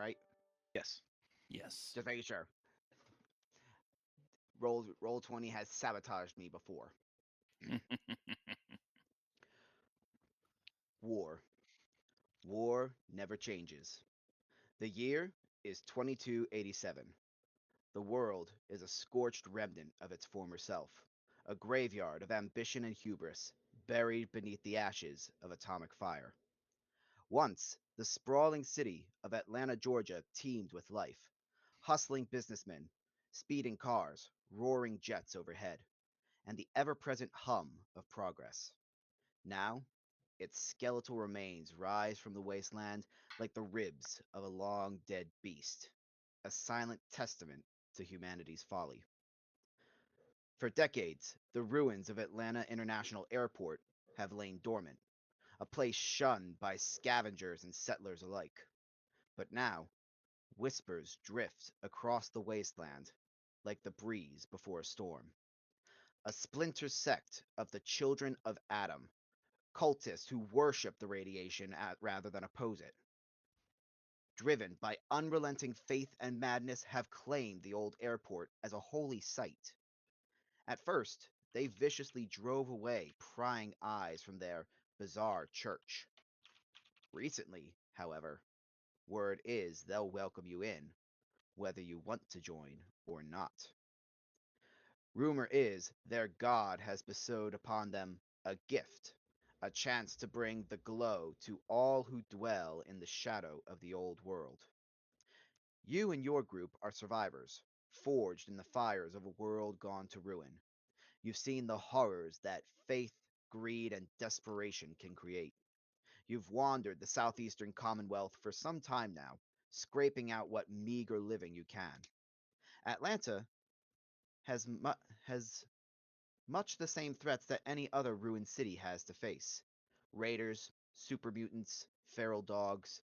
right? Yes. Yes. Just making sure. Roll20 has sabotaged me before. War. War never changes. The year is 2287. The world is a scorched remnant of its former self, a graveyard of ambition and hubris, buried beneath the ashes of atomic fire. Once, the sprawling city of Atlanta, Georgia teemed with life. Hustling businessmen, speeding cars, roaring jets overhead, and the ever present hum of progress. Now, its skeletal remains rise from the wasteland like the ribs of a long dead beast, a silent testament to humanity's folly. For decades, the ruins of Atlanta International Airport have lain dormant, a place shunned by scavengers and settlers alike. But now, whispers drift across the wasteland like the breeze before a storm. A splinter sect of the children of Adam, cultists who worship the radiation rather than oppose it, driven by unrelenting faith and madness, have claimed the old airport as a holy site. At first, they viciously drove away prying eyes from their bizarre church. Recently, however, word is they'll welcome you in, whether you want to join or not. Rumor is their god has bestowed upon them a gift, a chance to bring the glow to all who dwell in the shadow of the old world. You and your group are survivors, forged in the fires of a world gone to ruin. You've seen the horrors that faith, greed, and desperation can create. You've wandered the southeastern Commonwealth for some time now, scraping out what meager living you can. Atlanta has much the same threats that any other ruined city has to face: raiders, super mutants, feral dogs.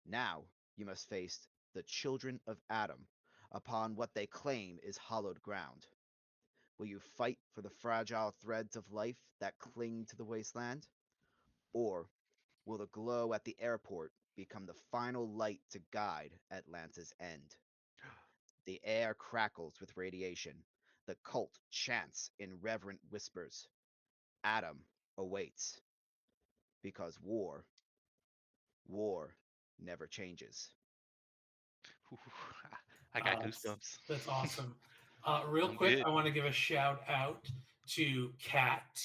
Now you must face the children of Adam upon what they claim is hallowed ground. Will you fight for the fragile threads of life that cling to the wasteland? Or will the glow at the airport become the final light to guide Atlanta's end? The air crackles with radiation. The cult chants in reverent whispers. Adam awaits. Because war never changes. Ooh, I got goosebumps. That's awesome. Real I'm quick, good. I want to give a shout out to Kat.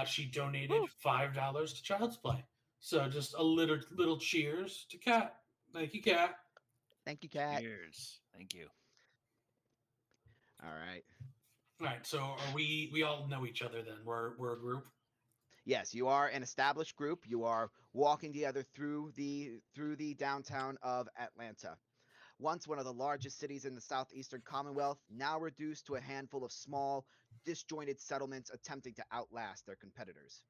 She donated Woo! $5 to Child's Play. So just a little cheers to Kat. Thank you, Kat. Thank you, Cat. Cheers. Thank you. All right. All right, so are we all know each other then? We're a group. Yes, you are an established group. You are walking together through the downtown of Atlanta. Once one of the largest cities in the southeastern Commonwealth, now reduced to a handful of small, disjointed settlements attempting to outlast their competitors.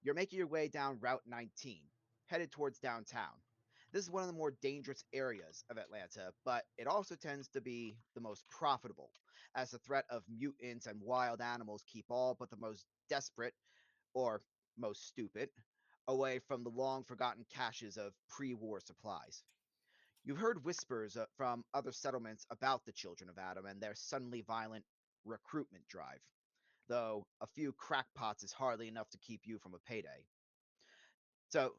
You're making your way down Route 19, headed towards downtown. This is one of the more dangerous areas of Atlanta, but it also tends to be the most profitable, as the threat of mutants and wild animals keep all but the most desperate, or most stupid, away from the long forgotten caches of pre war supplies. You've heard whispers from other settlements about the children of Adam and their suddenly violent recruitment drive, though a few crackpots is hardly enough to keep you from a payday. So,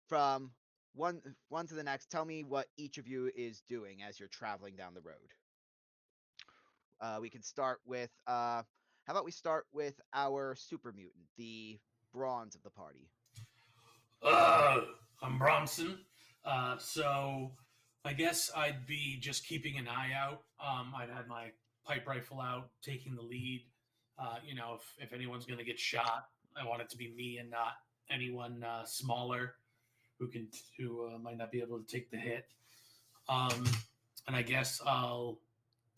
from one to the next, tell me what each of you is doing as you're traveling down the road. We can start with how about we start with our super mutant, the bronze of the party. I'm Bronson. So I guess I'd be just keeping an eye out. I'd had my pipe rifle out, taking the lead. If anyone's going to get shot, I want it to be me and not anyone smaller who might not be able to take the hit. Um, and I guess I'll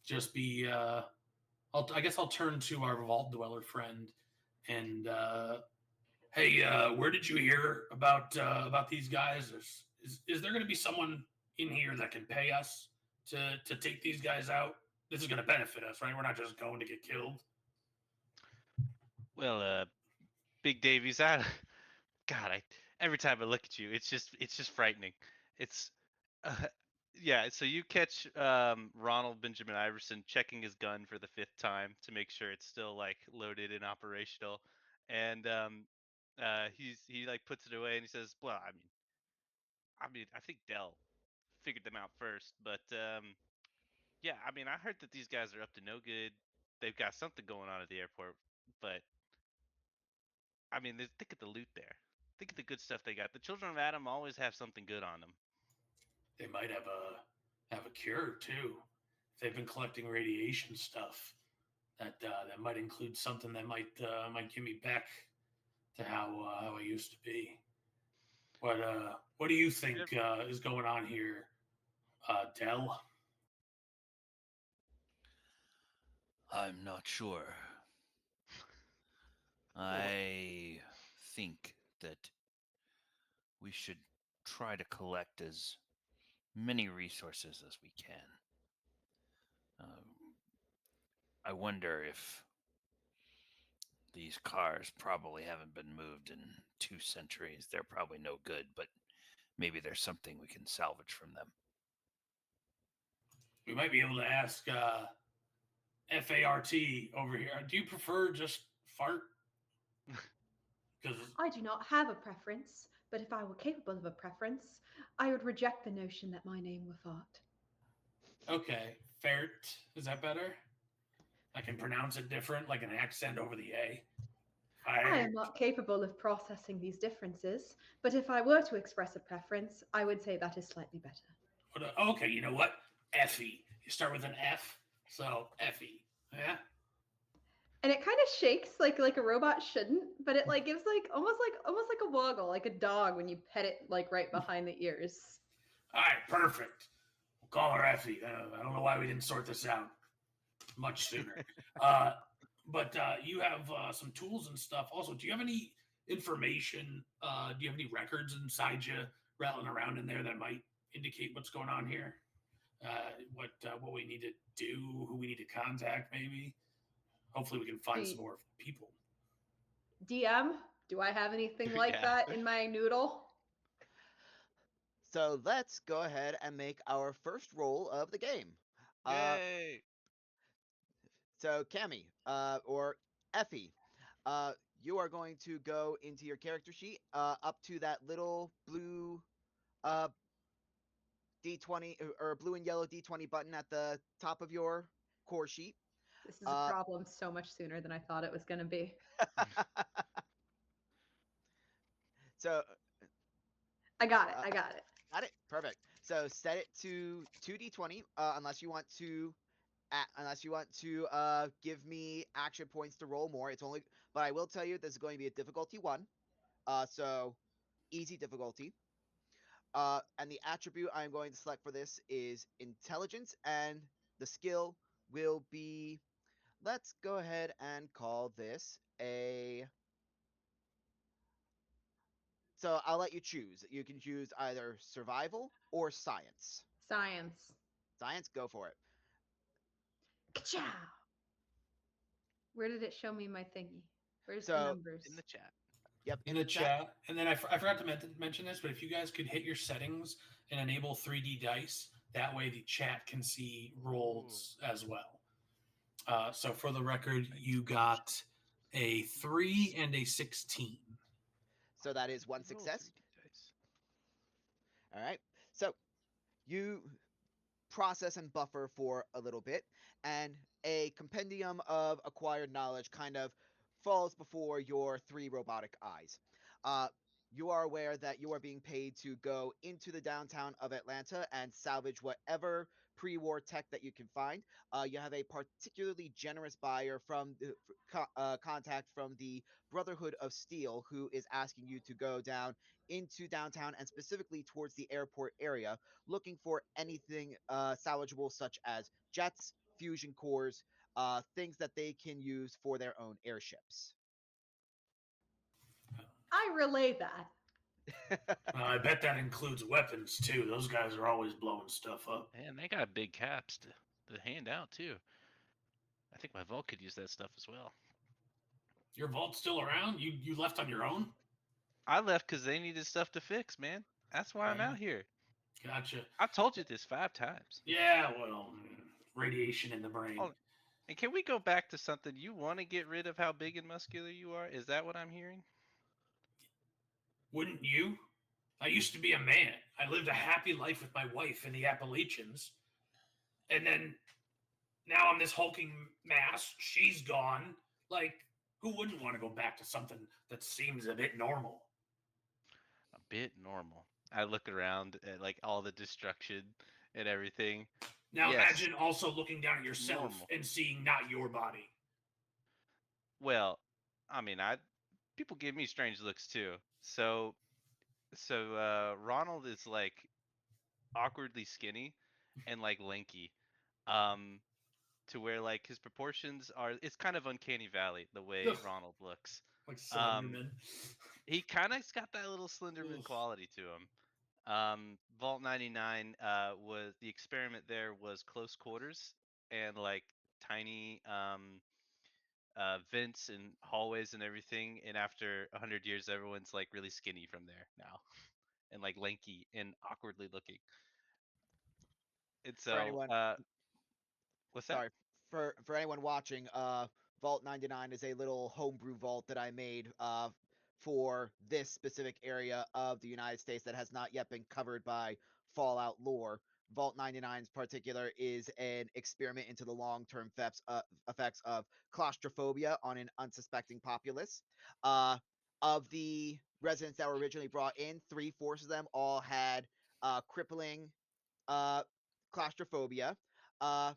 just be. I guess I'll turn to our vault dweller friend and hey, where did you hear about these guys? Is there going to be someone in here that can pay us to take these guys out? This is going to benefit us, right? We're not just going to get killed. Well, Big Davies, I God, every time I look at you, it's just frightening. It's Yeah, so you catch Ronald Benjamin Iverson checking his gun for the 5th time to make sure it's still like loaded and operational, and he like puts it away and he says, "Well, I mean, I think Dell figured them out first, but yeah, I mean, I heard that these guys are up to no good. They've got something going on at the airport, but I mean, think of the loot there. Think of the good stuff they got. The children of Adam always have something good on them." They might have a cure too. If they've been collecting radiation stuff, that might include something that might give me back to how I used to be. What do you think is going on here, Dell? I'm not sure. I think that we should try to collect as many resources as we can. I wonder if these cars probably haven't been moved in 2 centuries. They're probably no good, but maybe there's something we can salvage from them. We might be able to ask FART over here. Do you prefer just fart? Because I do not have a preference, but if I were capable of a preference, I would reject the notion that my name were Fart. okay, fart, is that better? I can pronounce it different, like an accent over the A. I am not capable of processing these differences, but if I were to express a preference, I would say that is slightly better. Okay, you know what? Effie. You start with an F, so Effie. Yeah. And it kind of shakes like a robot shouldn't, but it like gives almost like a woggle, like a dog when you pet it like right behind the ears. All right, perfect. We'll call her Effie. I don't know why we didn't sort this out much sooner. But you have some tools and stuff. Also, do you have any information? Do you have any records inside you rattling around in there that might indicate what's going on here? What we need to do? Who we need to contact? Maybe. Hopefully, we can find some more people. DM, do I have anything like Yeah. that in my noodle? So let's go ahead and make our first roll of the game. Yay! So Cammy, or Effie, you are going to go into your character sheet, up to that little blue D20 or blue and yellow D20 button at the top of your core sheet. This is a problem so much sooner than I thought it was going to be. So I got it. I got it. Got it. Perfect. So set it to 2d20, unless you want to give me action points to roll more. It's only, but I will tell you this is going to be a difficulty 1. So easy difficulty. And the attribute I'm going to select for this is intelligence, and the skill will be, let's go ahead and call this a. So I'll let you choose. You can choose either survival or science. Science. Science, go for it. Ka-chow! Where did it show me my thingy? Where's the So, numbers? In the chat. Yep, In the chat. And then I forgot to mention this, but if you guys could hit your settings and enable 3D dice, that way the chat can see rolls as well. So for the record, you got a 3 and a 16. So that is one success. All right. So you process and buffer for a little bit, and a compendium of acquired knowledge kind of falls before your 3 robotic eyes. You are aware that you are being paid to go into the downtown of Atlanta and salvage whatever pre-war tech that you can find. You have a particularly generous buyer from the contact from the Brotherhood of Steel, who is asking you to go down into downtown and specifically towards the airport area, looking for anything salvageable such as jets, fusion cores, things that they can use for their own airships. I relay that. I bet that includes weapons too. Those guys are always blowing stuff up. And they got big caps to hand out too. I think my vault could use that stuff as well. Your vault's still around? You left on your own? I left because they needed stuff to fix, man. That's why I'm out here. Gotcha. I've told you this 5 times. Yeah, well, radiation in the brain. Oh, and can we go back to something? You want to get rid of how big and muscular you are? Is that what I'm hearing? Wouldn't you? I used to be a man. I lived a happy life with my wife in the Appalachians. And then now I'm this hulking mass. She's gone. Like, who wouldn't want to go back to something that seems a bit normal? A bit normal. I look around at like all the destruction and everything. Now Yes, imagine also looking down at yourself normal. and seeing not your body. Well, I mean, I people give me strange looks too. So Ronald is like awkwardly skinny and like lanky. Um to where like his proportions are it's kind of uncanny valley the way Ugh, Ronald looks. like Um Slenderman. he kind of's got that little Slenderman Ugh. quality to him. Vault 99 was the experiment there was close quarters and like tiny vents and hallways and everything. And after 100 years, everyone's like really skinny from there now and like lanky and awkwardly looking. And For so, anyone, what's that? sorry, for anyone watching, Vault 99 is a little homebrew vault that I made for this specific area of the United States that has not yet been covered by Fallout lore. Vault 99's particular is an experiment into the long-term effects of claustrophobia on an unsuspecting populace. Uh, of the residents that were originally brought in, three-fourths of them all had crippling uh, claustrophobia. Uh,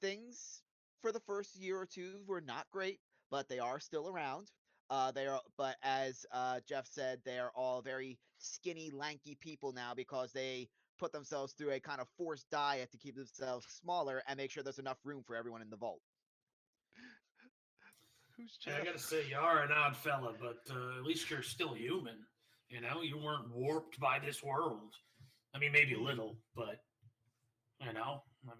Things for the first year or two were not great, but they are still around. But as Jeff said, they are all very skinny, lanky people now because they put themselves through a kind of forced diet to keep themselves smaller and make sure there's enough room for everyone in the vault. Who's Hey, I Jeff? gotta say, you are an odd fella, but at least you're still human. You know, you weren't warped by this world. I mean, maybe a little, but I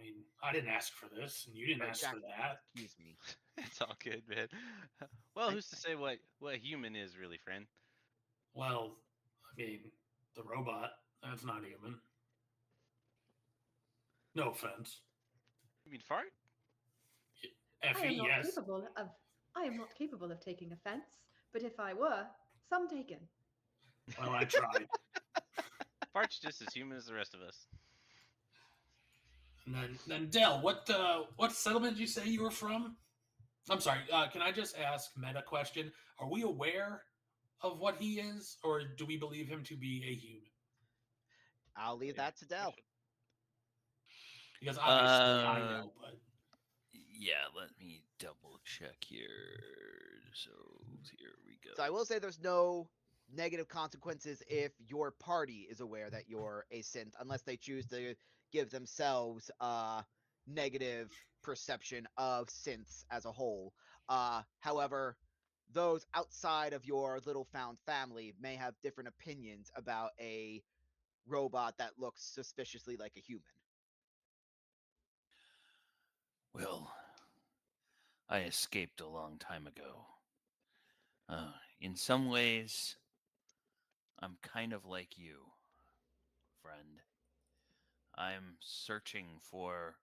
mean, I didn't ask for this, and you didn't ask Jack, for that. excuse me. It's all good, man. Well, I, who's to say what a human is really, friend? Well, I mean, the robot, that's not human. No offense. You mean fart? I Effie, am not yes. capable of I am not capable of taking offense, but if I were, some taken. Well, I tried. Fart's just as human as the rest of us. And then Dell, what settlement did you say you were from? I'm sorry. Can I just ask meta question? Are we aware of what he is, or do we believe him to be a human? I'll leave Really good that to Dell. question. Because obviously I Uh, know, but yeah, let me double check here. So here we go. So I will say there's no negative consequences if your party is aware that you're a synth, unless they choose to give themselves a negative perception of synths as a whole. However, those outside of your little found family may have different opinions about a robot that looks suspiciously like a human. Well, I escaped a long time ago. In some ways, I'm kind of like you, friend. I'm searching for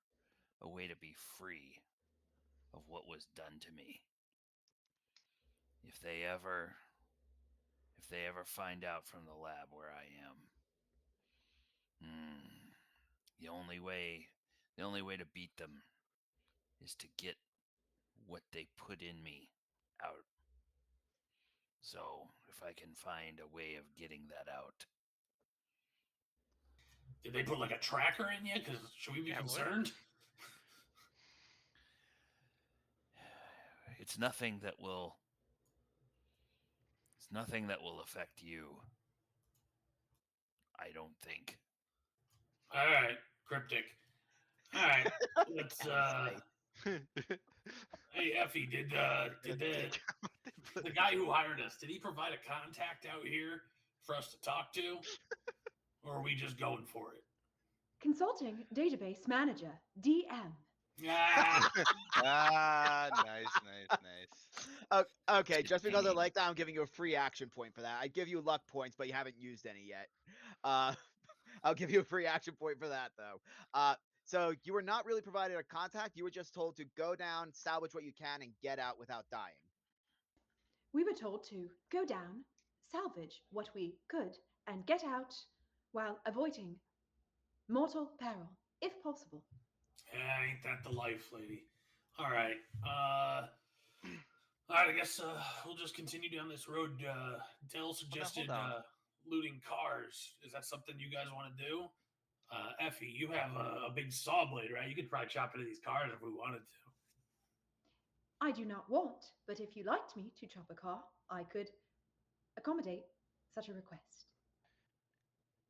a way to be free of what was done to me. If they ever if they ever find out from the lab where I am, hmm, the only way to beat them is to get what they put in me out. So, if I can find a way of getting that out. did they put like a tracker in you? Because should we be Yeah, what? concerned? It's nothing that will it's nothing that will affect you, I don't think. All right, cryptic. All right, let's. Concise. Hey, Effie, did the guy who hired us did he provide a contact out here for us to talk to, or are we just going for it? Consulting database manager, DM. Ah, Nice, nice, nice. Okay, just because I Contained. like that, I'm giving you a free action point for that. I give you luck points, but you haven't used any yet. Uh, I'll give you a free action point for that, though. So you were not really provided a contact. You were just told to go down, salvage what you can, and get out without dying. We were told to go down, salvage what we could, and get out while avoiding mortal peril, if possible. Yeah, ain't that the life, lady? All right. All right, I guess we'll just continue down this road. Dell Well, now hold suggested on. looting cars. Is that something you guys want to do? Effie, you have a big saw blade, right? You could probably chop into these cars if we wanted to. I do not want, but if you liked me to chop a car, I could accommodate such a request.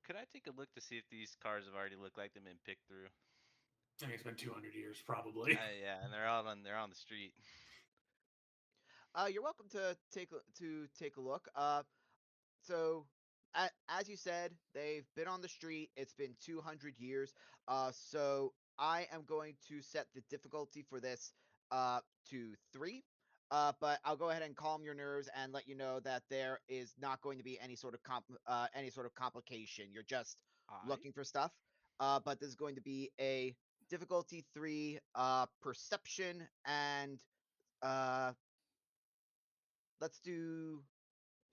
Could I take a look to see if these cars have already looked like they've been picked through? I think it's been 200 years, probably. Yeah, and they're on the street. You're welcome to take a look. So as you said, they've been on the street. It's been 200 years. So I am going to set the difficulty for this to 3. But I'll go ahead and calm your nerves and let you know that there is not going to be any sort of complication. You're just I looking for stuff. But this is going to be a difficulty 3 perception, and uh let's do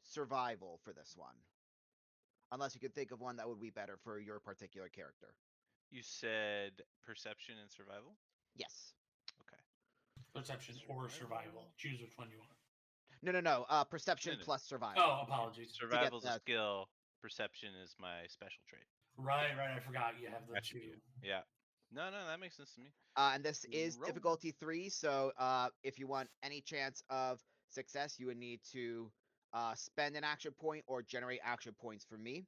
survival for this one. Unless you could think of one that would be better for your particular character. You said perception and survival. Yes. Okay. Perception or survival. Choose which one you want. No. Perception No. plus survival. Oh, apologies. Survival's a that. skill. Perception is my special trait. Right. I forgot you have the Attribute. two. Yeah. No, that makes sense to me. And this is Roll. difficulty 3, so if you want any chance of success, you would need to spend an action point or generate action points for me.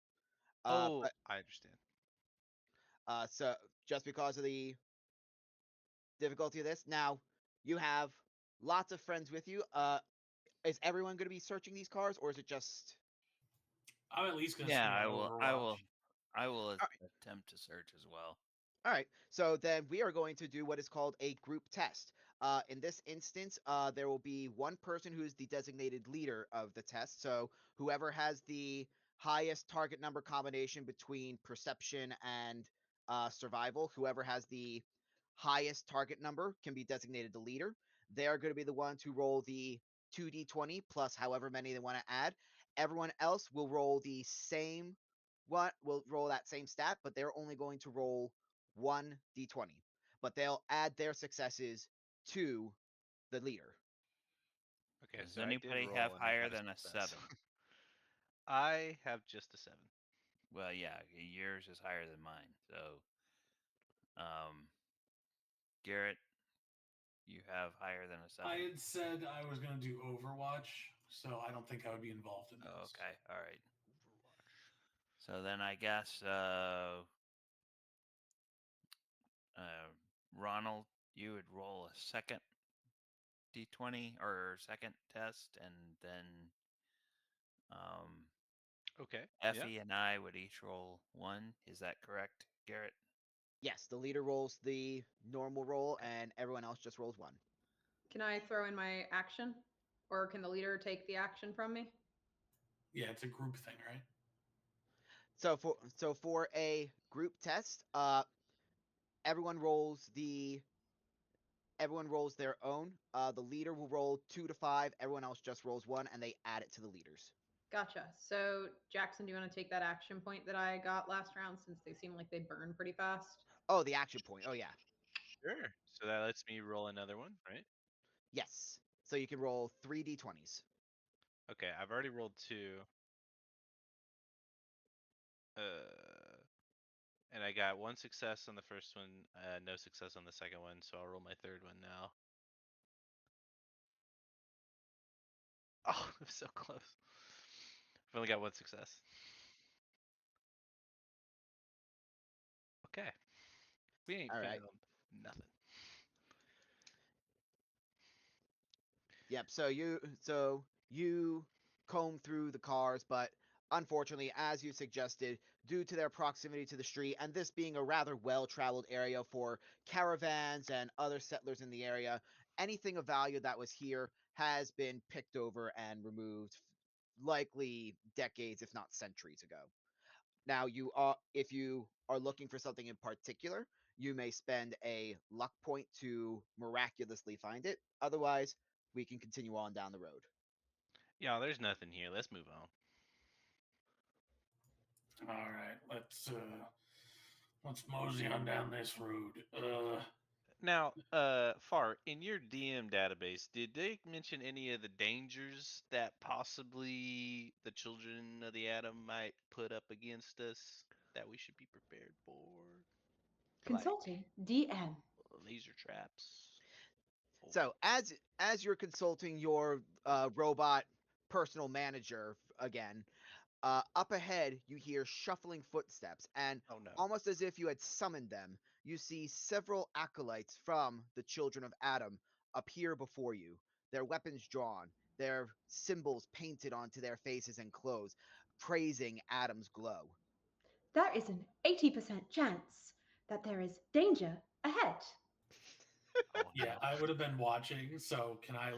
Oh, But I understand. so just because of the difficulty of this, now you have lots of friends with you. Is everyone going to be searching these cars, or is it just? I'm at least going to Yeah, swing I on will. Overwatch. I will right. attempt to search as well. All right, so then we are going to do what is called a group test. In this instance, there will be one person who is the designated leader of the test. So whoever has the highest target number combination between perception and survival, whoever has the highest target number can be designated the leader. They are going to be the ones who roll the 2d20 plus however many they want to add. Everyone else will roll the same will roll that same stat, but they're only going to roll 1d20, but they'll add their successes to the leader. Okay, Does so I did anybody roll have and I higher got a than a success. 7? I have just a 7. Well, yeah, yours is higher than mine. So, Garrett, you have higher than a 7. I had said I was going to do Overwatch, so I don't think I would be involved in this. Oh, okay, all right. Overwatch. So then I guess Ronald, you would roll a second d20 or second test, and then Okay. Effie Yeah. and I would each roll 1. Is that correct, Garrett? Yes, the leader rolls the normal roll, and everyone else just rolls 1. Can I throw in my action? Or can the leader take the action from me? Yeah, it's a group thing, right? So for a group test, everyone rolls their own. The leader will roll 2 to 5. Everyone else just rolls 1, and they add it to the leaders. Gotcha. So, Jackson, do you want to take that action point that I got last round since they seem like they burn pretty fast? Oh, the action point. Oh yeah. Sure. So that lets me roll another one, right? Yes. So you can roll 3d20s. Okay, I've already rolled 2. And I got 1 success on the first one, no success on the second one, so I'll roll my third one now. Oh, I'm so close. I've only got 1 success. Okay. We ain't All right. found nothing. Yep. So you comb through the cars, but unfortunately, as you suggested, due to their proximity to the street and this being a rather well-traveled area for caravans and other settlers in the area, anything of value that was here has been picked over and removed, likely decades, if not centuries ago. Now, if you are looking for something in particular, you may spend a luck point to miraculously find it. Otherwise, we can continue on down the road. Yeah, there's nothing here. Let's move on. All right, let's mosey on down this road. Now, Far, in your DM database, did they mention any of the dangers that possibly the children of the atom might put up against us that we should be prepared for? Like Consulting DM. laser traps. So, as you're consulting your robot personal manager again, up ahead, you hear shuffling footsteps, and Oh no. almost as if you had summoned them, you see several acolytes from the Children of Adam appear before you, their weapons drawn, their symbols painted onto their faces and clothes, praising Adam's glow. There is an 80% chance that there is danger ahead. Oh Yeah, no. I would have been watching. So can I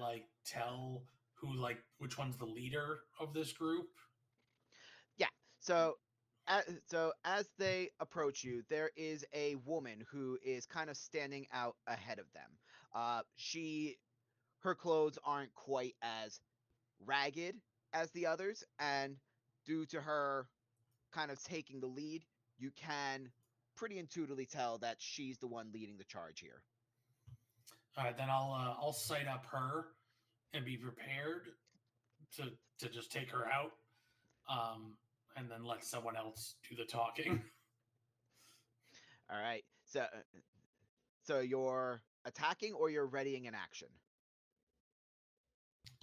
tell who which one's the leader of this group? Yeah. So as they approach you, there is a woman who is kind of standing out ahead of them. Her clothes aren't quite as ragged as the others, and due to her kind of taking the lead, you can pretty intuitively tell that she's the one leading the charge here. All right, then I'll sight up her and be prepared to just take her out, and then let someone else do the talking. All right. So you're attacking or you're readying an action?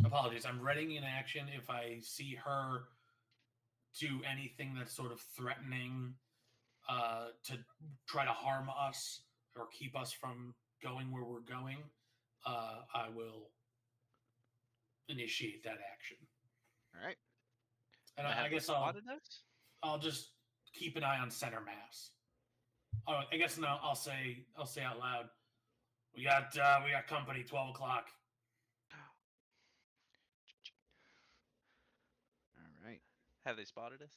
Apologies, I'm readying in action if I see her do anything that's sort of threatening to try to harm us or keep us from going where we're going. I will initiate that action. All right. And Now, I have they guess spotted us? I'll just keep an eye on center mass. Oh, I guess no. I'll say out loud. We got company 12 o'clock. All right. Have they spotted us?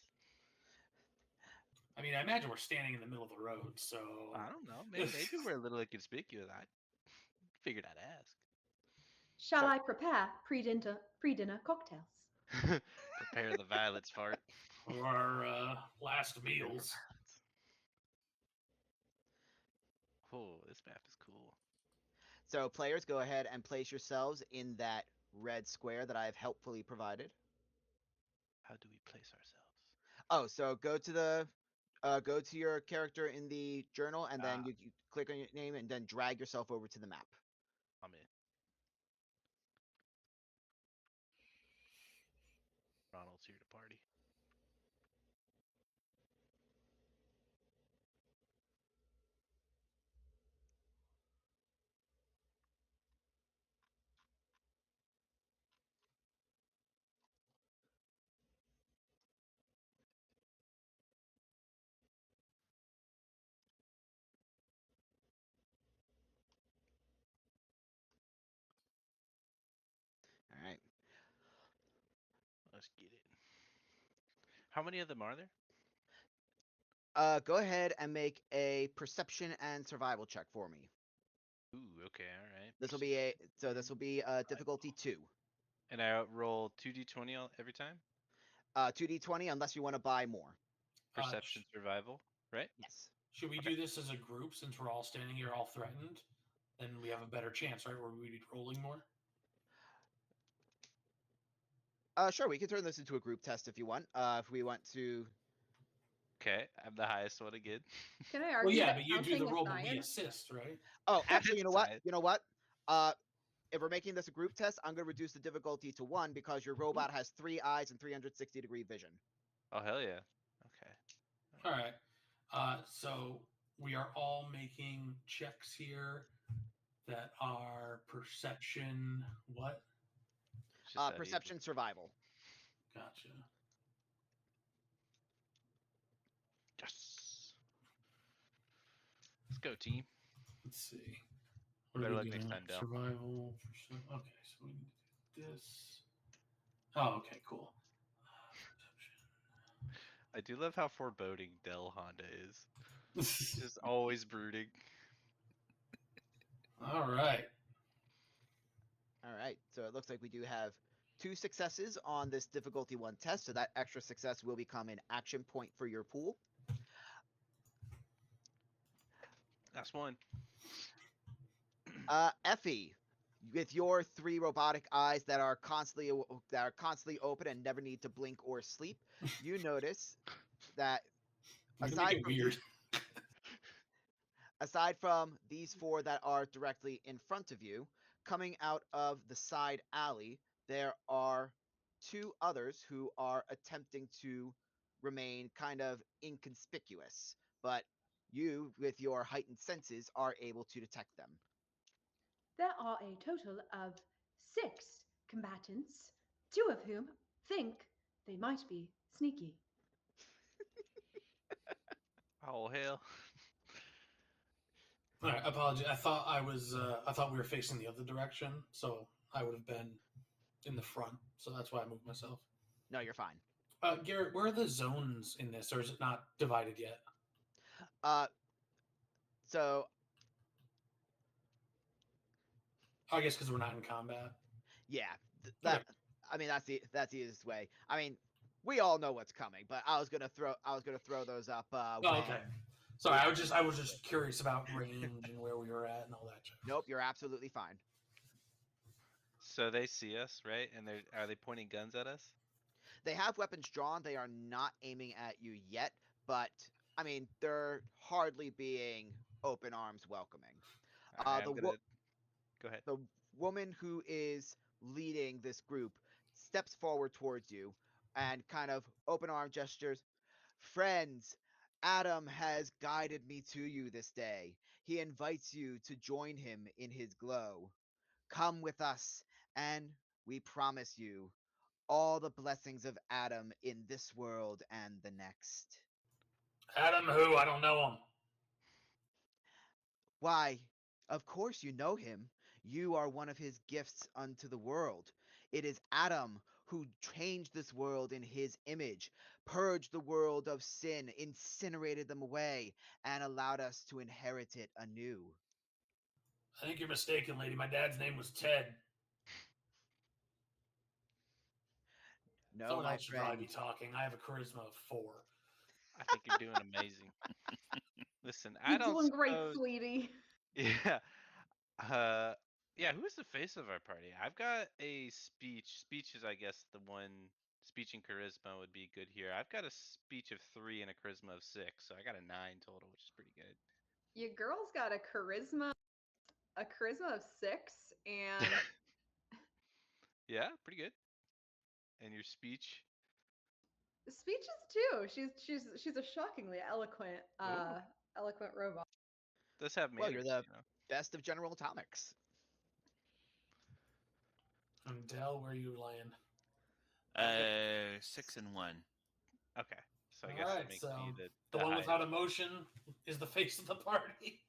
I mean, I imagine we're standing in the middle of the road, so I don't know. Maybe we're a little inconspicuous. I figured I'd ask. Shall I prepare pre-dinner cocktails? Prepare the violets, Fart. for our last meals. Oh, this map is cool. So players, go ahead and place yourselves in that red square that I have helpfully provided. How do we place ourselves? Oh, so go to your character in the journal, and then you click on your name, and then drag yourself over to the map. I'm in. Ronald's here to party. All right. Let's get it. How many of them are there? Go ahead and make a perception and survival check for me. Ooh, okay, all right. This will be difficulty 2. And I roll 2d20 every time? 2d20 unless you want to buy more. Perception survival, right? Yes. Should we do this as a group since we're all standing here, all threatened? Then we have a better chance, right? Where we'd be rolling more. Sure, we can turn this into a group test if you want. If we want to. Okay, I'm the highest one again. Can I argue Well, yeah, that but you do counting the is roll, but we science? assist, right? Oh, actually, you know what? Science. You know what? If we're making this a group test, I'm going to reduce the difficulty to 1 because your robot has 3 eyes and 360-degree vision. Oh, hell yeah. Okay. All right. So we are all making checks here that are perception. What? It's just that Perception easy. survival. Gotcha. Yes. Let's go, team. Let's see. What Better are we luck doing? next time, Del. Survival. Okay, so we need to do this. Oh, okay, cool. Perception. I do love how foreboding Del Honda is. Just always brooding. All right. All right, so it looks like we do have 2 successes on this difficulty 1 test, so that extra success will become an action point for your pool. That's one. Effie, with your 3 robotic eyes that are constantly open and never need to blink or sleep, you notice that You're gonna make aside it from weird. aside from these 4 that are directly in front of you, coming out of the side alley, there are 2 others who are attempting to remain kind of inconspicuous, but you, with your heightened senses, are able to detect them. There are a total of 6 combatants, 2 of whom think they might be sneaky. Oh hell. All right. Apology. I thought I was. I thought we were facing the other direction, so I would have been in the front. So that's why I moved myself. No, you're fine. Garrett, where are the zones in this, or is it not divided yet? Uh, so I guess because we're not in combat. yeah, Okay. that I mean that's the easiest way. I mean, we all know what's coming, but I was gonna throw those up Oh, okay. when Sorry, we I was just actually do it. curious about range and where we were at and all that jazz. Nope, you're absolutely fine. So they see us, right? And are they pointing guns at us? They have weapons drawn. They are not aiming at you yet, but I mean they're hardly being open arms welcoming. All right, The I'm gonna go ahead. the woman who is leading this group steps forward towards you and kind of open arm gestures. Friends, Adam has guided me to you this day. He invites you to join him in his glow. Come with us, and we promise you all the blessings of Adam in this world and the next. Adam, who? I don't know him. Why, of course you know him. You are one of his gifts unto the world. It is Adam who changed this world in his image, purged the world of sin, incinerated them away, and allowed us to inherit it anew. I think you're mistaken, lady. My dad's name was Ted. No, Someone my else should probably friend. be talking. I have a charisma of 4. I think you're doing amazing. Listen, I You're don't doing great, suppose. sweetie. Yeah. Uh, yeah. Who is the face of our party? I've got a speech. Speech is, I guess, the one. Speech and charisma would be good here. I've got a speech of 3 and a charisma of 6, so I got a 9 total, which is pretty good. Your girl's got a charisma of 6, and Yeah, pretty good. And your speech? speeches too. She's a shockingly Ooh, eloquent robot. does have Well, you're manners, the best of General Atomics. And Dell, where you laying? 6 and 1. Okay, so I All guess right, that makes me so the the one highest. without emotion is the face of the party.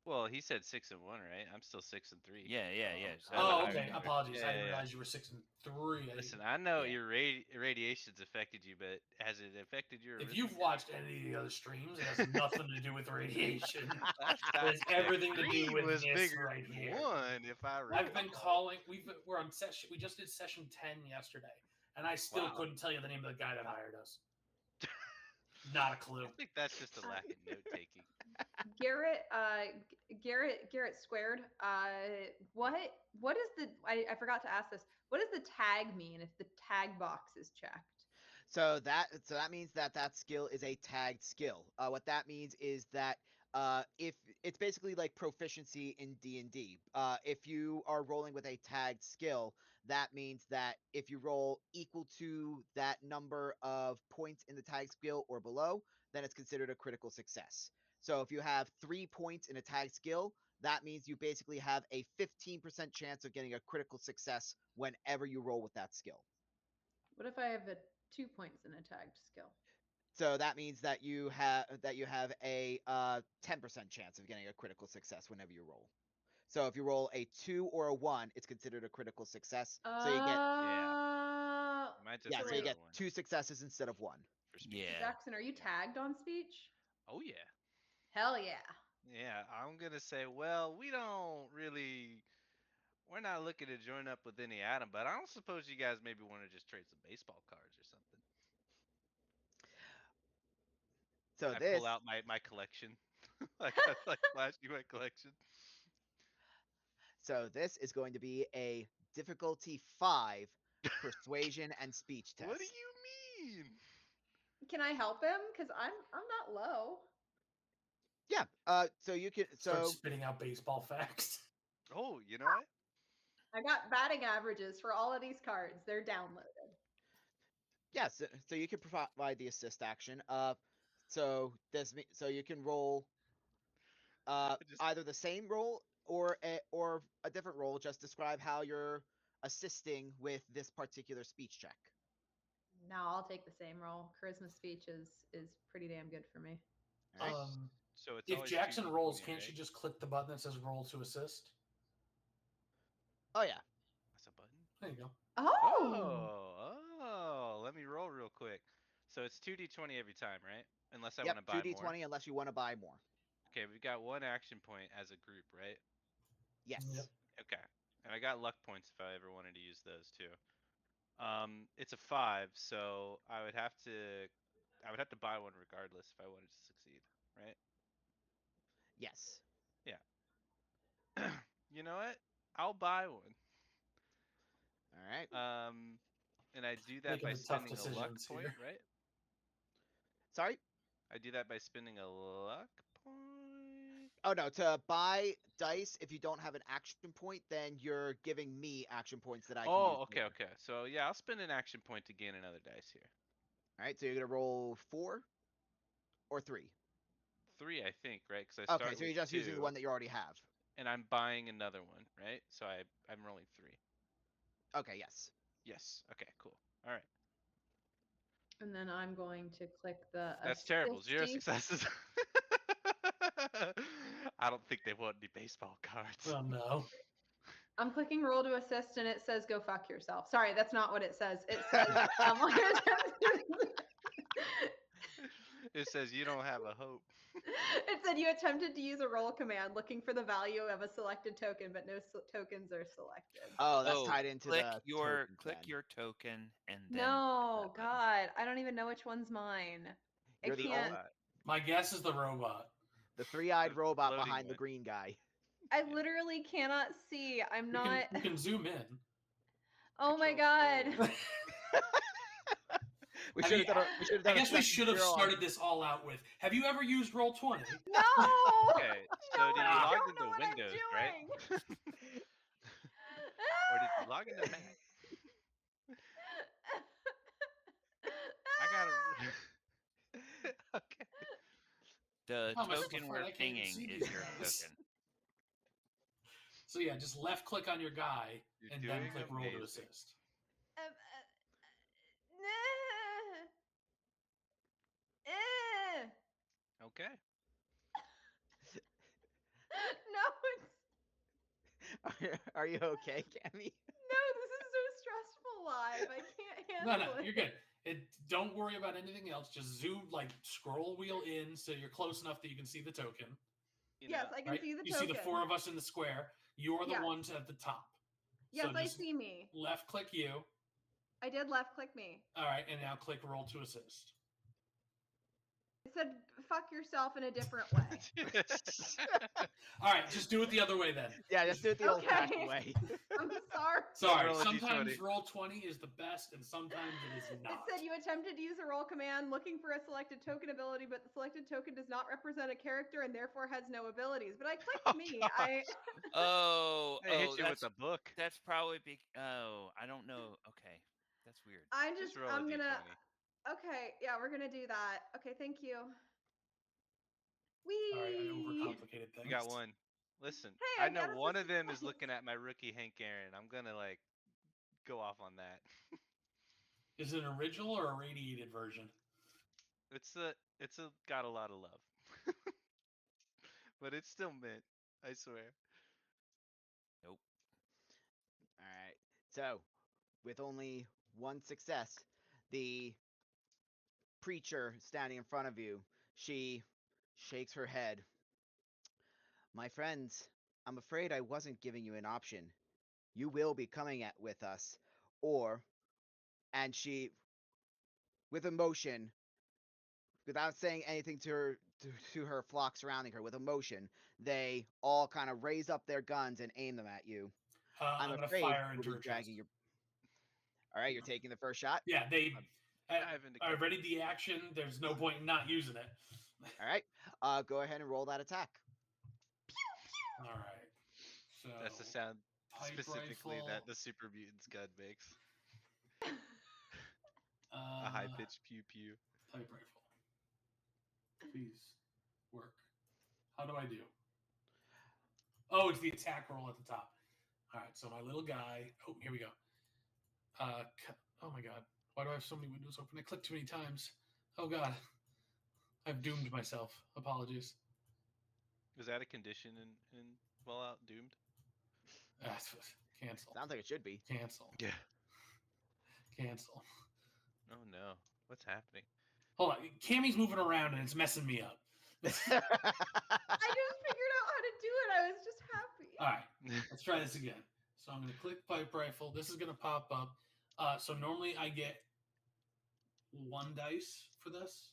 Well, he said 6 and 1, right? I'm still 6 and 3. Yeah. So I'm the Oh, higher okay. number. Apologies. I didn't Yeah. realize you were 6 and 3. Listen, I know Yeah. your radiation's affected you, but has it affected your If you've arithmetic? watched any of the other streams, it has nothing to do with radiation. That's It has everything to do 3 with was this bigger right than here. 1, if I recall. I've been calling. We're on session. We just did session 10 yesterday, and I still Wow. couldn't tell you the name of the guy that hired us. Not a clue. I think that's just a lack of note taking. Garrett, Garrett squared. What is the? I forgot to ask this. What does the tag mean if the tag box is checked? So that means that skill is a tagged skill. What that means is that if it's basically like proficiency in D&D. If you are rolling with a tagged skill, that means that if you roll equal to that number of points in the tagged skill or below, then it's considered a critical success. So if you have 3 points in a tagged skill, that means you basically have a 15% chance of getting a critical success whenever you roll with that skill. What if I have 2 points in a tagged skill? So that means that you have a 10% chance of getting a critical success whenever you roll. So if you roll a 2 or a 1, it's considered a critical success. So you get Yeah. Mine just Yeah, a so you regular get one 2 successes instead of 1. for speech. Yeah. Jackson, are you tagged on speech? Oh yeah. Hell yeah. Yeah, I'm gonna say, well, we don't really, we're not looking to join up with any Adam, but I don't suppose you guys maybe want to just trade some baseball cards or something. So I this pull out my collection, I'm like flashing my collection. is going to be a difficulty 5 persuasion and speech test. What do you mean? Can I help him? Because I'm not low. Yeah. So you can. Start So spitting out baseball facts. Oh, you know what? I got batting averages for all of these cards. They're downloaded. yes. So you can provide the assist action. So you can roll Just either the same roll or a different roll. Just describe how you're assisting with this particular speech check. No, I'll take the same role. Charisma speech is pretty damn good for me. All right. so it's If always Jackson 2d20, rolls, can't right? she just click the button that says roll to assist? Oh yeah. That's a button. There you go. Oh. Let me roll real quick. So it's 2d20 every time, right? Unless I Yep. want to buy 2d20 more. unless you want to buy more. Okay, we've got one action point as a group, right? Yes. Yep. Okay. And I got luck points if I ever wanted to use those too. It's a 5, so I would have to buy one regardless if I wanted to succeed, right? Yes. Yeah. You know what? I'll buy one. All right. And I do that Making by the tough spending a luck decisions point, here. right? Sorry. I do that by spending a luck point. Oh no, to buy dice, if you don't have an action point, then you're giving me action points that I can use. Oh, okay, later. okay. So yeah, I'll spend an action point to gain another dice here. All right, so you're gonna roll 4 or 3. 3, I think, right? Because I Okay, start so with you're just 2, using the one that you already have. and I'm buying another one, right? So I'm rolling 3. Okay, yes. Yes. Okay. Cool. All right. And then I'm going to click the That's terrible. 0 assisty. successes. I don't think they want any baseball cards. Oh no. I'm clicking roll to assist and it says go fuck yourself. Sorry, that's not what it says. It says It says you don't have a hope. it said you attempted to use a roll command looking for the value of a selected token, but no tokens are selected. Oh, that's tied into click the your tokens click then. your token and then No, that button. God, I don't even know which one's mine. You're I the can't. Robot. My guess is the robot. The 3-eyed The robot floating behind the one. green guy. I literally cannot see. I'm not. You can zoom in. Oh my Control God. We I should mean, have done. We should have I done. guess we should have started this all out with. Have you ever used Roll20? No. Okay, so No, did you I log don't into know what Windows, right? I'm doing. Or did you log into Mac? I gotta. Okay. The How am I supposed to token find? we're I can't even pinging see is these your guys. token. So yeah, just left click on your guy You're and then doing click roll to amazing. assist. Okay. No, Are you okay, Cammy? no, this is so stressful live. I can't No, handle no, it. you're good. Don't worry about anything else. Just zoom, like scroll wheel in so you're close enough that you can see the token. You Yes, know, I can Right? see the You token. see the 4 of us in the square. You're the Yes. ones at the top. Yes, So I just see me. left click you. I did left click me. All right, and now click roll to assist. It said fuck yourself in a different way. All right, just do it the other way then. Yeah, just do it the Okay. old-fashioned way. I'm sorry. Sorry, Roll a sometimes D20. Roll20 is the best, and sometimes it is It not. said you attempted to use a roll command looking for a selected token ability, but the selected token does not represent a character and therefore has no abilities. But I clicked Oh, me. God. Oh, I hit you with that's a book. that's probably I don't know. Okay, that's weird. Just roll a I'm gonna. D20. Okay, yeah, we're gonna do that. Okay, thank you. All right, I Wee. overcomplicated things. You got one. Listen, Hey, I I know got one of assistant them is points. looking at my rookie Hank Aaron. I'm gonna like go off on that. Is it an original or a radiated version? It's got a lot of love, but it's still mint. I swear. Nope. All right. So, with only one success. The preacher standing in front of you, she shakes her head. My friends, I'm afraid I wasn't giving you an option. You will be coming at with us, or, and she, with emotion, without saying anything to her flock surrounding her, with emotion, they all kind of raise up their guns and aim them at you. I'm I'm gonna afraid fire we'll into be her dragging chest. your. All right, you're taking the first shot. Yeah, they. Dive into I cover. readied the action. There's no point in not using it. All right, go ahead and roll that attack. All right. So That's the sound pipe specifically rifle. that the super mutant's gun makes. A Uh, high pitched pew pew. pipe rifle. Please work. How do I do? Oh, it's the attack roll at the top. All right. So my little guy. Oh, here we go. Oh my god. Why do I have so many windows open? I clicked too many times. Oh god. I've doomed myself. Apologies. Was that a condition in Fallout Doomed? Cancel. Sounds like it should be. Cancel. Yeah. Cancel. Oh no. What's happening? Hold on. Cammy's moving around and it's messing me up. I just figured out how to do it. I was just happy. All right. Let's try this again. So I'm going to click pipe rifle. This is going to pop up. So normally I get 1 dice for this.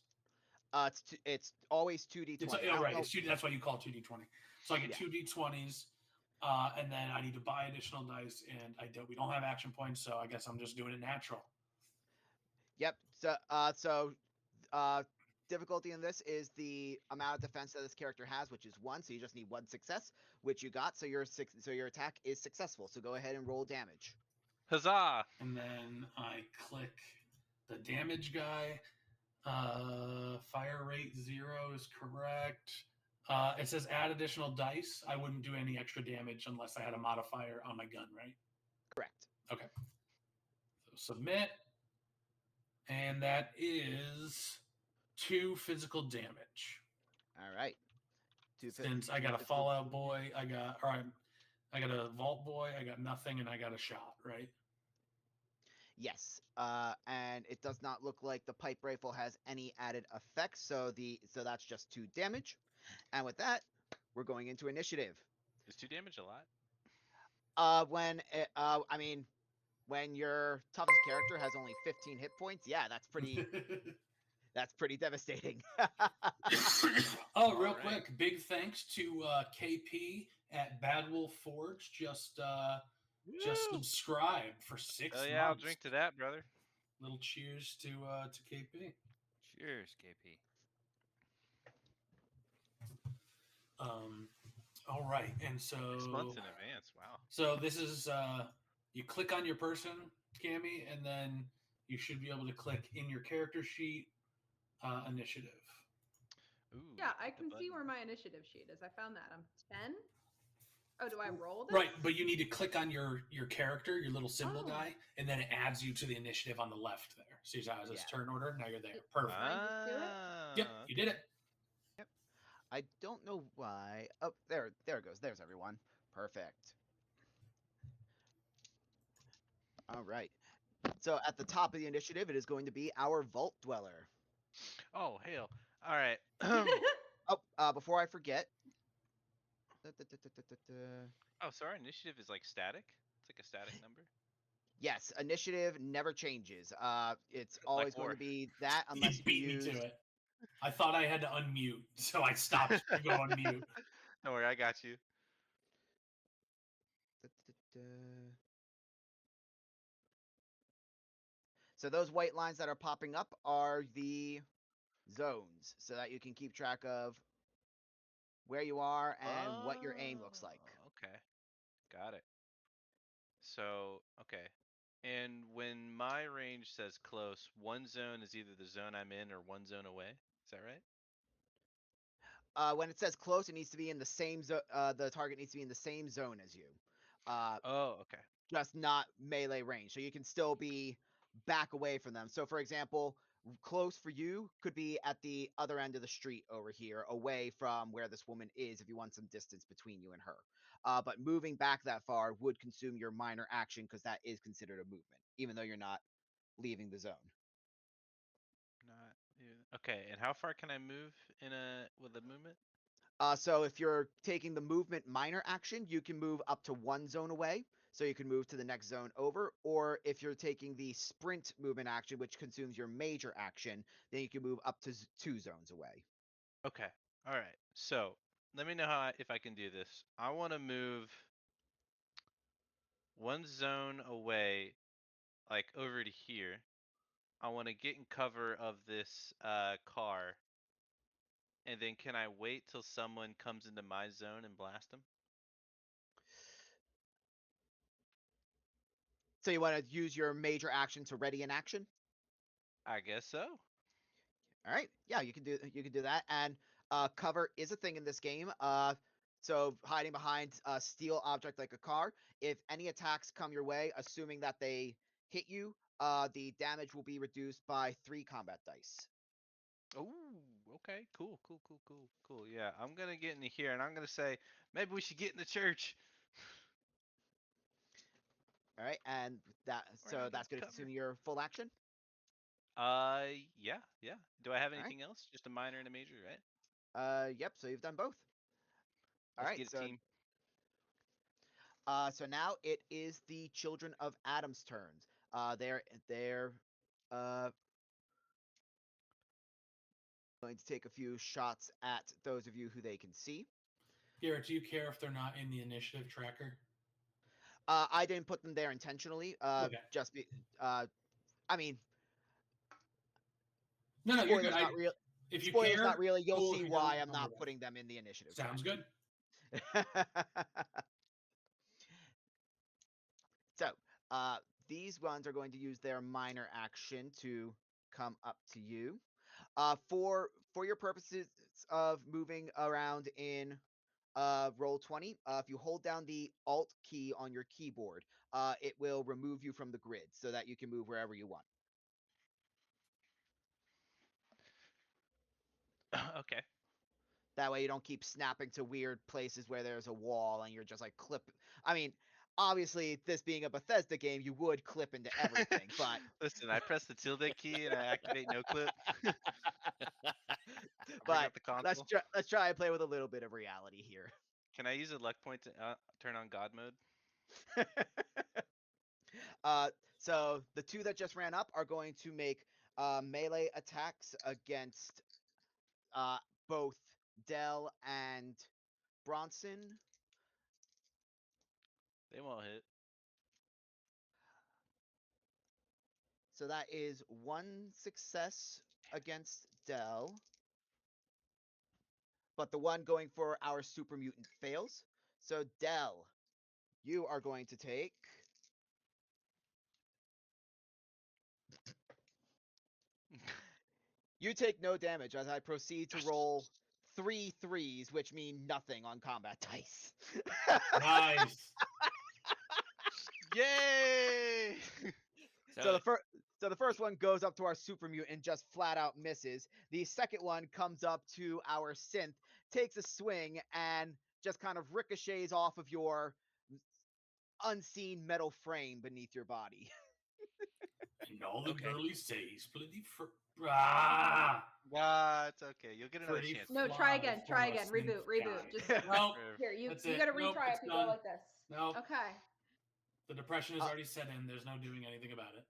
It's always 2d20. It's, I oh, don't right. know- It's that's why you call it 2d20. So I get Yeah. 2d20s, and then I need to buy additional dice, and we don't have action points, so I guess I'm just doing it natural. Yep. Difficulty in this is the amount of defense that this character has, which is 1. So you just need 1 success, which you got. So your attack is successful. So go ahead and roll damage. Huzzah! And then I click the damage guy. Fire rate 0 is correct. It says add additional dice. I wouldn't do any extra damage unless I had a modifier on my gun, right? Correct. Okay. So submit. And that is 2 physical damage. All right. Since I got a Fallout boy, I got a Vault boy, I got nothing, and I got a shot, right? Yes. And it does not look like the pipe rifle has any added effects. So that's just 2 damage. And with that, we're going into initiative. Is 2 damage a lot? When your toughest character has only 15 hit points, yeah, that's pretty devastating. Oh, real All right. quick, big thanks to KP at Bad Wolf Forge. Just subscribed for 6 Oh months. yeah, I'll drink to that, brother. Little cheers to KP. Cheers, KP. All right, and so 6 months in advance. Wow. So this is you click on your person, Cammy, and then you should be able to click in your character sheet, initiative. Ooh. Yeah, I hit the can see button. where my initiative sheet is. I found that. I'm 10. Oh, do I roll this? Right, but you need to click on your character, your little symbol Oh. guy, and then it adds you to the initiative on the left there. See how it says turn order? Now you're there. Perfect. I just do it? Yep, Ah, you did it. I don't know why. Oh, there it goes. There's everyone. Perfect. All right. So at the top of the initiative, it is going to be our Vault Dweller. Oh hell! All right. Oh, before I forget. Oh, sorry. Initiative is like static. It's like a static number. Yes, initiative never changes. It's Like always going war. to be that You unless you beat me use. to it. I thought I had to unmute, so I stopped to go on mute. Don't worry, I got you. So those white lines that are popping up are the zones, so that you can keep track of where you are and what your aim looks like. Oh, okay, got it. So okay, and when my range says close, one zone is either the zone I'm in or one zone away. Is that right? When it says close, it needs to be in the same zone. The target needs to be in the same zone as you. Oh, okay. Just not melee range. So you can still be back away from them. So for example, close for you could be at the other end of the street over here, away from where this woman is if you want some distance between you and her. But moving back that far would consume your minor action because that is considered a movement, even though you're not leaving the zone. Not okay. And how far can I move with a movement? So if you're taking the movement minor action, you can move up to 1 zone away. So you can move to the next zone over. Or if you're taking the sprint movement action, which consumes your major action, then you can move up to 2 zones away. Okay. All right. So let me know if I can do this. I want to move 1 zone away, like over to here. I want to get in cover of this car, and then can I wait till someone comes into my zone and blast them? So you want to use your major action to ready an action? I guess so. All right. Yeah, you can do that. And cover is a thing in this game. So hiding behind a steel object like a car, if any attacks come your way, assuming that they hit you, the damage will be reduced by 3 combat dice. Oh, okay. Cool, cool, cool, cool, cool. Yeah, I'm gonna get into here and I'm gonna say maybe we should get in the church. All right, and We're not that's getting going to cover. consume your full action. Yeah, yeah. Do I have All right. anything else? Just a minor and a major, right? Yep. So you've done both. All Let's right. get it, team. So now it is the Children of Adam's turns. They're going to take a few shots at those of you who they can see. Garrett, do you care if they're not in the initiative tracker? I didn't put them there intentionally. Okay. I mean, No, you're good. spoilers not real. If you Spoilers care, not really. You'll cool. If see you why don't, I'm don't worry not about putting them in the initiative. it. Sounds good. So, these ones are going to use their minor action to come up to you. For your purposes of moving around in Roll20, if you hold down the Alt key on your keyboard, it will remove you from the grid so that you can move wherever you want. Okay. That way you don't keep snapping to weird places where there's a wall and you're just like clip. I mean, obviously, this being a Bethesda game, you would clip into everything, but Listen, I press the tilde key and I activate no clip. I bring but up the console. let's try and play with a little bit of reality here. Can I use a luck point to turn on God mode? So the two that just ran up are going to make melee attacks against both Dell and Bronson. They won't hit. So that is 1 success against Dell. But the one going for our super mutant fails. So Dell, you are going to take you take no damage as I proceed to roll 3 threes, which mean nothing on combat dice. Nice. Yay! So the first one goes up to our super mutant, just flat out misses. The second one comes up to our synth, takes a swing, and just kind of ricochets off of your unseen metal frame beneath your body. And all the Okay. girlies say he's pretty Ah! It's okay. You'll get another Pretty chance. No, fly try again. for Try a again. synth Reboot. guy. Just Nope. here. You That's got to it. Nope, retry it's if you go done. like this. Nope. Okay. The depression has Uh, already set in. There's no doing anything about it.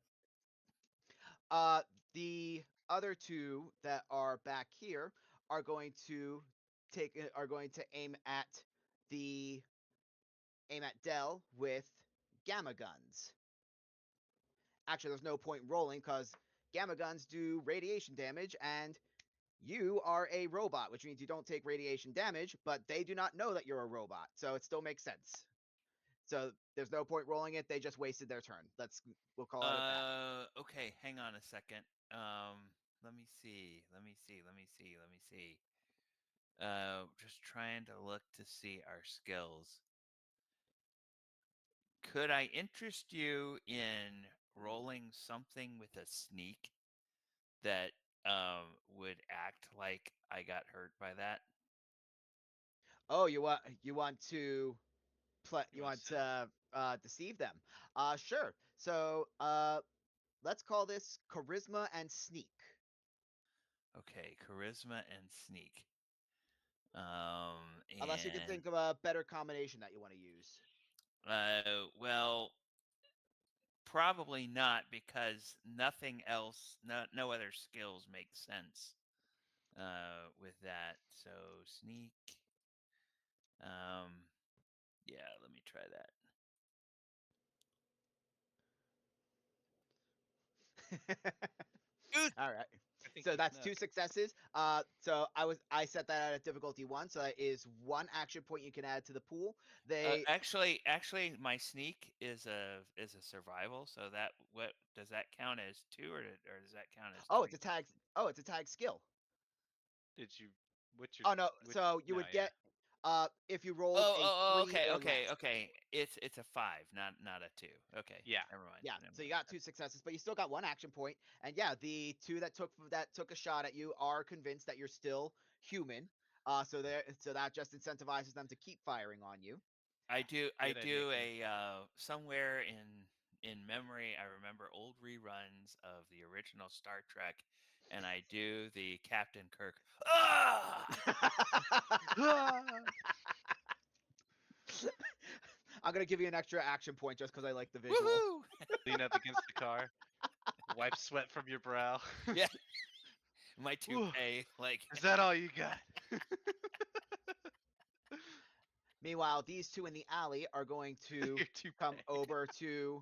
The other two that are back here are going to aim at Dell with gamma guns. Actually, there's no point rolling because gamma guns do radiation damage, and you are a robot, which means you don't take radiation damage, but they do not know that you're a robot, so it still makes sense. So there's no point rolling it. They just wasted their turn. We'll call it at that. Okay, hang on a second. Let me see. Just trying to look to see our skills. Could I interest you in rolling something with a sneak that would act like I got hurt by that? Oh, you want to play? You You want want to sell? to deceive them? Sure. So let's call this charisma and sneak. Okay, charisma and sneak. Unless you can And think of a better combination that you want to use. well, probably not, because nothing else, no other skills make sense with that. So sneak. Yeah, let me try that. All right. I think So you that's snuck. 2 successes. So I set that at difficulty 1. So that is 1 action point you can add to the pool. Actually, my sneak is a survival. So that, what does that count as 2, or does that count as Oh, 3? it's a tag. Oh, it's a tag skill. Did you? What's your? Oh no. Which, So you no, would yeah. get if you rolled a 3 or less. Okay. It's a 5, not a 2. Okay, Yeah. never mind. Yeah, never so you mind. got 2 successes, but you still got 1 action point. And yeah, the 2 that took a shot at you are convinced that you're still human. So that just incentivizes them to keep firing on you. I do Good idea, a somewhere in memory, I remember old reruns of the original Star Trek, and I do the Captain Kirk. Ah! I'm gonna give you an extra action point just because I like the visual. Woohoo! Lean up against the car. Wipe sweat from your brow. Yeah, my Whew. toupee, like Is that all you got? Meanwhile, these 2 in the alley are going to Your toupee. come over to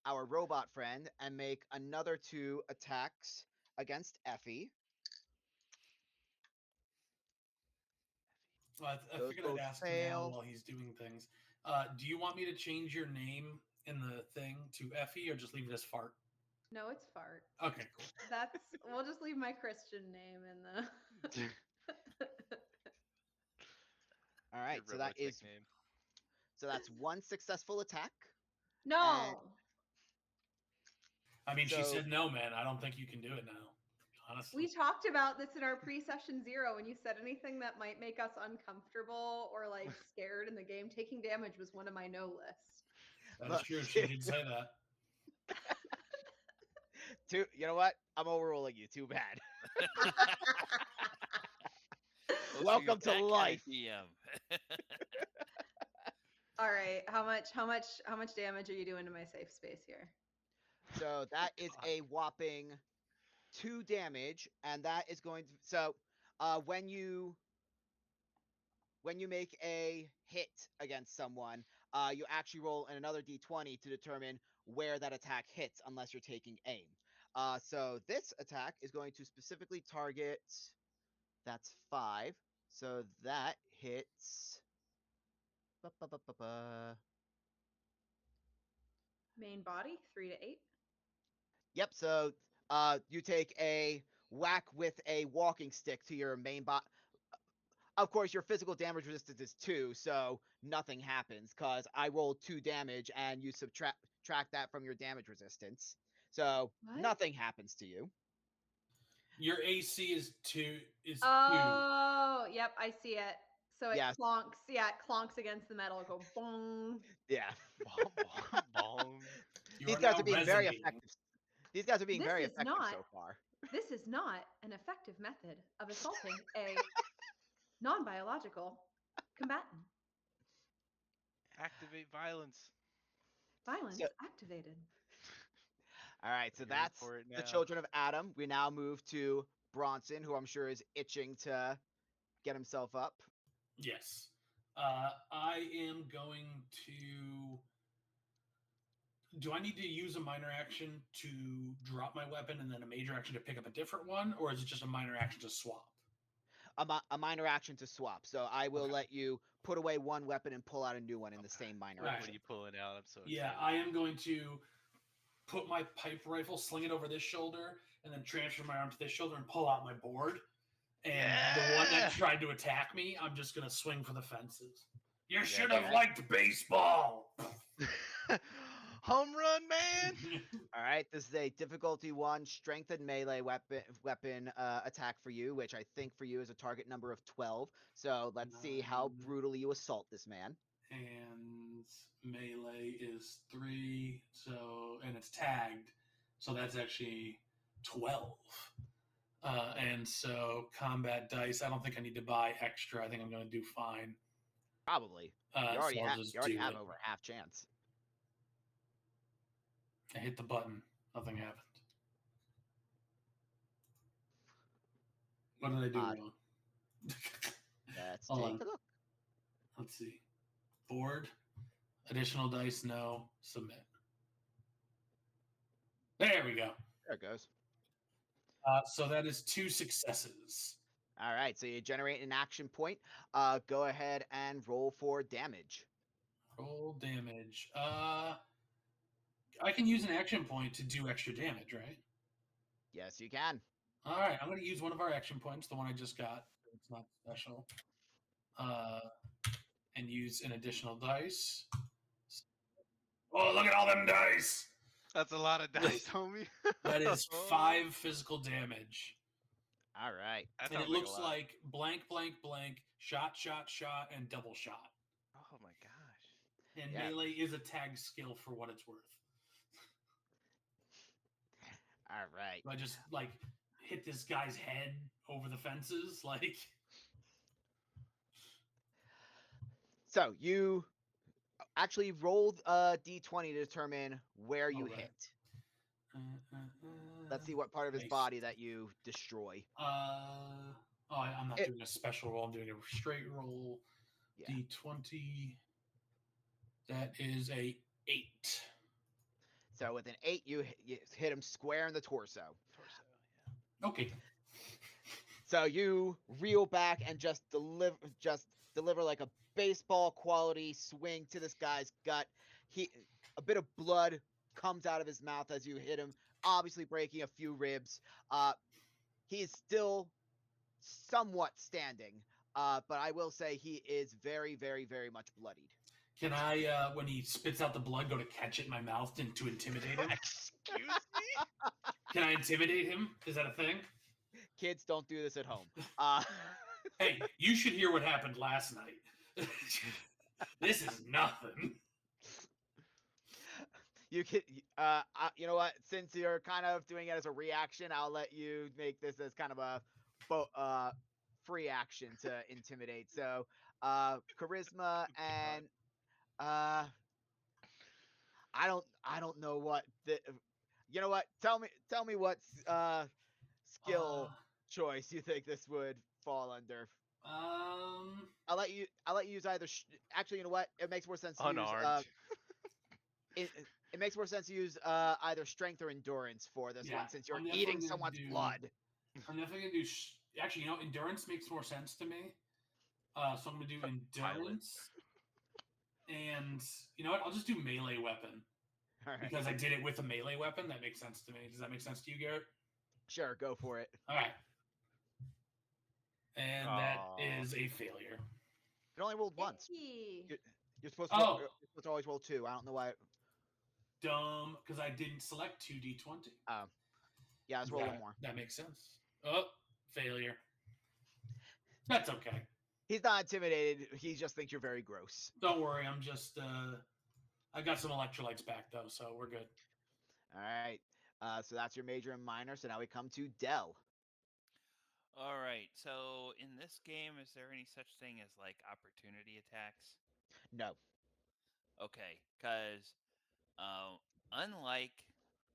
our robot friend and make another 2 attacks against Effie. I Those figured I'd both ask now fail. while he's doing things. Do you want me to change your name in the thing to Effie, or just leave it as Fart? No, it's fart. Okay, cool. We'll just leave my Christian name in the. All Your right, so Robotech name. that's 1 successful attack. No. I mean, she So- said no, man. I don't think you can do it now. Honestly. We talked about this in our pre-session 0 when you said anything that might make us uncomfortable or like scared in the game. Taking damage was one of my no list. That is Look, true. She did say that. you know what? I'm overruling you. Too bad. oh, Welcome so to you're that kind of life. DM. All right, how much damage are you doing to my safe space here? So that is a whopping 2 damage, and that is going to. So when you make a hit against someone, you actually roll another d20 to determine where that attack hits, unless you're taking aim. So this attack is going to specifically target. That's 5. So that hits. Main body 3 to 8. Yep. So you take a whack with a walking stick to your main bot. Of course, your physical damage resistance is 2, so nothing happens because I rolled 2 damage and you subtract that from your damage resistance. So What? nothing happens to you. Your AC is 2. Oh, yep, I see it. So it Yes. clonks. Yeah, it clonks against the metal. It'll go boom. Yeah. Bong, bong, bong. You These are guys now are being very resonating. effective. These guys are being This very is effective not- so far. This is not an effective method of assaulting a non-biological combatant. Activate violence. Violence So- activated. All right, so Here that's for it the now. children of Adam. We now move to Bronson, who I'm sure is itching to get himself up. Yes. I am going to. Do I need to use a minor action to drop my weapon and then a major action to pick up a different one, or is it just a minor action to swap? A minor action to swap. So I will Okay. let you put away one weapon and pull out a new one in the Okay. same minor Right. What action. are you pulling out? I'm so excited. Yeah, I am going to put my pipe rifle, sling it over this shoulder, and then transfer my arm to this shoulder and pull out my board. And the one that Yeah! tried to attack me, I'm just going to swing for the fences. You should do have that. liked baseball. Home run, man! All right, this is a difficulty 1 strengthened melee weapon attack for you, which I think for you is a target number of 12. So let's see how 9. brutally you assault this man. And melee is 3, and it's tagged. So that's actually 12. And so combat dice, I don't think I need to buy extra. I think I'm going to do fine. Probably. You So already I'll have just you already do have it. over half chance. I hit the button. Nothing happened. What did I do wrong? Let's Hold take on. a look. Let's see. Board. Additional dice, no. Submit. There we go. There it goes. So that is 2 successes. All right, so you generate an action point. Go ahead and roll for damage. Roll damage. I can use an action point to do extra damage, right? Yes, you can. All right, I'm going to use one of our action points, the one I just got. It's not special. And use an additional dice. Oh, look at all them dice! That's a lot of dice, homie. That is 5 physical damage. All right. That And it sounds like a looks lot. like blank, blank, blank, shot, shot, shot, and double shot. Oh my gosh. And Yeah. melee is a tag skill for what it's worth. All right. I just like hit this guy's head over the fences, like. So you actually rolled a d20 to determine where you Okay. hit. Let's see what part of his nice. body that you destroy. I'm not doing a special roll. I'm doing a straight roll. Yeah. D20. That is a 8. So with an 8, you hit him square in the torso. Okay. So you reel back and just deliver like a baseball quality swing to this guy's gut. A bit of blood comes out of his mouth as you hit him, obviously breaking a few ribs. He is still somewhat standing, but I will say he is very, very, very much bloodied. Can I, when he spits out the blood, go to catch it in my mouth to intimidate him? Excuse me? Can I intimidate him? Is that a thing? Kids, don't do this at home. Hey, you should hear what happened last night. This is nothing. You can, you know what? Since you're kind of doing it as a reaction, I'll let you make this as kind of a free action to intimidate. So, charisma and I don't know what you know what? Tell me what skill choice you think this would fall under. I'll let you use either. Actually, you know what? It makes more sense to Unarmed. use. It makes more sense to use either strength or endurance for this one, since you're I'm definitely eating gonna someone's do- blood. I'm definitely going to do. Actually, you know, endurance makes more sense to me. So I'm going to do endurance. And you know what? I'll just do melee weapon. All right. Because I did it with a melee weapon. That makes sense to me. Does that make sense to you, Garrett? Sure, go for it. All right. And that Aw. is a failure. You only rolled once. Yippee. You're supposed to. Oh. You're supposed to always roll 2. I don't know why. Dumb, because I didn't select 2d20. Yeah, let's roll one more. That makes sense. Oh, failure. That's okay. He's not intimidated. He just thinks you're very gross. Don't worry. I'm just. I got some electrolytes back though, so we're good. All right. So that's your major and minor. So now we come to Dell. All right. So in this game, is there any such thing as like opportunity attacks? No. Okay, because unlike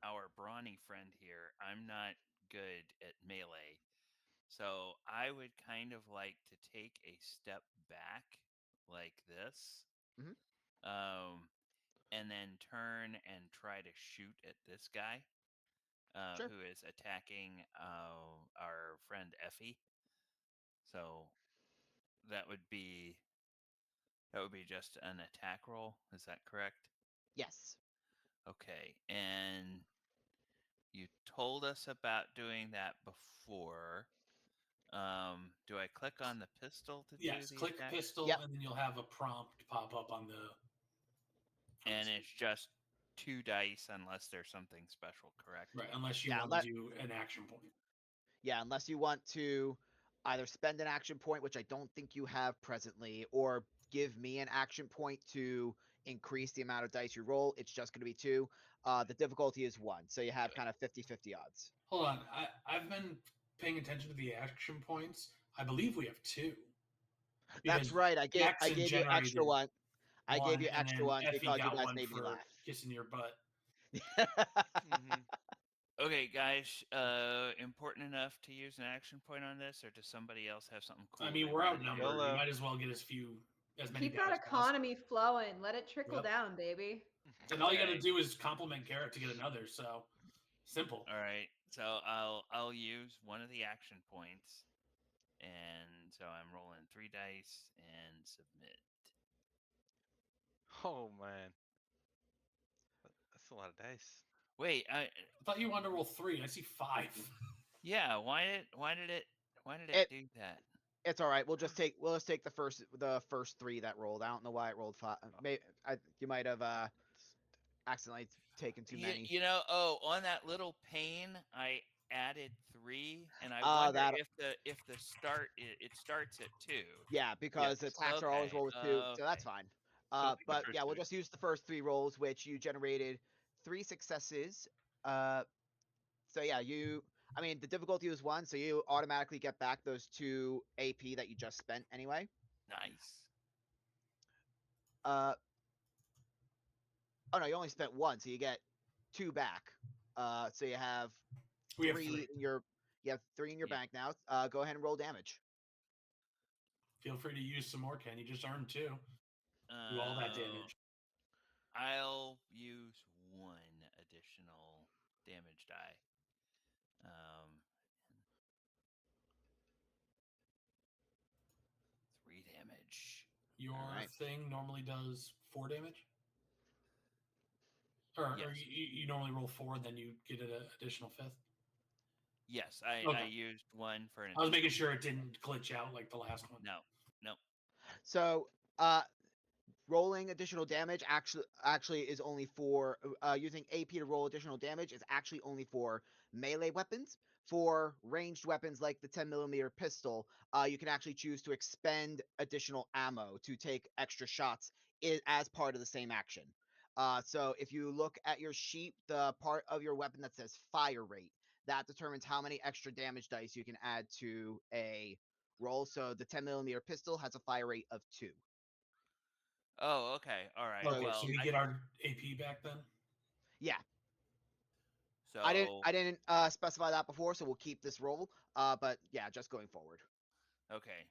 our brawny friend here, I'm not good at melee. So I would kind of like to take a step back like this. Mhm. And then turn and try to shoot at this guy Sure. who is attacking our friend Effie. So that would be just an attack roll. Is that correct? Yes. Okay. And you told us about doing that before. Do I click on the pistol to do Yes, the click attack? pistol, Yep. and then you'll have a prompt pop up on the. And it's just 2 dice unless there's something special, correct? Right, unless you Yeah, want to do an action point. Yeah, unless you want to either spend an action point, which I don't think you have presently, or give me an action point to increase the amount of dice you roll. It's just going to be 2. The difficulty is 1, so you have kind of 50-50 odds. Hold on. I've been paying attention to the action points. I believe we have 2 That's because right. I Jackson gave you extra generated one. I gave 1, you and extra then ones Effie because you got guys 1 made me for laugh. kissing your butt. Mm-hmm. Okay, guys, important enough to use an action point on this, or does somebody else have something cool? I mean, they we're wanted to do? outnumbered. We YOLO. might as well get as many Keep that dice as possible. economy flowing. Let it trickle Yep. down, baby. And all you got to Okay. do is compliment Garrett to get another. So simple. All right, so I'll use one of the action points, and so I'm rolling 3 dice and submit. Oh man, that's a lot of dice. Wait, I thought you wanted to roll 3. I see 5. yeah, why did it It do that? it's all right. We'll just take the first 3 that rolled. I don't know why it rolled 5. Maybe you might have accidentally taken too many. On that little pane, I added 3, and I Oh, wonder that if the start it starts at 2. yeah, because the attacks are always Okay, rolled with 2, so that's fine. So take the But first yeah, we'll 3. just use the first 3 rolls, which you generated 3 successes. Uh, so yeah, I mean, the difficulty was 1, so you automatically get back those 2 AP that you just spent anyway. nice. Uh, oh no, you only spent 1, so you get 2 back. So you have We have 3 3. in your Yeah. bank now. Go ahead and roll damage. Feel free to use some more, Ken. You just earned 2. Do all that damage. I'll use 1 additional damage die. 3 damage. Your Alright. thing normally does 4 damage? Or Yes. you normally roll 4, then you get an additional 5th? Yes, I Okay. used 1 for an I was making additional. sure it didn't glitch out like the last one. No. So, rolling additional damage actually is only for using AP to roll additional damage is actually only for melee weapons. For ranged weapons like the 10mm pistol, you can actually choose to expend additional ammo to take extra shots as part of the same action. So if you look at your sheet, the part of your weapon that says fire rate, that determines how many extra damage dice you can add to a roll. So the 10mm pistol has a fire rate of 2. Oh, okay. All right. So Okay, so we I get our AP back then? yeah, so I didn't specify that before, so we'll keep this roll. But yeah, just going forward. okay.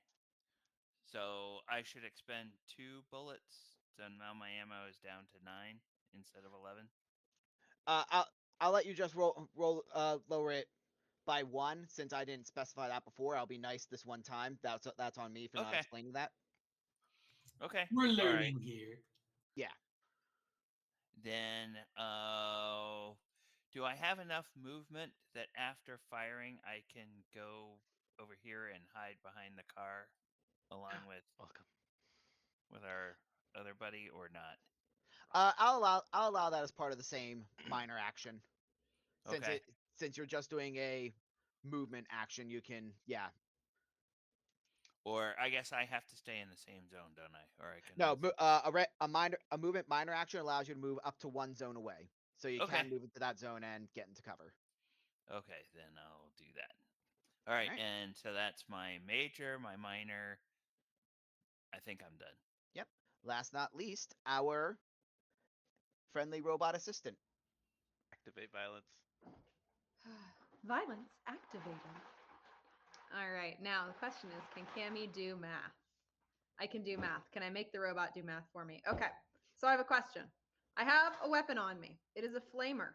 So I should expend 2 bullets. So now my ammo is down to 9 instead of 11. I'll let you just lower it by 1 since I didn't specify that before. I'll be nice this one time. That's on me for not Okay. explaining that. Okay. We're All right. learning here. Yeah. Then do I have enough movement that after firing I can go over here and hide behind the car along Welcome. with our other buddy or not? I'll allow that as part of the same minor action. Okay. Since you're just doing a movement action, you can Or I guess I have to stay in the same zone, don't I? Or I can No, move. a movement minor action allows you to move up to 1 zone away. So you Okay. can move into that zone and get into cover. Okay, then I'll do that. All right, Alright. and so that's my major, my minor. I think I'm done. Yep. Last not least, our friendly robot assistant. Activate violence. Violence activated. All right. Now the question is, can Cammy do math? I can do math. Can I make the robot do math for me? Okay. So I have a question. I have a weapon on me. It is a flamer.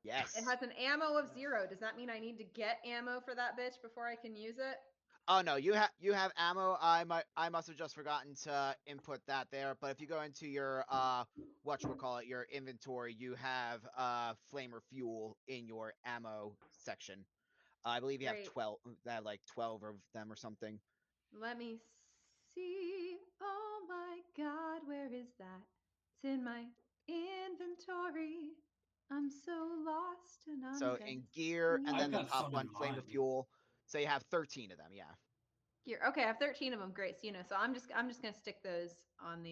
Yes. It has an ammo of 0. Does that mean I need to get ammo for that bitch before I can use it? Oh no, you have ammo. I must have just forgotten to input that there. But if you go into your whatchamacallit, your inventory, you have flamer fuel in your ammo section. I believe you have Great. 12. That like 12 of them or something. Let me see. Oh my God, where is that? It's in my inventory. I'm so lost and I'm So gonna in gear, and see then I've the got top some one, in flamer mine. fuel. So you have 13 of them. Yeah. gear. Okay, I have 13 of them. Great. So so I'm just gonna stick those on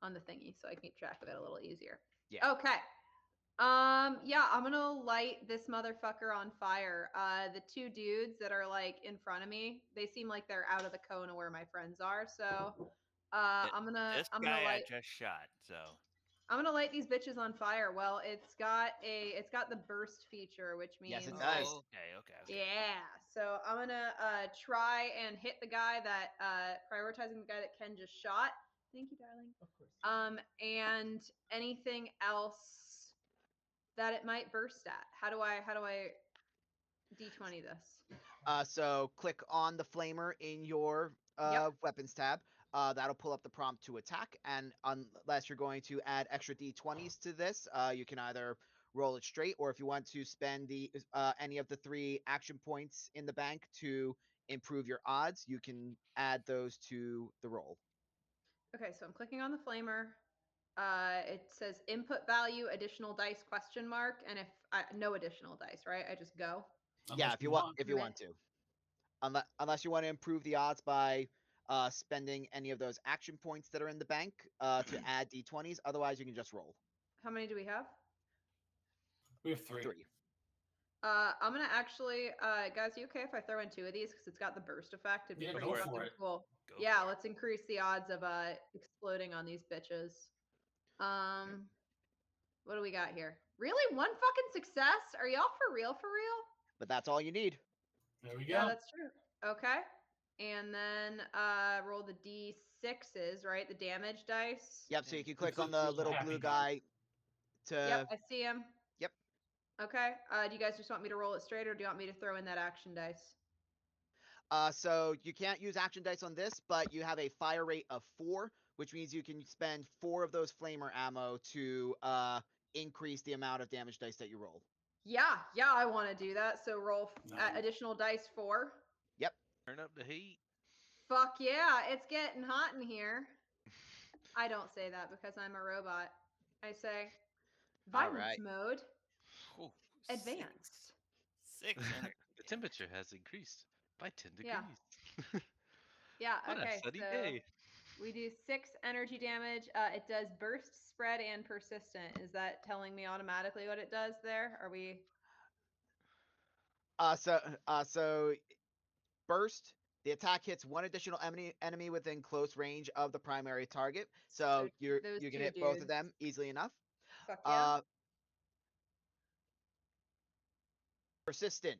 on the thingy so I can keep track of it a little easier. Yeah. Okay. Yeah, I'm gonna light this motherfucker on fire. The two dudes that are like in front of me, they seem like they're out of the cone of where my friends are. So, I'm gonna This I'm gonna guy I light just shot. So I'm gonna light these bitches on fire. Well, it's got the burst feature, which Yes, it means does. okay. yeah. So I'm gonna try and hit the guy that prioritizing the guy that Ken just shot. Thank you, darling. Of course. And anything else that it might burst at. How do I D20 this? So click on the flamer in your Yep. weapons tab. That'll pull up the prompt to attack. And unless you're going to add extra d20s to this, you can either roll it straight, or if you want to spend the any of the 3 action points in the bank to improve your odds, you can add those to the roll. Okay, so I'm clicking on the flamer. It says input value additional dice ? And if no additional dice, right? I just go. Yeah, if you want to. Unless you want to improve the odds by spending any of those action points that are in the bank to add d20s. Otherwise, you can just roll. How many do we have? We have 3. 3. I'm gonna actually, guys, you okay if I throw in 2 of these because it's got the burst effect? It'd be Yeah, pretty go for fucking it. cool. go Yeah, for it. let's increase the odds of exploding on these bitches. What do we got here? Really, 1 fucking success? Are y'all for real? For real? But that's all you need. There we go. Yeah, that's true. Okay. And then roll the d6s, right? The damage dice. Yep, so you can click It's on the a little happy blue guy. guy to Yep, I see him. Yep. Okay. Do you guys just want me to roll it straight, or do you want me to throw in that action dice? So you can't use action dice on this, but you have a fire rate of 4, which means you can spend 4 of those flamer ammo to increase the amount of damage dice that you roll. Yeah, I want to do that. So roll Nice. additional dice 4. Yep. Turn up the heat. Fuck yeah, it's getting hot in here. I don't say that because I'm a robot. I say violence right. mode Ooh, advanced. 6 energy. The temperature has increased by 10 Yeah. degrees. Yeah, What okay. a sunny So day. we do 6 energy damage. It does burst, spread, and persistent. Is that telling me automatically what it does there? Are we So burst. The attack hits 1 additional enemy within close range of the primary target. So you those can 2 hit both of dudes? them easily enough. Fuck yeah. Persistent.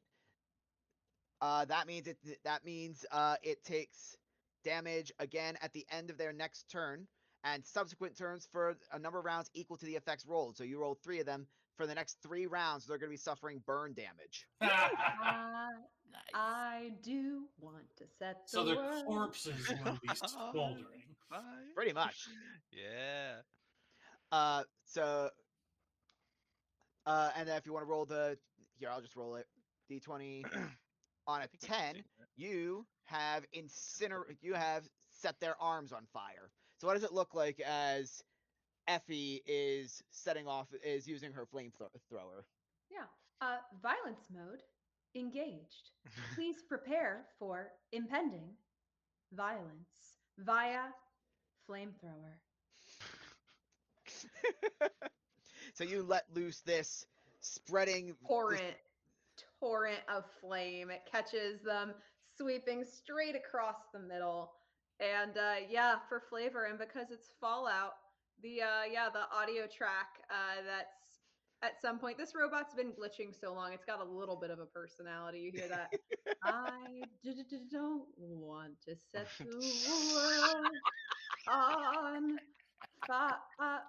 That means it takes damage again at the end of their next turn and subsequent turns for a number of rounds equal to the effects rolled. So you roll 3 of them. For the next 3 rounds, they're going to be suffering burn damage. Nice. I do want to set the So their world. corpses will be smoldering. Fine. Pretty much. Yeah. So and then if you want to roll here, I'll just roll it. D20 on I a think I've 10, seen that. you have set their arms on fire. So what does it look like as Effie is using her flamethrower? Yeah. Violence mode engaged. Please prepare for impending violence via flamethrower. So you let loose this spreading Torrent of flame. It catches them, sweeping straight across the middle. And yeah, for flavor, and because it's Fallout, the audio track that's at some point, this robot's been glitching so long, it's got a little bit of a personality. You hear that? I don't want to set the world on fire.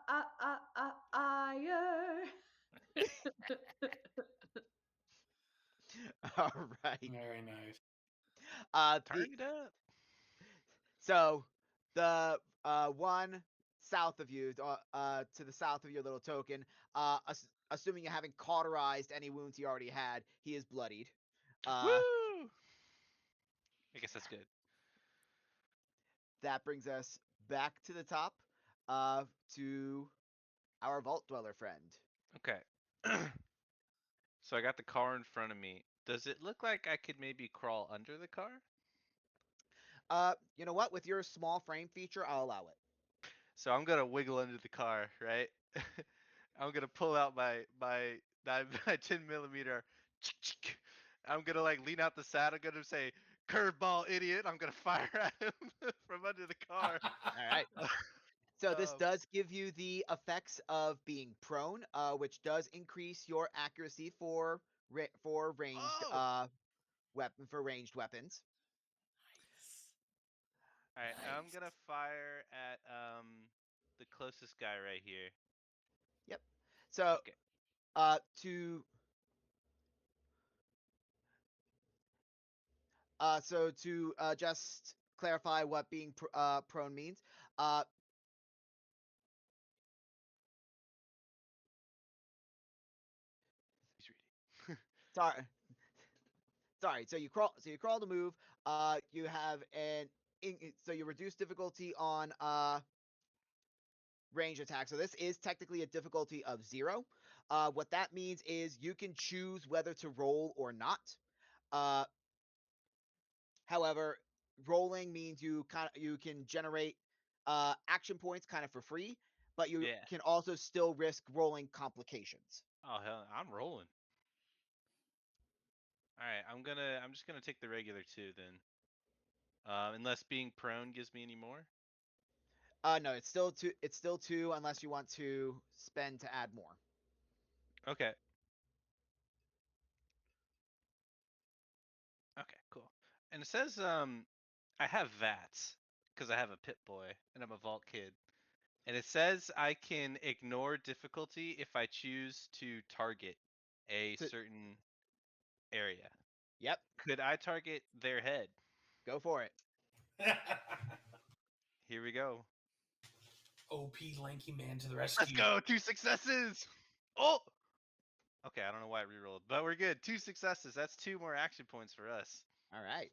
All right. Very nice. Turn it up. So the one south of you, to the south of your little token, assuming you haven't cauterized any wounds he already had, he is bloodied. Woo! I guess that's good. That brings us back to the top, to our vault dweller friend. Okay. So I got the car in front of me. Does it look like I could maybe crawl under the car? You know what? With your small frame feature, I'll allow it. So I'm gonna wiggle under the car, right? I'm gonna pull out my 10 millimeter. I'm gonna like lean out the side. I'm gonna say, "Curveball, idiot!" I'm gonna fire at him from under the car. All right. So this Um, does give you the effects of being prone, which does increase your accuracy for ranged oh, ranged weapons. Nice. all right. I'm gonna Nice. fire at the closest guy right here. Yep. So Okay. to just clarify what being prone means. He's reading. Sorry, sorry. So you crawl. So you crawl to move. You have so you reduce difficulty on range attack. So this is technically a difficulty of 0. What that means is you can choose whether to roll or not. Uh, However, rolling means you can generate action points kind of for free, but you Yeah. can also still risk rolling complications. Oh hell, I'm rolling. All right. I'm just gonna take the regular 2 then. Unless being prone gives me any more. No, it's still 2. It's still 2 unless you want to spend to add more. Okay. Okay. Cool. And it says I have VATS because I have a Pit Boy and I'm a Vault Kid. And it says I can ignore difficulty if I choose to target a To, certain area. yep, Could I target their head? go for it. Here we go. OP lanky man to the Let's rescue. go. 2 successes. Oh. Okay, I don't know why I rerolled, but we're good. 2 successes. That's 2 more action points for us. All right,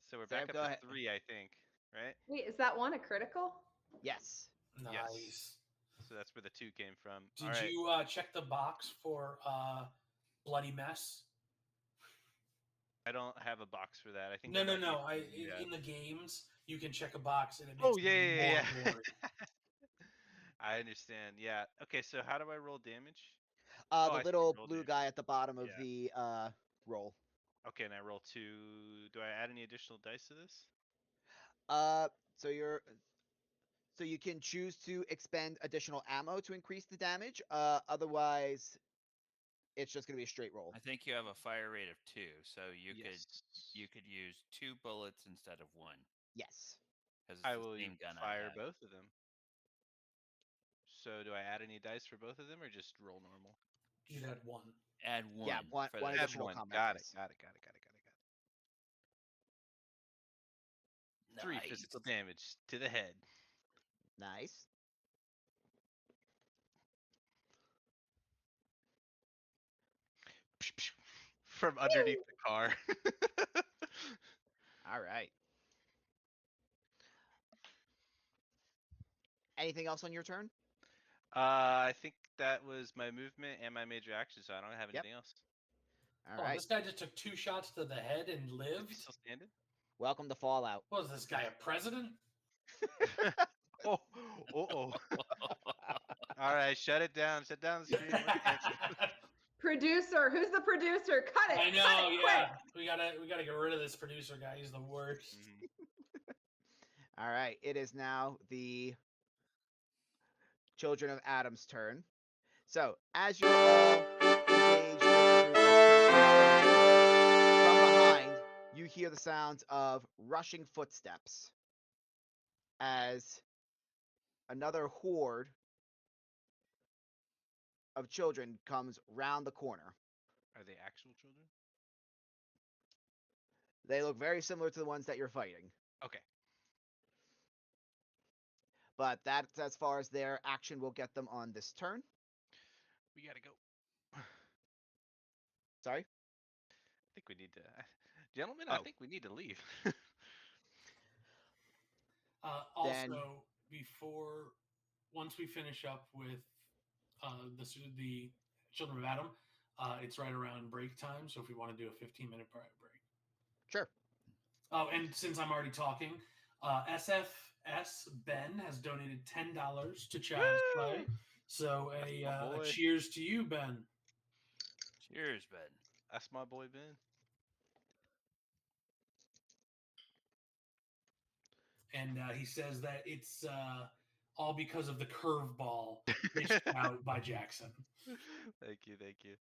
So we're Sam, back up go to ahead. 3, I think. Right? Wait, is that one a critical? Yes. Yes. Nice. So that's where the 2 came from. All Did right. you check the box for bloody mess? I don't have a box for that. I think No, that no, might be no. a thing, yeah. In the games you can check a box and it makes Oh it yeah, even yeah, more yeah. gory. I understand. Yeah. Okay, so how do I roll damage? The I see. little Roll blue damage. guy at the bottom of Yeah. the roll. Okay, and I roll 2. Do I add any additional dice to this? Uh, so you're so you can choose to expend additional ammo to increase the damage. Otherwise, it's just gonna be a straight roll. I think you have a fire rate of 2, so you Yes. could use 2 bullets instead of 1 Yes. because it's I the will same gun I fire have. both of them. So do I add any dice for both of them or just roll normal? You'd had one. Add 1 Yeah, one for one that. Add additional 1. combat Got it. dice. Got it. Got it. Got it. Got it. Got it. 3 Nice. physical damage to the head. Nice. From underneath the car. All right. Anything else on your turn? I think that was my movement and my major action, so I don't have Yep. anything else. All Oh, right. this guy just took 2 shots to the head and Is he lived. still standing? Welcome to Fallout. What is this guy, a president? Oh, oh. All right, shut it down. Shut down the stream. Let's cancel. Producer, who's the producer? Cut it. I know, cut it, yeah. We gotta get rid of this producer guy. He's the worst. Mhm. All right. It is now the Children of Adam's turn. So, as you're all engaged with the group that's currently from behind, you hear the sounds of rushing footsteps as another horde of children comes round the corner. Are they actual children? They look very similar to the ones that you're fighting, Okay. but that's as far as their action will get them on this turn. We gotta go. Sorry? I think we need to. Gentlemen, I Oh. think we need to leave. Also, once we finish up with the Children of Adam, it's right around break time. So if we want to do a 15-minute break. Sure. Oh, and since I'm already talking, SF S. Ben has donated $10 to Child's Play. Woo! So That's a, my a boy. cheers to you, Ben. Cheers, Ben. That's my boy Ben. And he says that it's all because of the curveball dished out by Jackson. Thank you, thank you.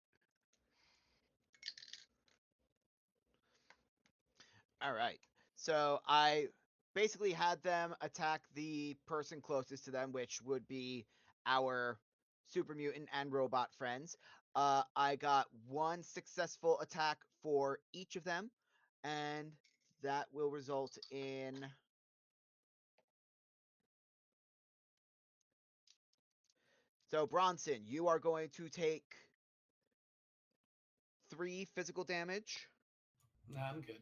All right. So I basically had them attack the person closest to them, which would be our super mutant and robot friends. I got one successful attack for each of them, and that will result in so Bronson, you are going to take 3 physical damage. Nah, I'm good.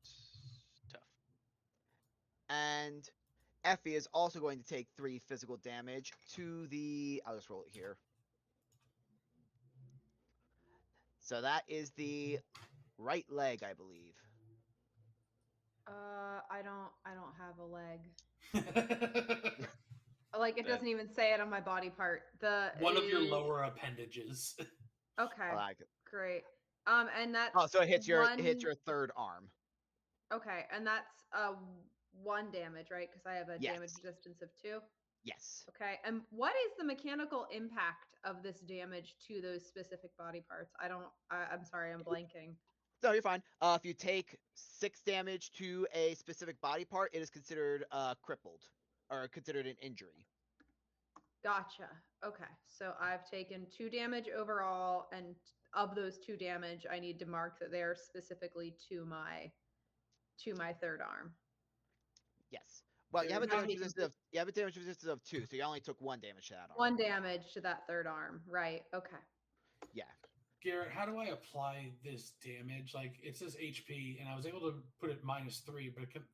It's tough. And Effie is also going to take 3 physical damage to the. I'll just roll it here. So that is the right leg, I believe. I don't have a leg. One Like, it doesn't even say it on my body part. of your lower appendages. Okay, Like, great. And that's oh, so it hits one. your third arm. Okay, and that's 1 damage, right? Because I have a Yes. damage resistance of 2. Yes. Okay, and what is the mechanical impact of this damage to those specific body parts? I'm sorry, I'm blanking. No, you're fine. If you take 6 damage to a specific body part, it is considered crippled or considered an injury. Gotcha. Okay, so I've taken 2 damage overall, and of those 2 damage, I need to mark that they're specifically to my third arm. Yes. Well, you have a Now damage taking resistance of 2, so you only took 1 damage to that arm. 1 damage to that third arm, right? Okay. Yeah. Garrett, how do I apply this damage? Like, it says HP, and I was able to put it -3, but it can...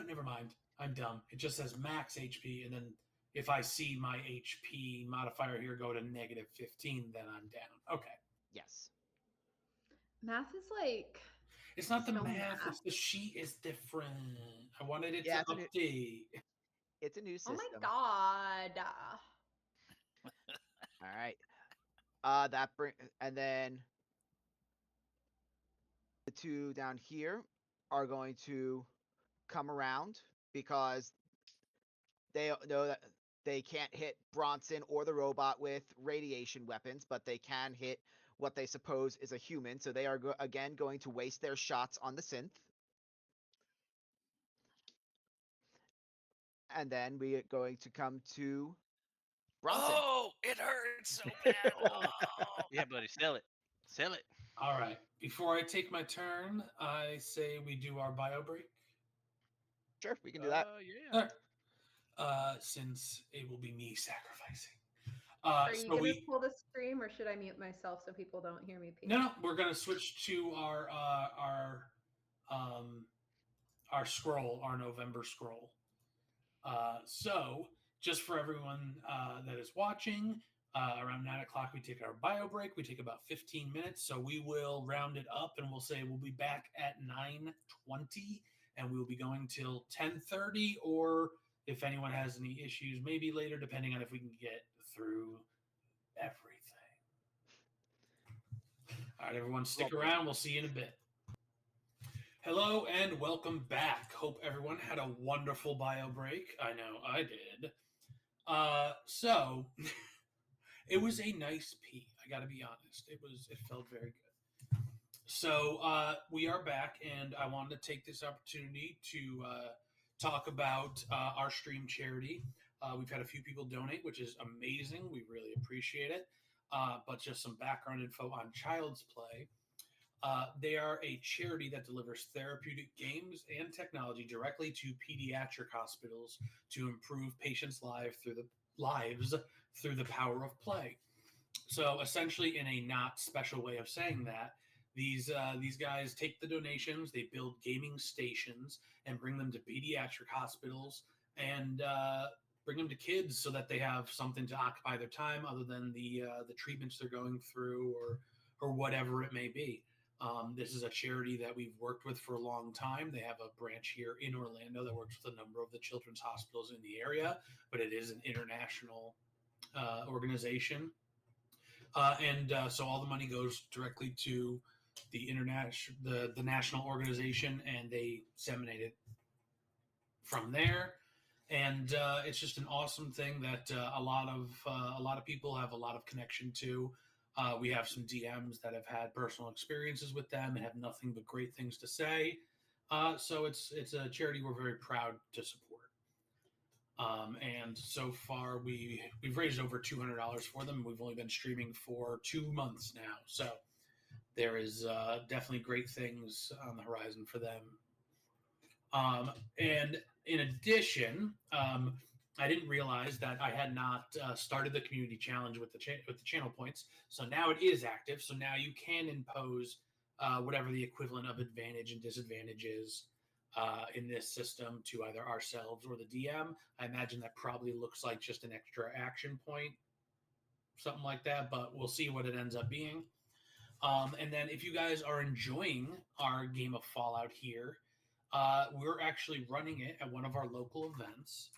never mind. I'm dumb. It just says max HP, and then if I see my HP modifier here go to -15, then I'm down. Okay. Yes. Math is like It's not the so math, it's the sheet is different. I wanted it Yeah, to update. It's a new Oh system. my god. All right. And then the 2 down here are going to come around because they know that they can't hit Bronson or the robot with radiation weapons, but they can hit what they suppose is a human. So they are again going to waste their shots on the synth. And then we are going to come to Bronson. Oh, it hurts so bad. Oh. Yeah, buddy, sell it. Sell it. All right. Before I take my turn, I say we do our bio break. Sure, we can do that. Yeah. Since it will be me sacrificing. Are you So gonna pull the stream, or should I mute myself so people don't hear me pee? No, we're gonna switch to our scroll, our November scroll. So just for everyone that is watching, around 9:00 we take our bio break. We take about 15 minutes, so we will round it up and we'll say we'll be back at 9:20, and we'll be going till 10:30, or if anyone has any issues, maybe later, depending on if we can get through everything. All right, everyone, stick around. We'll see you in a bit. Hello and welcome back. Hope everyone had a wonderful bio break. I know I did. So it was a nice pee. I got to be honest. It felt very good. So we are back, and I wanted to take this opportunity to talk about our stream charity. We've had a few people donate, which is amazing. We really appreciate it. But just some background info on Child's Play. They are a charity that delivers therapeutic games and technology directly to pediatric hospitals to improve patients' lives through the power of play. So essentially, in a not special way of saying that, these guys take the donations, they build gaming stations, and bring them to pediatric hospitals and bring them to kids so that they have something to occupy their time other than the treatments they're going through or whatever it may be. This is a charity that we've worked with for a long time. They have a branch here in Orlando that works with a number of the children's hospitals in the area, but it is an international organization. So all the money goes directly to the the national organization, and they disseminate it from there. And it's just an awesome thing that a lot of people have a lot of connection to. We have some DMs that have had personal experiences with them and have nothing but great things to say. So it's a charity we're very proud to support. And so far we've raised over $200 for them. We've only been streaming for 2 months now, so there is definitely great things on the horizon for them. And in addition, I didn't realize that I had not started the community challenge with the channel points. So now it is active. So now you can impose whatever the equivalent of advantage and disadvantage is in this system to either ourselves or the DM. I imagine that probably looks like just an extra action point, something like that. But we'll see what it ends up being. And then if you guys are enjoying our game of Fallout here, we're actually running it at one of our local events.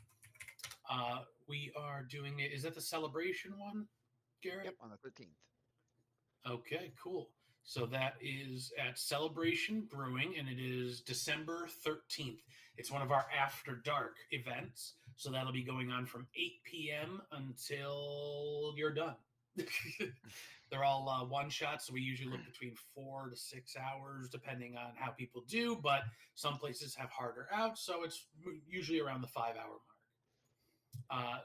We are doing it. Is that the celebration one, Garrett? Yep, on the 13th. Okay, cool. So that is at Celebration Brewing, and it is December 13th. It's one of our After Dark events. So that'll be going on from 8 p.m. until you're done. They're all one shots, so we usually look between 4 to 6 hours, depending on how people do. But some places have harder out, so it's usually around the 5-hour mark.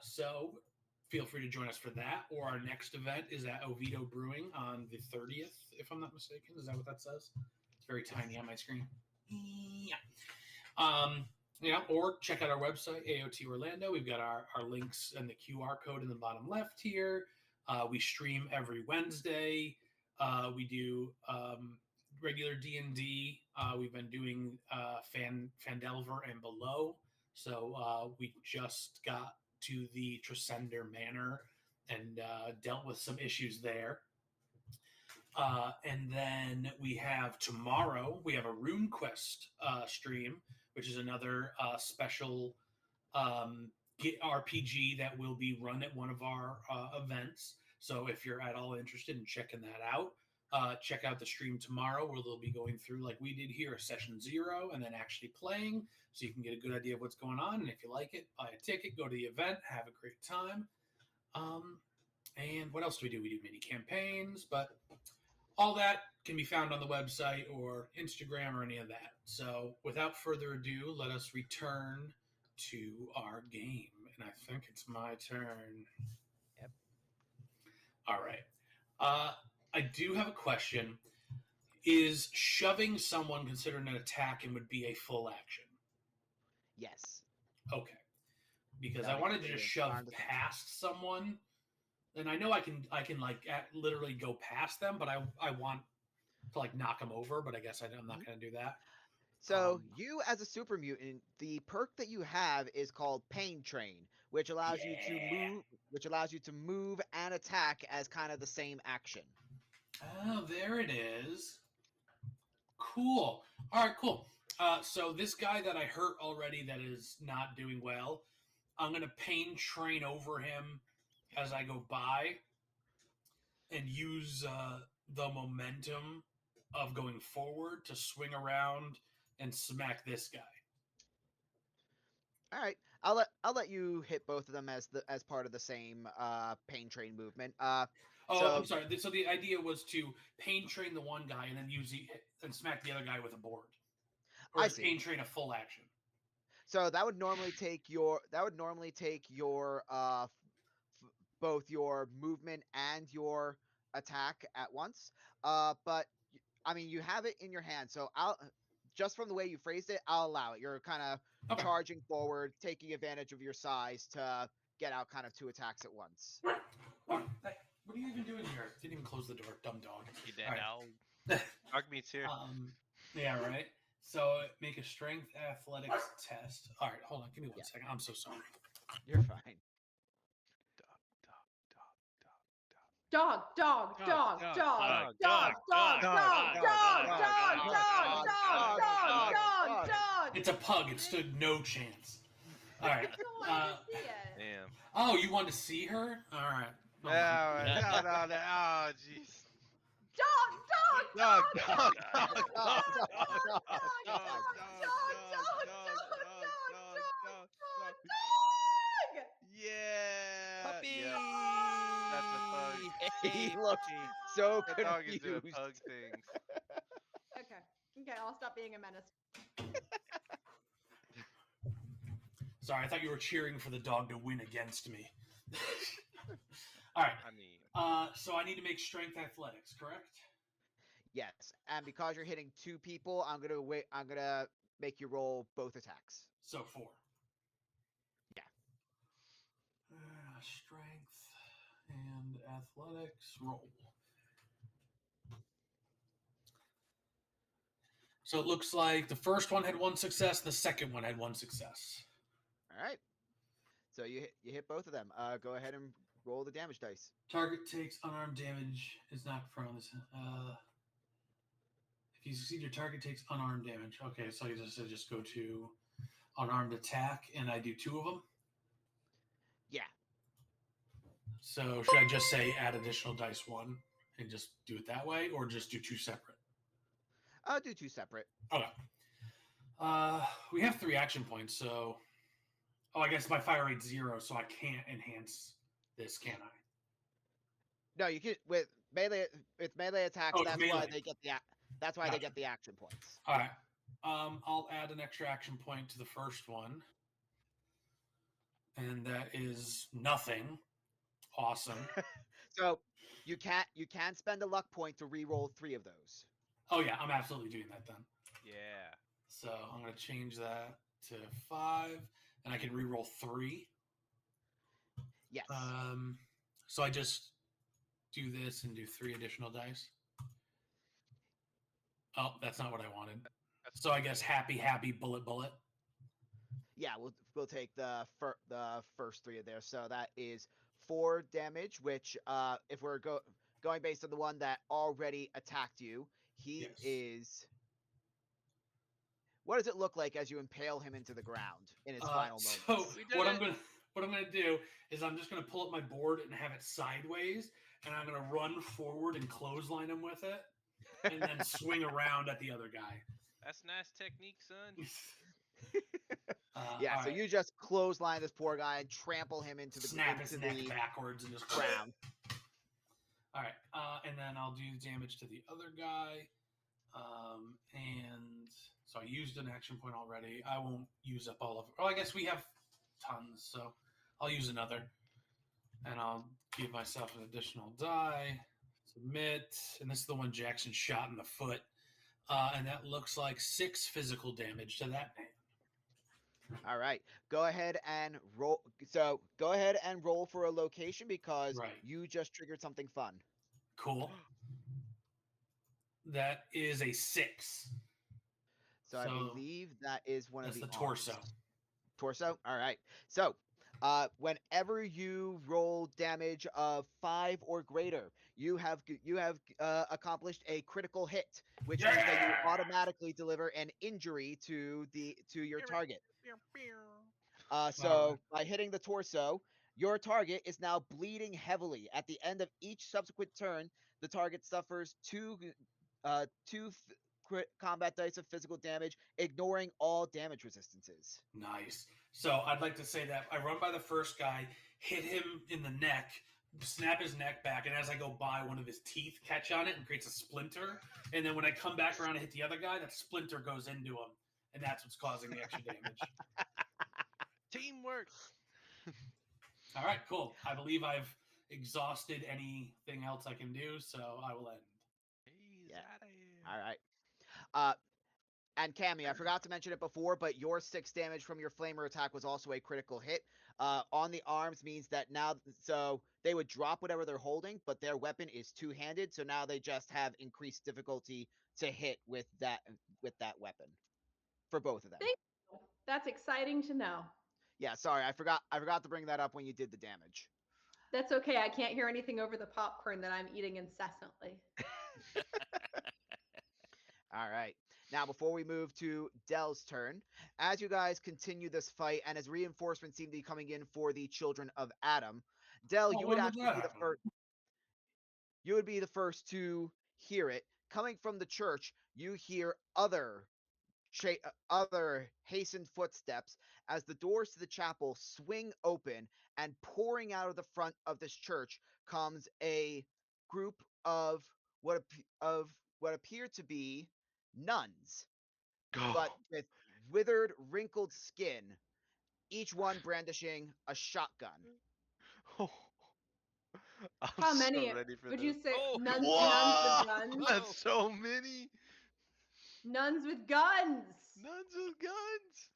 So feel free to join us for that. Or our next event is at Oviedo Brewing on the 30th, if I'm not mistaken. Is that what that says? It's very tiny on my screen. Yeah. Or check out our website, AOT Orlando. We've got our links and the QR code in the bottom left here. We stream every Wednesday. We do regular D&D. We've been doing Fandelver and below. So we just got to the Tresender Manor and dealt with some issues there. And then we have tomorrow, we have a RuneQuest stream, which is another special RPG that will be run at one of our events. So if you're at all interested in checking that out, check out the stream tomorrow where they'll be going through, like we did here, a session 0 and then actually playing, so you can get a good idea of what's going on. And if you like it, buy a ticket, go to the event, have a great time. And what else do? We do mini campaigns, but all that can be found on the website or Instagram or any of that. So without further ado, let us return to our game. And I think it's my turn. Yep. All right. I do have a question. Is shoving someone considered an attack and would be a full action? Yes. Okay. Because That'd I be wanted to considered just an shove armed attack. past someone. And I know I can like literally go past them, but I want to like knock them over, but I guess I'm not going to do that. So you, as a super mutant, the perk that you have is called Pain Train, which allows you to move, and attack as kind of the same action. Oh, there it is. Cool. All right, cool. So this guy that I hurt already that is not doing well, I'm going to pain train over him as I go by and use the momentum of going forward to swing around and smack this guy. All right, I'll let you hit both of them as part of the same Pain Train movement. I'm sorry. So the idea was to pain train the one guy and then and smack the other guy with a board. Or I is see. pain train a full action? So that would normally take your both your movement and your attack at once. But I mean, you have it in your hand, so just from the way you phrased it, I'll allow it. You're kind of charging forward, taking advantage of your size to get out kind of 2 attacks at once. What are you even doing here? Didn't even close the door, dumb dog. You did Right. now. Dog meat's here. Yeah, right. So make a strength athletics test. All right, hold on. Give me one second. I'm so sorry. You're fine. Dog, dog, dog, dog, dog, dog, dog, dog, dog, dog, dog, dog, dog. It's a pug. It stood no chance. All I right. just wanted to see it. Damn. Oh, you want to see her? All right. No, no, no. Oh, jeez. Dog, Dog, dog, dog, dog, dog, dog, dog, dog, dog, dog, dog, dog, dog, dog, dog, dog, dog, dog, dog, dog. dog. Yeah. Puppy. Yep. That's a pug. He Hey, looked puppy. so That dog is doing confused. pug things. Okay. Okay, I'll stop being a menace. Sorry, I thought you were cheering for the dog to win against me. All right. I mean, So I need to make strength athletics, correct? Yes, and because you're hitting two people, I'm gonna wait. I'm gonna make you roll both attacks. So 4. Yeah. Strength and athletics roll. So it looks like the first one had 1 success, the second one had 1 success. All right. So you hit both of them. Go ahead and roll the damage dice. Target takes unarmed damage, is knocked prone. If you succeed, your target takes unarmed damage. Okay, so you just go to unarmed attack, and I do 2 of them. Yeah. So should I just say add additional dice 1 and just do it that way, or just do 2 separate? I'll do 2 separate. Okay. We have 3 action points, so I guess my fire rate's 0, so I can't enhance this, can I? No, you can with melee attacks. Oh, it's That's why melee. they get the they Gotcha. get the action points. All right. I'll add an extra action point to the first one, and that is nothing. Awesome. So you can spend a luck point to re-roll 3 of those. Oh yeah, I'm absolutely doing that then. yeah. So I'm going to change that to 5, and I can re-roll 3. Yes. So I just do this and do 3 additional dice. Oh, that's not what I wanted. So I guess happy, bullet. Yeah, we'll take the first 3 of there. So that is 4 damage, which if we're going based on the one that already attacked you, he Yes. is. What does it look like as you impale him into the ground in his final moments? So We did what it. I'm gonna do is I'm just gonna pull up my board and have it sideways, and I'm gonna run forward and clothesline him with it, and then swing around at the other guy. That's nice technique, son. Yeah, all so right. you just clothesline this poor guy and trample him into the Snap his neck backwards and just ground. All right, and then I'll do damage to the other guy. And so I used an action point already. I won't use up all of it. Oh, I guess we have tons, so I'll use another. And I'll give myself an additional die. Submit. And this is the one Jackson shot in the foot. And that looks like 6 physical damage to that man. All right. Go ahead and roll. So go ahead and roll for a location because Right. you just triggered something fun. Cool. That is a 6. So I believe that is one of That's the the torso. arms. Torso? All right. So whenever you roll damage of 5 or greater, you have accomplished a critical hit, which means that you automatically deliver an injury to your target. So by hitting the torso, your target is now bleeding heavily. At the end of each subsequent turn, the target suffers 2 combat dice of physical damage, ignoring all damage resistances. Nice. So I'd like to say that I run by the first guy, hit him in the neck, snap his neck back, and as I go by, one of his teeth catch on it and creates a splinter. And then when I come back around and hit the other guy, that splinter goes into him, and that's what's causing the extra damage. Teamwork. All right, cool. I believe I've exhausted anything else I can do, so I will end. He's Yeah. out of here. All right. And Cammy, I forgot to mention it before, but your 6 damage from your flamer attack was also a critical hit. On the arms means that now, so they would drop whatever they're holding, but their weapon is 2-handed, so now they just have increased difficulty to hit with that weapon for both of them. Thank you. That's exciting to know. Yeah, sorry, I forgot to bring that up when you did the damage. That's okay. I can't hear anything over the popcorn that I'm eating incessantly. All right. Now, before we move to Dell's turn, as you guys continue this fight and as reinforcements seem to be coming in for the children of Adam, Dell, you would when did actually that be the happen? first. You would be the first to hear it coming from the church. You hear other hastened footsteps as the doors to the chapel swing open, and pouring out of the front of this church comes a group of what appear to be nuns, but with withered, wrinkled skin, each one brandishing a shotgun. Oh, I'm How so many ready for would you this. say? Oh, Nuns with Wow, guns. that's so many Nuns with guns. nuns with guns.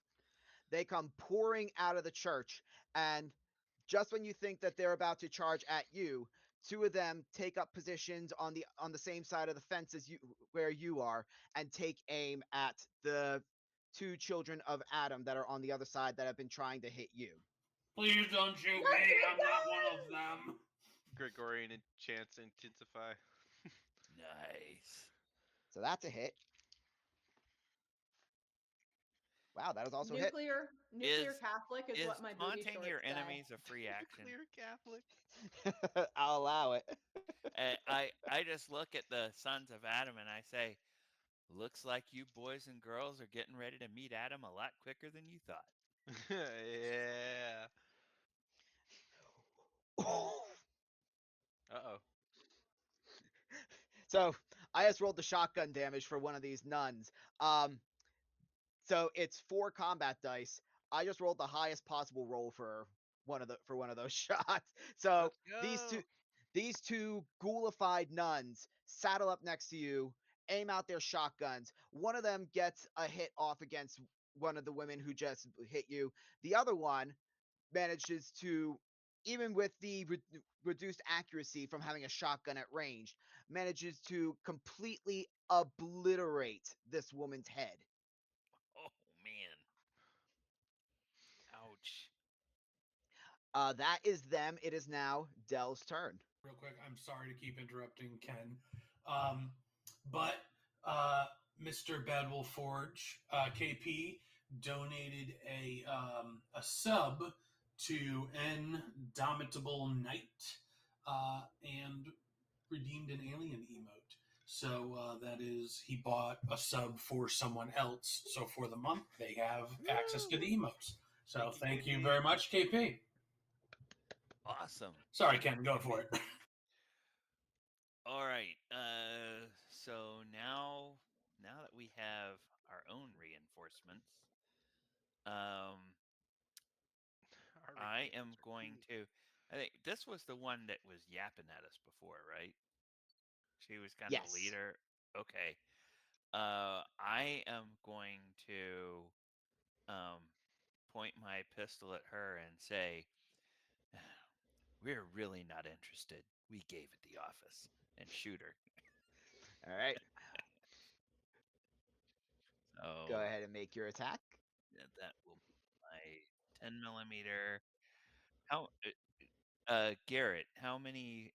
They come pouring out of the church, and just when you think that they're about to charge at you, two of them take up positions on the same side of the fence as you, where you are, and take aim at the two children of Adam that are on the other side that have been trying to hit you. Please don't shoot Nuns me. with I'm not one guns. of them. Gregorian chants intensify. nice. So that's a hit. Wow, that was also a hit. Nuclear Catholic is what Is my booty taunting your shorts say. enemies a free action? Clear Catholic. I'll allow it. I just look at the sons of Adam and I say, looks like you boys and girls are getting ready to meet Adam a lot quicker than you thought. Yeah. Uh-oh. So I just rolled the shotgun damage for one of these nuns. So it's 4 combat dice. I just rolled the highest possible roll for one of those shots. So Let's go. these two ghoulified nuns saddle up next to you, aim out their shotguns. One of them gets a hit off against one of the women who just hit you. The other one manages to, even with the reduced accuracy from having a shotgun at range, manages to completely obliterate this woman's head. Oh man. Ouch. That is them. It is now Dell's turn. Real quick, I'm sorry to keep interrupting Ken, but Mr. Badwell Forge KP donated a sub to Indomitable Knight and redeemed an alien emote. So that is, he bought a sub for someone else. So for the month, they have access to the emotes. So thank you very much, KP. Awesome. Sorry, Ken, go for it. All right. So now that we have our own reinforcements, I am going to. I think this was the one that was yapping at us before, right? She was kind of the Yes. leader. Okay. I am going to point my pistol at her and say, "We're really not interested. We gave at the office," and shoot her. All right. So Go ahead and make your attack. that will be my 10 millimeter. How, Garrett? How many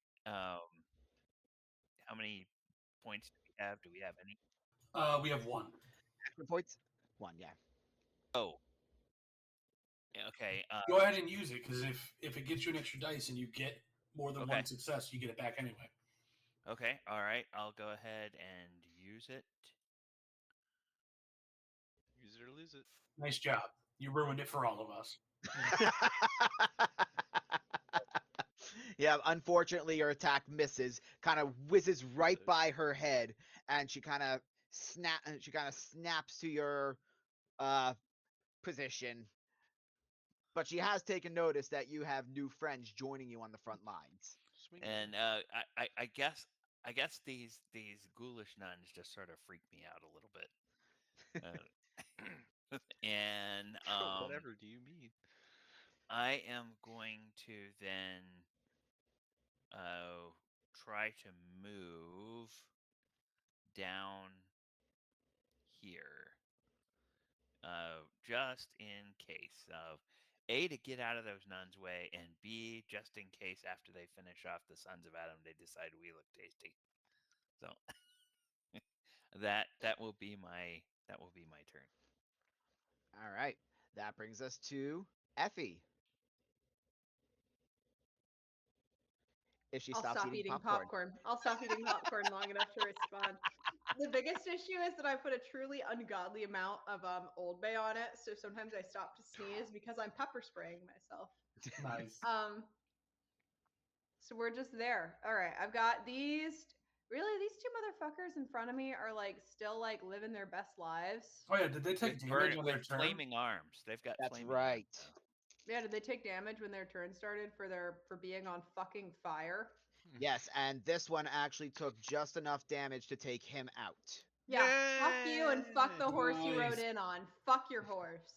points do we have? Do we have any? We have one. Action points. 1, yeah. Oh, yeah, okay. Go ahead and use it, because if it gets you an extra dice and you get more than Okay. one success, you get it back anyway. Okay. All right. I'll go ahead and use it. Use it or lose it. Nice job. You ruined it for all of us. Yeah, unfortunately, your attack misses, kind of whizzes right by her head, and she kind of snaps to your position. But she has taken notice that you have new friends joining you on the front lines. Swing. And I guess these ghoulish nuns just sort of freak me out a little bit. And Whatever do you mean? I am going to then try to move down here, just in case. A, to get out of those nuns' way, and B, just in case after they finish off the Sons of Adam, they decide we look tasty. So that will be my turn. All right. That brings us to Effie. If she I'll stops stop eating eating popcorn. popcorn. I'll stop eating popcorn long enough to respond. The biggest issue is that I put a truly ungodly amount of Old Bay on it, so sometimes I stop to sneeze because I'm pepper spraying myself. Nice. So we're just there. All right, I've got these. Really, these two motherfuckers in front of me are like still like living their best lives. Oh yeah, did they take damage on their with turn? flaming arms. They've got That's flaming right. arms. So. Yeah, did they take damage when their turn started for being on fucking fire? Yes, and this one actually took just enough damage to take him out. Yeah, fuck you and fuck the horse you rode Nice. in on. Fuck your horse.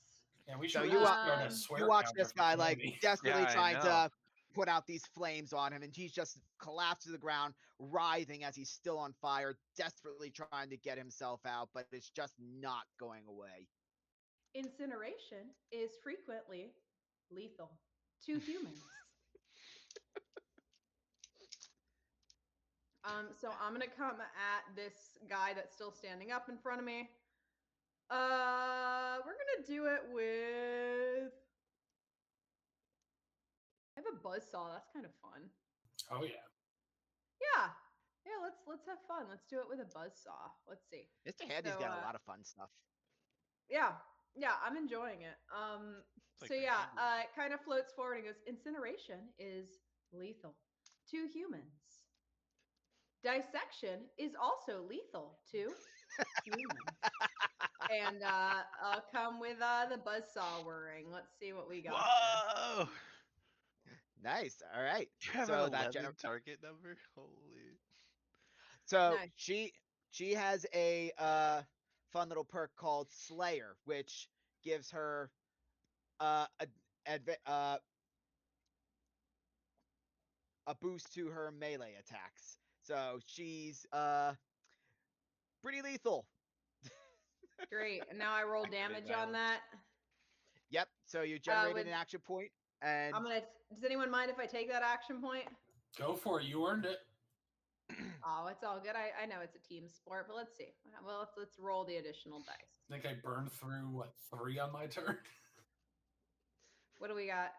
Yeah, we So should you really wa- start a Um, swear You watch counter this for guy like Candy. desperately Yeah, I trying know. to put out these flames on him, and he's just collapsed to the ground, writhing as he's still on fire, desperately trying to get himself out, but it's just not going away. Incineration is frequently lethal to humans. So I'm gonna come at this guy that's still standing up in front of me. We're gonna do it with. I have a buzzsaw. That's kind of fun. Oh yeah. Yeah, let's have fun. Let's do it with a buzzsaw. Let's see. Mr. Handy's So, got a lot of fun stuff. Yeah, I'm enjoying it. It's So like yeah, Wrangler. it kind of floats forward and goes. Incineration is lethal to humans. Dissection is also lethal to humans. And I'll come with the buzzsaw whirring. Let's see what we got there. Whoa! Nice. All right. You have So an that 11 target number? Holy. So Nice. she has a fun little perk called Slayer, which gives her a boost to her melee attacks. So she's pretty lethal. Great. And now I roll Activate damage on violence. that. Yep. So you generated With an action point, and I'm gonna. Does anyone mind if I take that action point? Go for it. You earned it. Oh, it's all good. I know it's a team sport, but let's see. Well, let's roll the additional dice. I think I burned through what 3 on my turn. What do we got?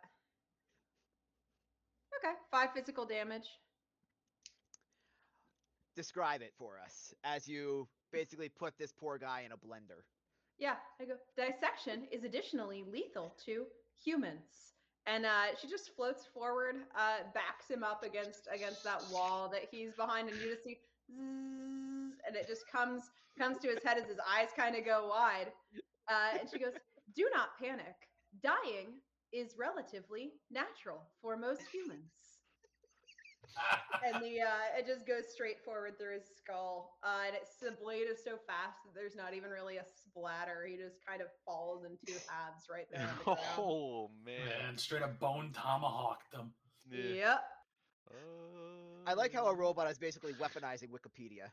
Okay, 5 physical damage. describe it for us as you basically put this poor guy in a blender. Yeah, I go. Dissection is additionally lethal to humans. And she just floats forward, backs him up against that wall that he's behind, and you just see, zzz, and it just comes to his head as his eyes kind of go wide. And she goes, "Do not panic. Dying is relatively natural for most humans." And it just goes straight forward through his skull, and the blade is so fast that there's not even really a splatter. He just kind of falls in 2 halves right there on the ground. Oh man. Man, straight up bone tomahawked them. Yep. I like how a robot is basically weaponizing Wikipedia.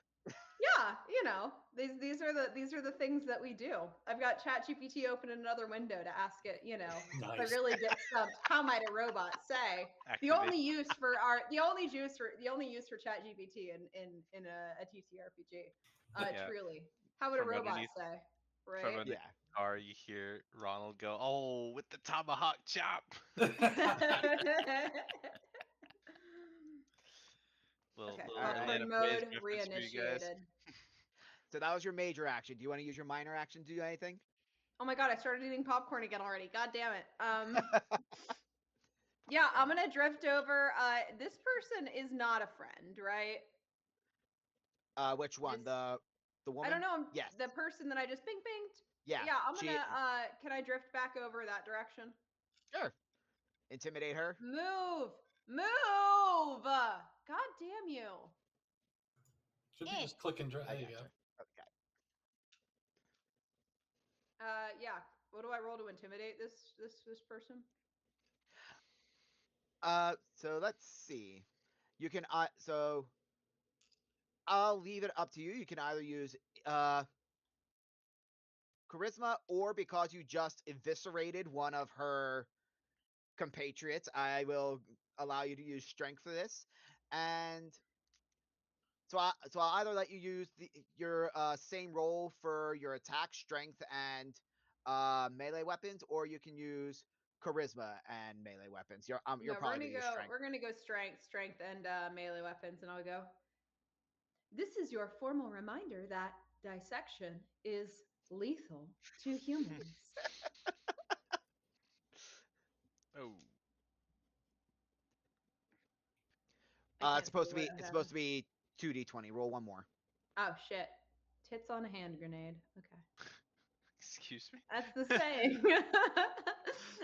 Yeah, these are the things that we do. I've got ChatGPT open in another window to ask it, if I Nice. really get stumped, how might a robot say? The Activate. only use for ChatGPT in a TTRPG. Yeah. Truly. How would a From robot underneath- say? From Right? underneath Yeah. the car, you hear Ronald go, "Oh, with the tomahawk chop." Little Okay, All right. popcorn Atlanta mode Braves reference for you guys. reinitiated. So that was your major action. Do you want to use your minor action to do anything? Oh my god, I started eating popcorn again already. God damn it. Yeah, I'm gonna drift over. This person is not a friend, right? Which one? This- The woman? I don't know. Yes. The person that I just ping pinged. Yeah. Yeah, I'm she- gonna. Can I drift back over that direction? Sure. Intimidate her. Move! God damn you! Should be just click and drag. I There you go. gotcha. Okay. Yeah. What do I roll to intimidate this person? So let's see. You can so I'll leave it up to you. You can either use charisma, or because you just eviscerated one of her compatriots, I will allow you to use strength for this, and I'll either let you use your same roll for your attack, strength, and melee weapons, or you can use charisma and melee weapons. You're No, probably gonna use strength. we're gonna go strength, and melee weapons, and I'll go. This is your formal reminder that dissection is lethal to humans. Oh, I It's can't see supposed to what be I it's have. supposed to be 2d20. Roll one more. Oh shit! Tits on a hand grenade. Okay, excuse me. that's the saying.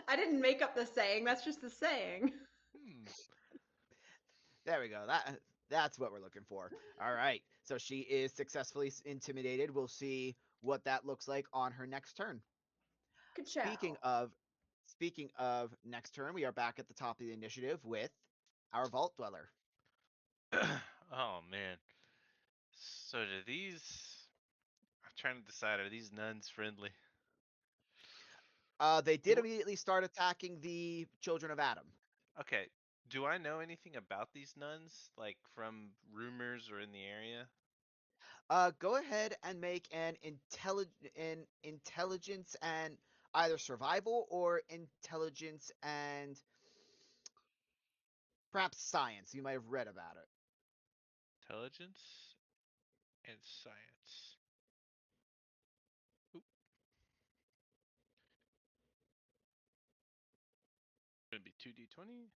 I didn't make up the saying. That's just the saying. Hmm. There we go. That's what we're looking for. All right. So she is successfully intimidated. We'll see what that looks like on her next turn. Speaking Ka-chow. of next turn, we are back at the top of the initiative with our Vault Dweller. Oh man. So do these? I'm trying to decide. Are these nuns friendly? They did immediately start attacking the children of Adam. Okay. Do I know anything about these nuns, like from rumors or in the area? Go ahead and make an intelligence and either survival or intelligence and perhaps science. You might have read about it. Intelligence and science. Oop. Gonna be 2d20.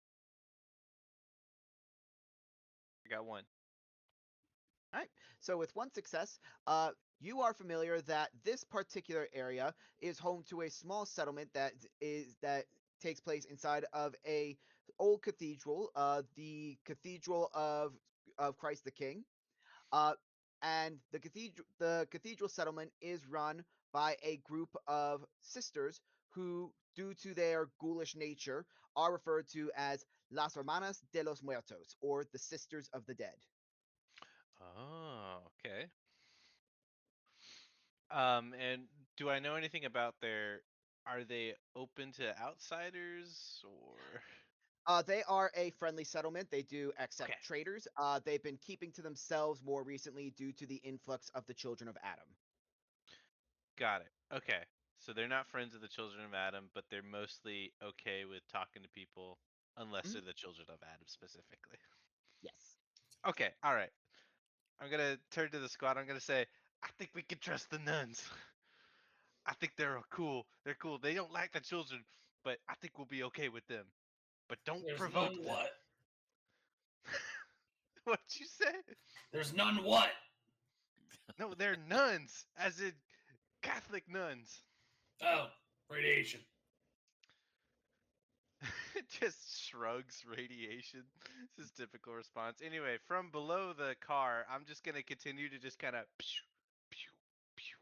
I got one. All right. So with one success, you are familiar that this particular area is home to a small settlement that takes place inside of a old cathedral, the Cathedral of Christ the King. Uh, and the cathedral settlement is run by a group of sisters who, due to their ghoulish nature, are referred to as Las Hermanas de los Muertos, or the Sisters of the Dead. Oh, okay. And do I know anything about their? Are they open to outsiders or? They are a friendly settlement. They do accept Okay, traders. They've been keeping to themselves more recently due to the influx of the children of Adam. got it. Okay, so they're not friends of the children of Adam, but they're mostly okay with talking to people, unless they're Mhm. the children of Adam specifically. Yes. Okay, all right. I'm gonna turn to the squad. I'm gonna say, I think we can trust the nuns. I think they're cool. They're cool. They don't like the children, but I think we'll be okay with them. But don't There's provoke none them. what? What'd you say? There's none what? No, they're nuns, as in Catholic nuns. Oh, radiation. Just shrugs radiation. This is typical response. Anyway, from below the car, I'm just gonna continue to just kind of pew, pew, pew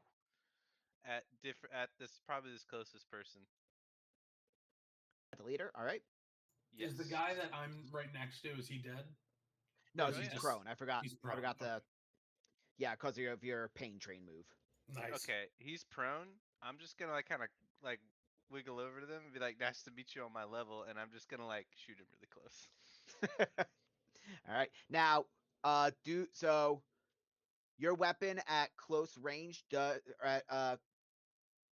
at this probably this closest person. The leader. All right. Is the Yes. guy that I'm right next to, is he dead? Or No, is Oh he he's yeah. just prone. I forgot. he's I prone? forgot Okay. the. Yeah, because of your pain train move. Nice. Okay, he's prone. I'm just gonna like kind of like wiggle over to them and be like, "Nice to meet you on my level," and I'm just gonna like shoot him really close. All right. Now, do so. Your weapon at close range does at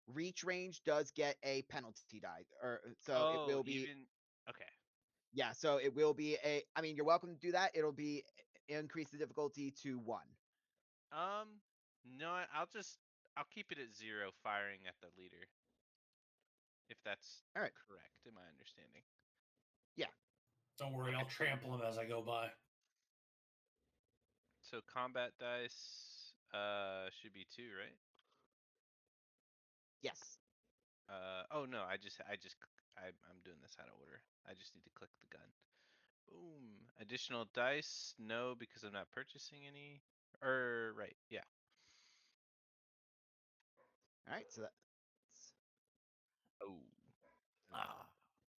reach range does get a penalty die, or so it Oh, will be. even okay. Yeah, so it will be a. I mean, you're welcome to do that. It'll be increase the difficulty to 1. Um, no, I'll keep it at 0, firing at the leader, if that's All right. correct in my understanding. Yeah. Don't worry, Okay. I'll trample him as I go by. So combat dice should be 2, right? Yes. Oh no, I'm doing this out of order. I just need to click the gun. Boom. Additional dice? No, because I'm not purchasing any. Right, yeah. All right. So that's. Oh. Ah,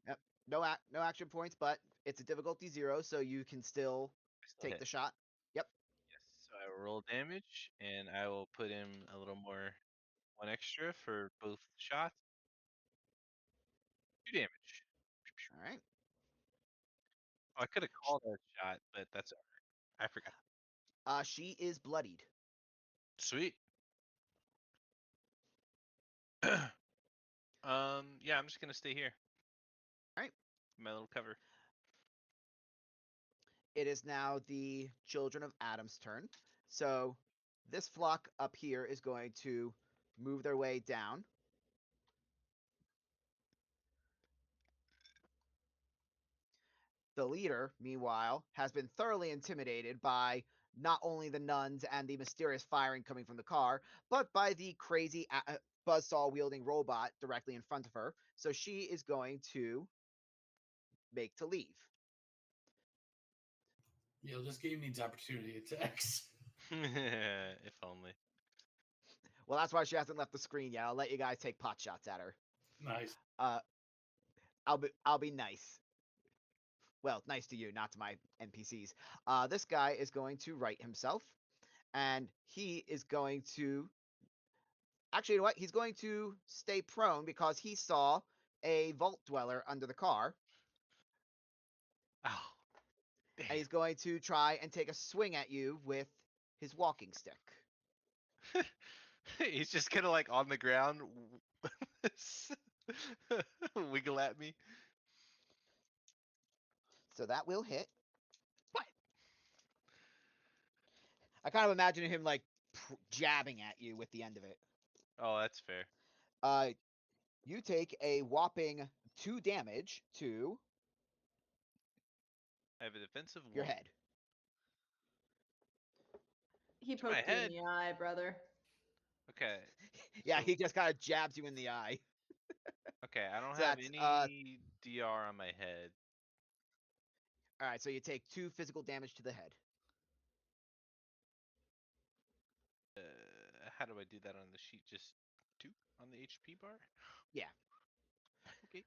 Yep. No action points, but it's a difficulty 0, so you can still I still take hit. the shot. Yep. Yes. So I will roll damage, and I will put in a little more, 1 extra for both shots. 2 damage. All right. Oh, I could have called that shot, but that's all right. I forgot. She is bloodied. Sweet. Yeah, I'm just gonna stay here. All right. My little cover. It is now the children of Adam's turn. So this flock up here is going to move their way down. The leader, meanwhile, has been thoroughly intimidated by not only the nuns and the mysterious firing coming from the car, but by the crazy buzzsaw wielding robot directly in front of her. So she is going to make to leave. This game needs opportunity attacks. If only. Well, that's why she hasn't left the screen yet. I'll let you guys take pot shots at her. Nice. I'll be nice. Well, nice to you, not to my NPCs. This guy is going to right himself, and he is going to. Actually, you know what? He's going to stay prone because he saw a vault dweller under the car, Oh, and damn. he's going to try and take a swing at you with his walking stick. He's just kind of like on the ground, wiggle at me. So that will hit. What? I kind of imagine him like jabbing at you with the end of it. Oh, that's fair. Uh, you take a whopping 2 damage to I have a defensive your 1 head. He to my poked you in head. the eye, brother. Okay. Yeah, So he just kind of jabs you in the eye. okay, I don't So have that's any DR on my head. all right. So you take 2 physical damage to the head. How do I do that on the sheet? Just 2 on the HP bar? Yeah. Okay.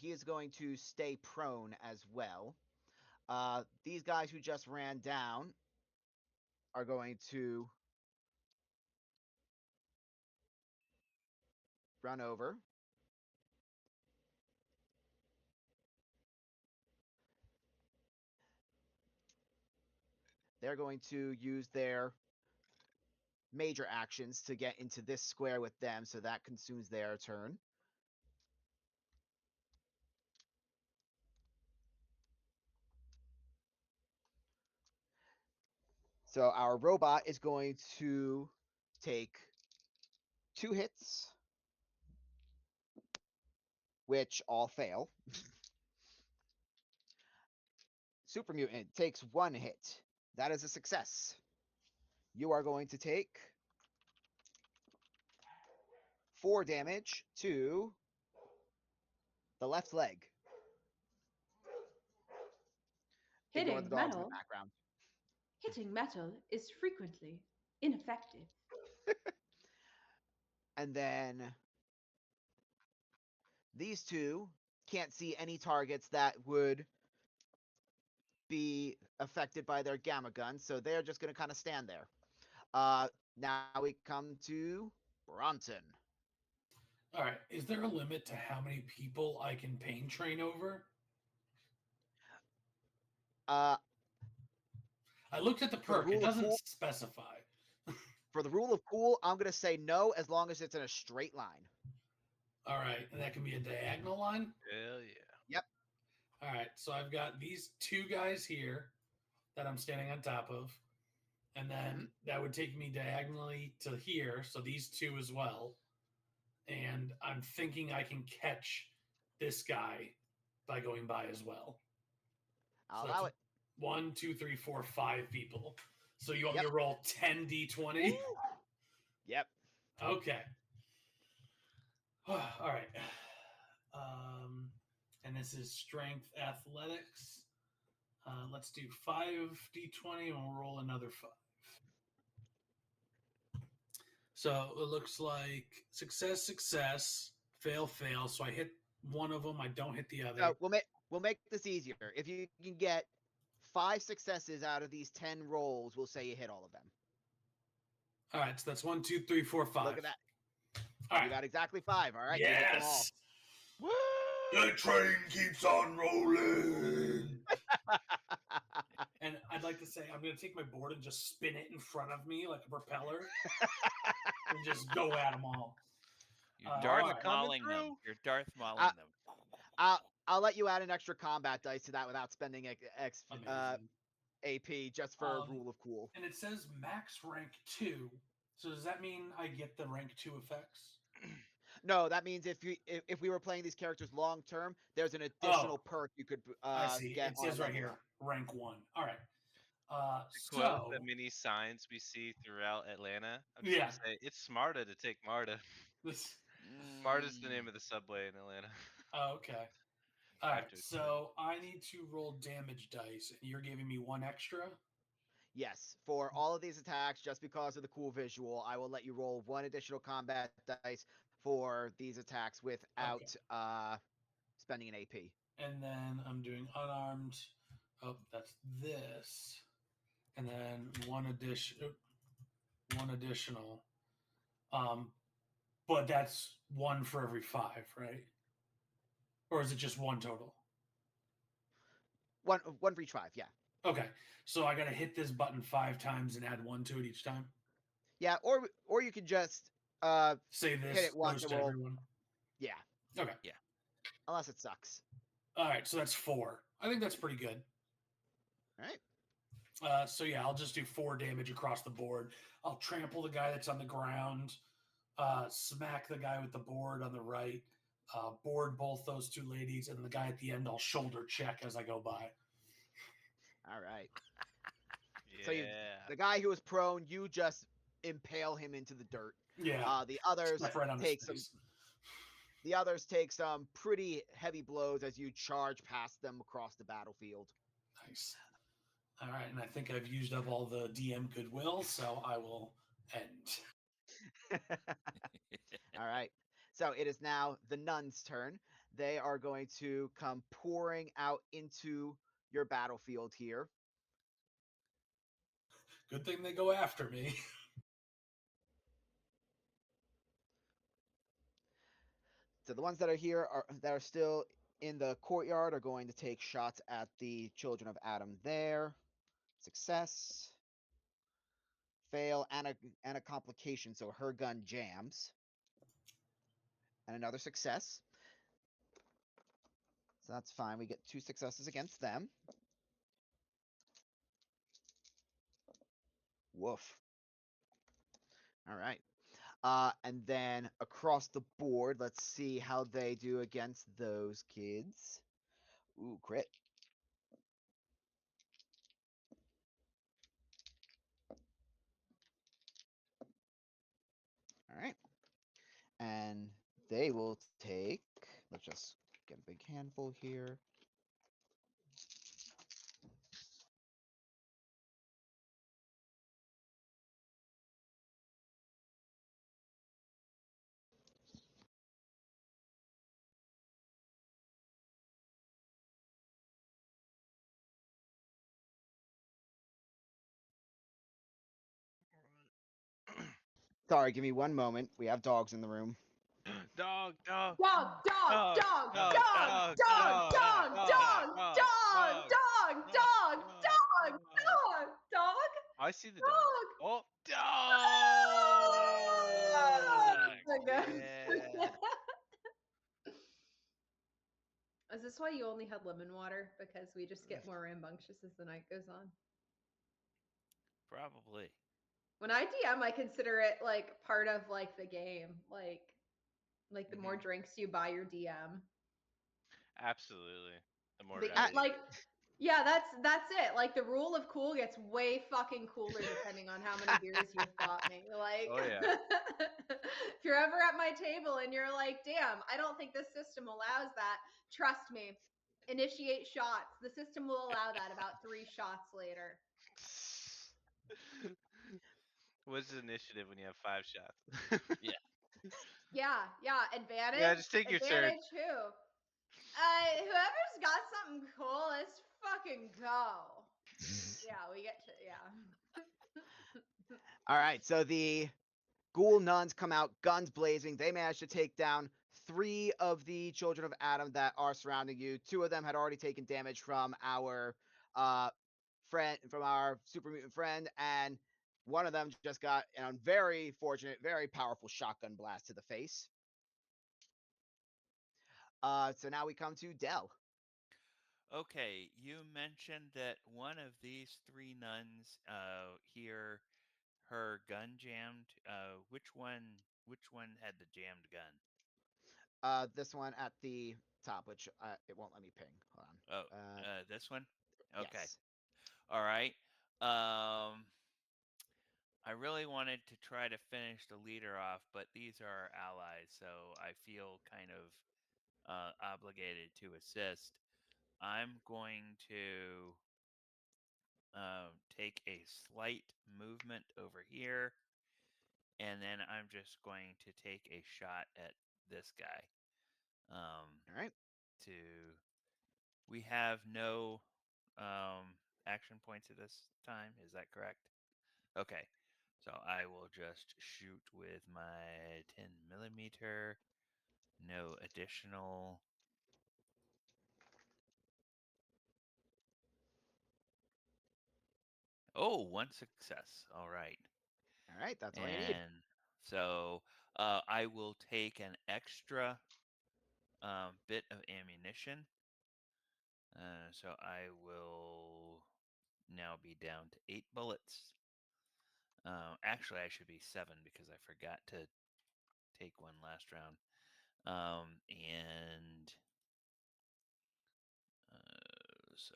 He is going to stay prone as well. These guys who just ran down are going to run over. They're going to use their major actions to get into this square with them, so that consumes their turn. So our robot is going to take 2 hits, which all fail. Super Mutant takes 1 hit. That is a success. You are going to take 4 damage to the left leg. Ignore the Hitting dogs in the metal, background. hitting metal is frequently ineffective. And then these two can't see any targets that would be affected by their gamma gun, so they're just going to kind of stand there. Now we come to Bronson. All right. Is there a limit to how many people I can pain train over? Uh, I looked at the for the perk. It rule of doesn't cool, specify. for the rule of cool, I'm going to say no as long as it's in a straight line. All right. And that can be a diagonal line? Hell yeah. Yep. All right. So I've got these 2 guys here that I'm standing on top of. And then that would take me diagonally to here. So these 2 as well. And I'm thinking I can catch this guy by going by as well. I'll So allow that's it. 1, 2, 3, 4, 5 people. So you want Yep. me to roll 10 d20? Yep. Okay. All right. And this is strength athletics. Let's do 5d20 and we'll roll another 5. So it looks like success, success, fail, fail. So I hit one of them. I don't hit the other. So we'll make this easier. If you can get 5 successes out of these 10 rolls, we'll say you hit all of them. All right. So that's 1, 2, 3, 4, 5. Look at that. All You right. got exactly 5. All right, you hit them all. Yes. Woo! The train keeps on rolling. And I'd like to say I'm going to take my board and just spin it in front of me like a propeller and just go at them all. You're all Darth right. Mauling them. through. You're Darth Mauling them. I'll let you add an extra combat dice to that without spending Amazing. AP just for rule of cool. And it says max rank 2. So does that mean I get the rank 2 effects? No, that means if we were playing these characters long term, there's an additional perk you could I see. get. It says on a right level here, up. rank 1. All right. To quote the many signs we see throughout Atlanta, I'm just gonna say it's smarter to take Marta. This. Marta's the name of the subway in Atlanta. Oh, okay. All right. to explain. So I need to roll damage dice, and you're giving me 1 extra. Yes, for all of these attacks, just because of the cool visual, I will let you roll 1 additional combat dice for these attacks without spending an AP. And then I'm doing unarmed. Oh, that's this. And then one additional. But that's 1 for every 5, right? Or is it just 1 total? One for each 5, yeah. Okay, so I gotta hit this button 5 times and add 1 to it each time. Yeah, or you could just say this hit it once goes and to roll. everyone. Yeah. Okay. Yeah. Unless it sucks. All right, so that's 4. I think that's pretty good. All right. So yeah, I'll just do 4 damage across the board. I'll trample the guy that's on the ground, smack the guy with the board on the right, board both those 2 ladies, and the guy at the end I'll shoulder check as I go by. All right. Yeah. So the guy who was prone, you just impale him into the dirt. Yeah. The others Right on take his some. face. The others take some pretty heavy blows as you charge past them across the battlefield. Nice. All right, and I think I've used up all the DM goodwill, so I will end. All right. So it is now the nuns' turn. They are going to come pouring out into your battlefield here. Good thing they go after me. So the ones that are here that are still in the courtyard are going to take shots at the children of Adam there. Success. Fail and a complication, so her gun jams. And another success. So that's fine. We get 2 successes against them. Woof. All right. And then across the board, let's see how they do against those kids. Ooh, crit. All right. And they will take, let's just get a big handful here. Sorry, give me 1 moment. We have dogs in the room. Dog. Dog, dog, dog, dog, dog, dog, dog, dog, dog, dog, dog. I see the Dog. dog. Oh, dog! Dog. Yeah. Is this why you only had lemon water? Because we just get more rambunctious as the night goes on. Probably. When I DM, I consider it like part of like the game. Like the more drinks you buy your DM. Absolutely. The more Like yeah, that's it. Like the rule of cool gets way fucking cooler depending on how many beers you've bought me. Like Oh, yeah. if you're ever at my table and you're like, damn, I don't think this system allows that, trust me. Initiate shots. The system will allow that about 3 shots later. What's the initiative when you have 5 shots? Yeah. Advantage. Yeah, just take your turn. Advantage who? Whoever's got something cool, let's fucking go. Yeah, we get to All right, so the Ghoul nuns come out, guns blazing. They manage to take down 3 of the children of Adam that are surrounding you. 2 of them had already taken damage from our super mutant friend, and one of them just got a very fortunate, very powerful shotgun blast to the face. So now we come to Dell. Okay, you mentioned that one of these 3 nuns here, her gun jammed. Which one had the jammed gun? This one at the top, which it won't let me ping. Hold on. Oh, this one? Okay. Yes. All right. Um, I really wanted to try to finish the leader off, but these are our allies, so I feel kind of obligated to assist. I'm going to take a slight movement over here, and then I'm just going to take a shot at this guy. All right. We have no action points at this time. Is that correct? Okay. So I will just shoot with my 10mm. No additional. Oh, 1 success. All right. All right. That's all you need. And so I will take an extra bit of ammunition. So I will now be down to 8 bullets. Actually, I should be 7 because I forgot to take one last round. And so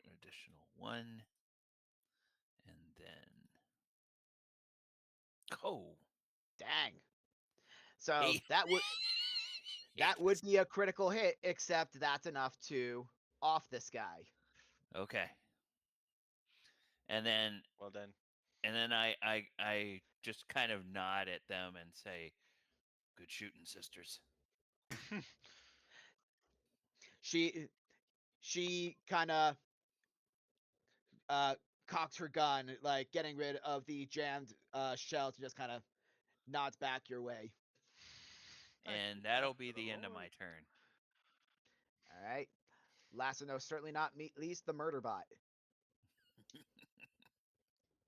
an additional 1. And then. Oh! Dang. So 8. that would 8. be a critical hit, except that's enough to off this guy. Okay. And then Well done. I just kind of nod at them and say, "Good shooting, sisters." She kind of cocks her gun, like getting rid of the jammed shell, to just kind of nods back your way. And that'll be the end of my turn. All right. Last but no, certainly not least, the murder bot.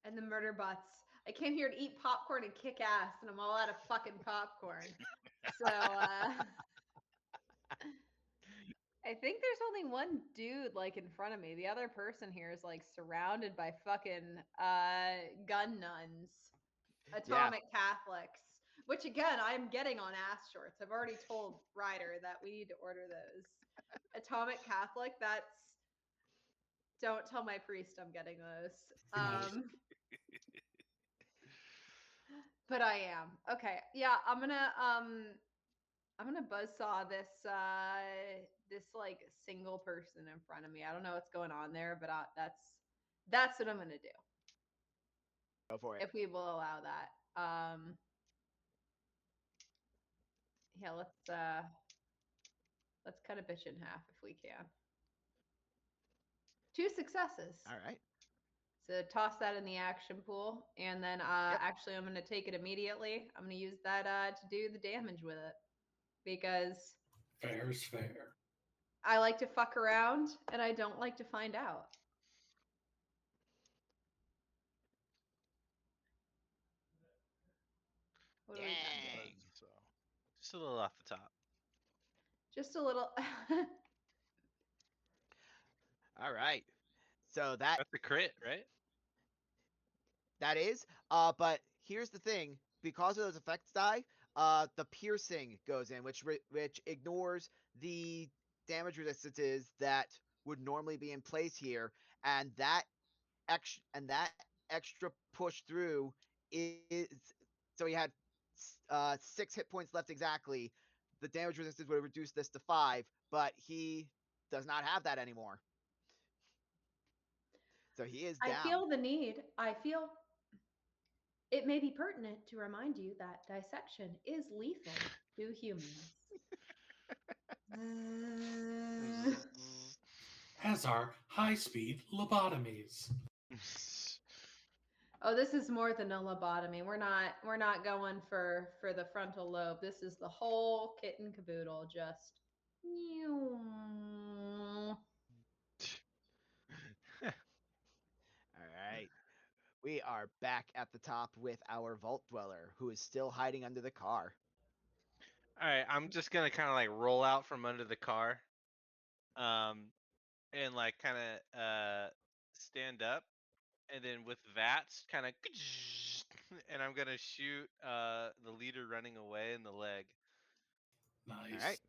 And the murder bots. I came here to eat popcorn and kick ass, and I'm all out of fucking popcorn. So I think there's only one dude like in front of me. The other person here is like surrounded by fucking gun nuns, atomic Catholics. Which again, I'm getting on ass shorts. I've already told Ryder that we need to order those. Atomic Catholic, that's don't tell my priest I'm getting those. But I am. Okay. Yeah, I'm gonna buzzsaw this like single person in front of me. I don't know what's going on there, but that's what I'm gonna do. Go for it. If we will allow that. Yeah, let's cut a bitch in half if we can. 2 successes. All right. So toss that in the action pool, and then actually I'm gonna take it immediately. I'm gonna use that to do the damage with it because Fair's fair. I like to fuck around and I don't like to find out. What do we got here? Dang. So, just a little off the top. Just a little. All right. So that's a crit, right? That is. But here's the thing: because of those effects die, the piercing goes in, which ignores the damage resistances that would normally be in place here, and that extra push through is. So he had 6 hit points left exactly. The damage resistance would have reduced this to 5, but he does not have that anymore. So he is down. I feel the need. I feel it may be pertinent to remind you that dissection is lethal to humans. As are high-speed lobotomies. Oh, this is more than a lobotomy. We're not going for the frontal lobe. This is the whole kit and caboodle. Just. All right. We are back at the top with our vault dweller, who is still hiding under the car. All right, I'm just gonna kind of like roll out from under the car, and like kind of stand up, and then with VATS kind of, and I'm gonna shoot the leader running away in the leg. Nice. All right.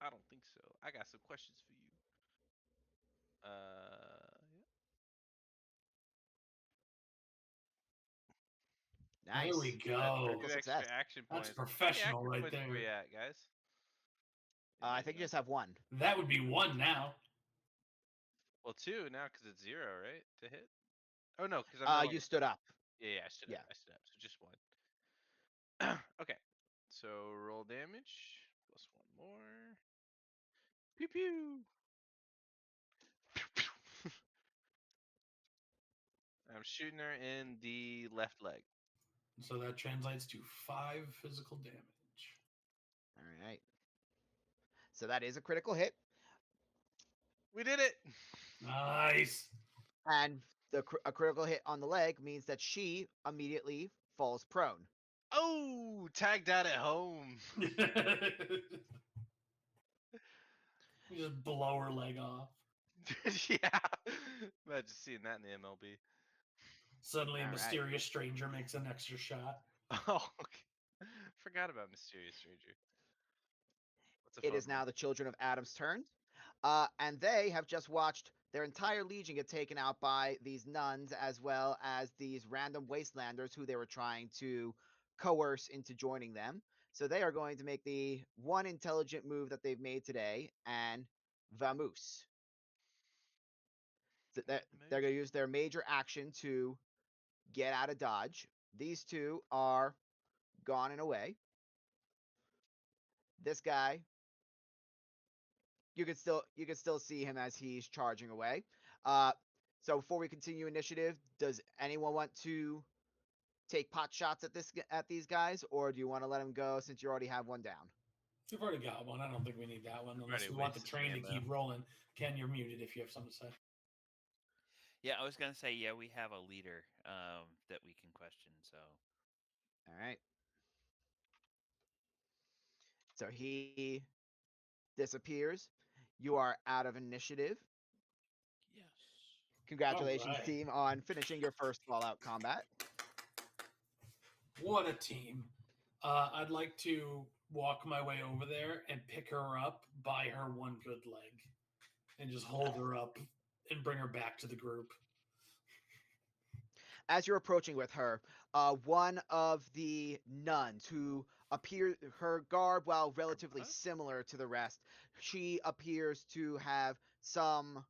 I don't think so. I got some questions for you. Yeah. Nice. There we go. Critical Two extra success. action That's points. How many professional action right points were we there. at, guys? I think you just have one. That would be one now. Well, two now because it's 0, right? To hit. Oh no, because I'm no longer You stood up. Yeah, I stood up. Yeah. I stood up. So just one. Okay. So roll damage plus one more. Pew pew. I'm shooting her in the left leg. So that translates to 5 physical damage. All right. So that is a critical hit, We did it. Nice. and a critical hit on the leg means that she immediately falls prone. Oh, tagged out at home. You just blow her leg off. Yeah. Imagine seeing that in the MLB. Suddenly, a All right. mysterious stranger makes an extra shot. Oh, okay. Forgot about Mysterious Stranger. What's a It fun is now one? the children of Adam's turn, and they have just watched their entire legion get taken out by these nuns, as well as these random wastelanders who they were trying to coerce into joining them. So they are going to make the one intelligent move that they've made today and vamoose. They're going to use their major action to get out of dodge. These two are gone and away. This guy, you can still see him as he's charging away. So before we continue initiative, does anyone want to take pot shots at these guys, or do you want to let them go since you already have one down? We've already got one. I don't think we need that one unless Already we want the wasted train to ammo. keep rolling. Ken, you're muted if you have something to say. Yeah, I was gonna say, yeah, we have a leader that we can question. So All right. So he disappears. You are out of initiative. yes. Congratulations, right. team, on finishing your first Fallout combat. What a team. I'd like to walk my way over there and pick her up by her one good leg and just hold her up and bring her back to the group. As you're approaching with her, one of the nuns who appear, her garb, while relatively What? similar to the rest, she appears to have some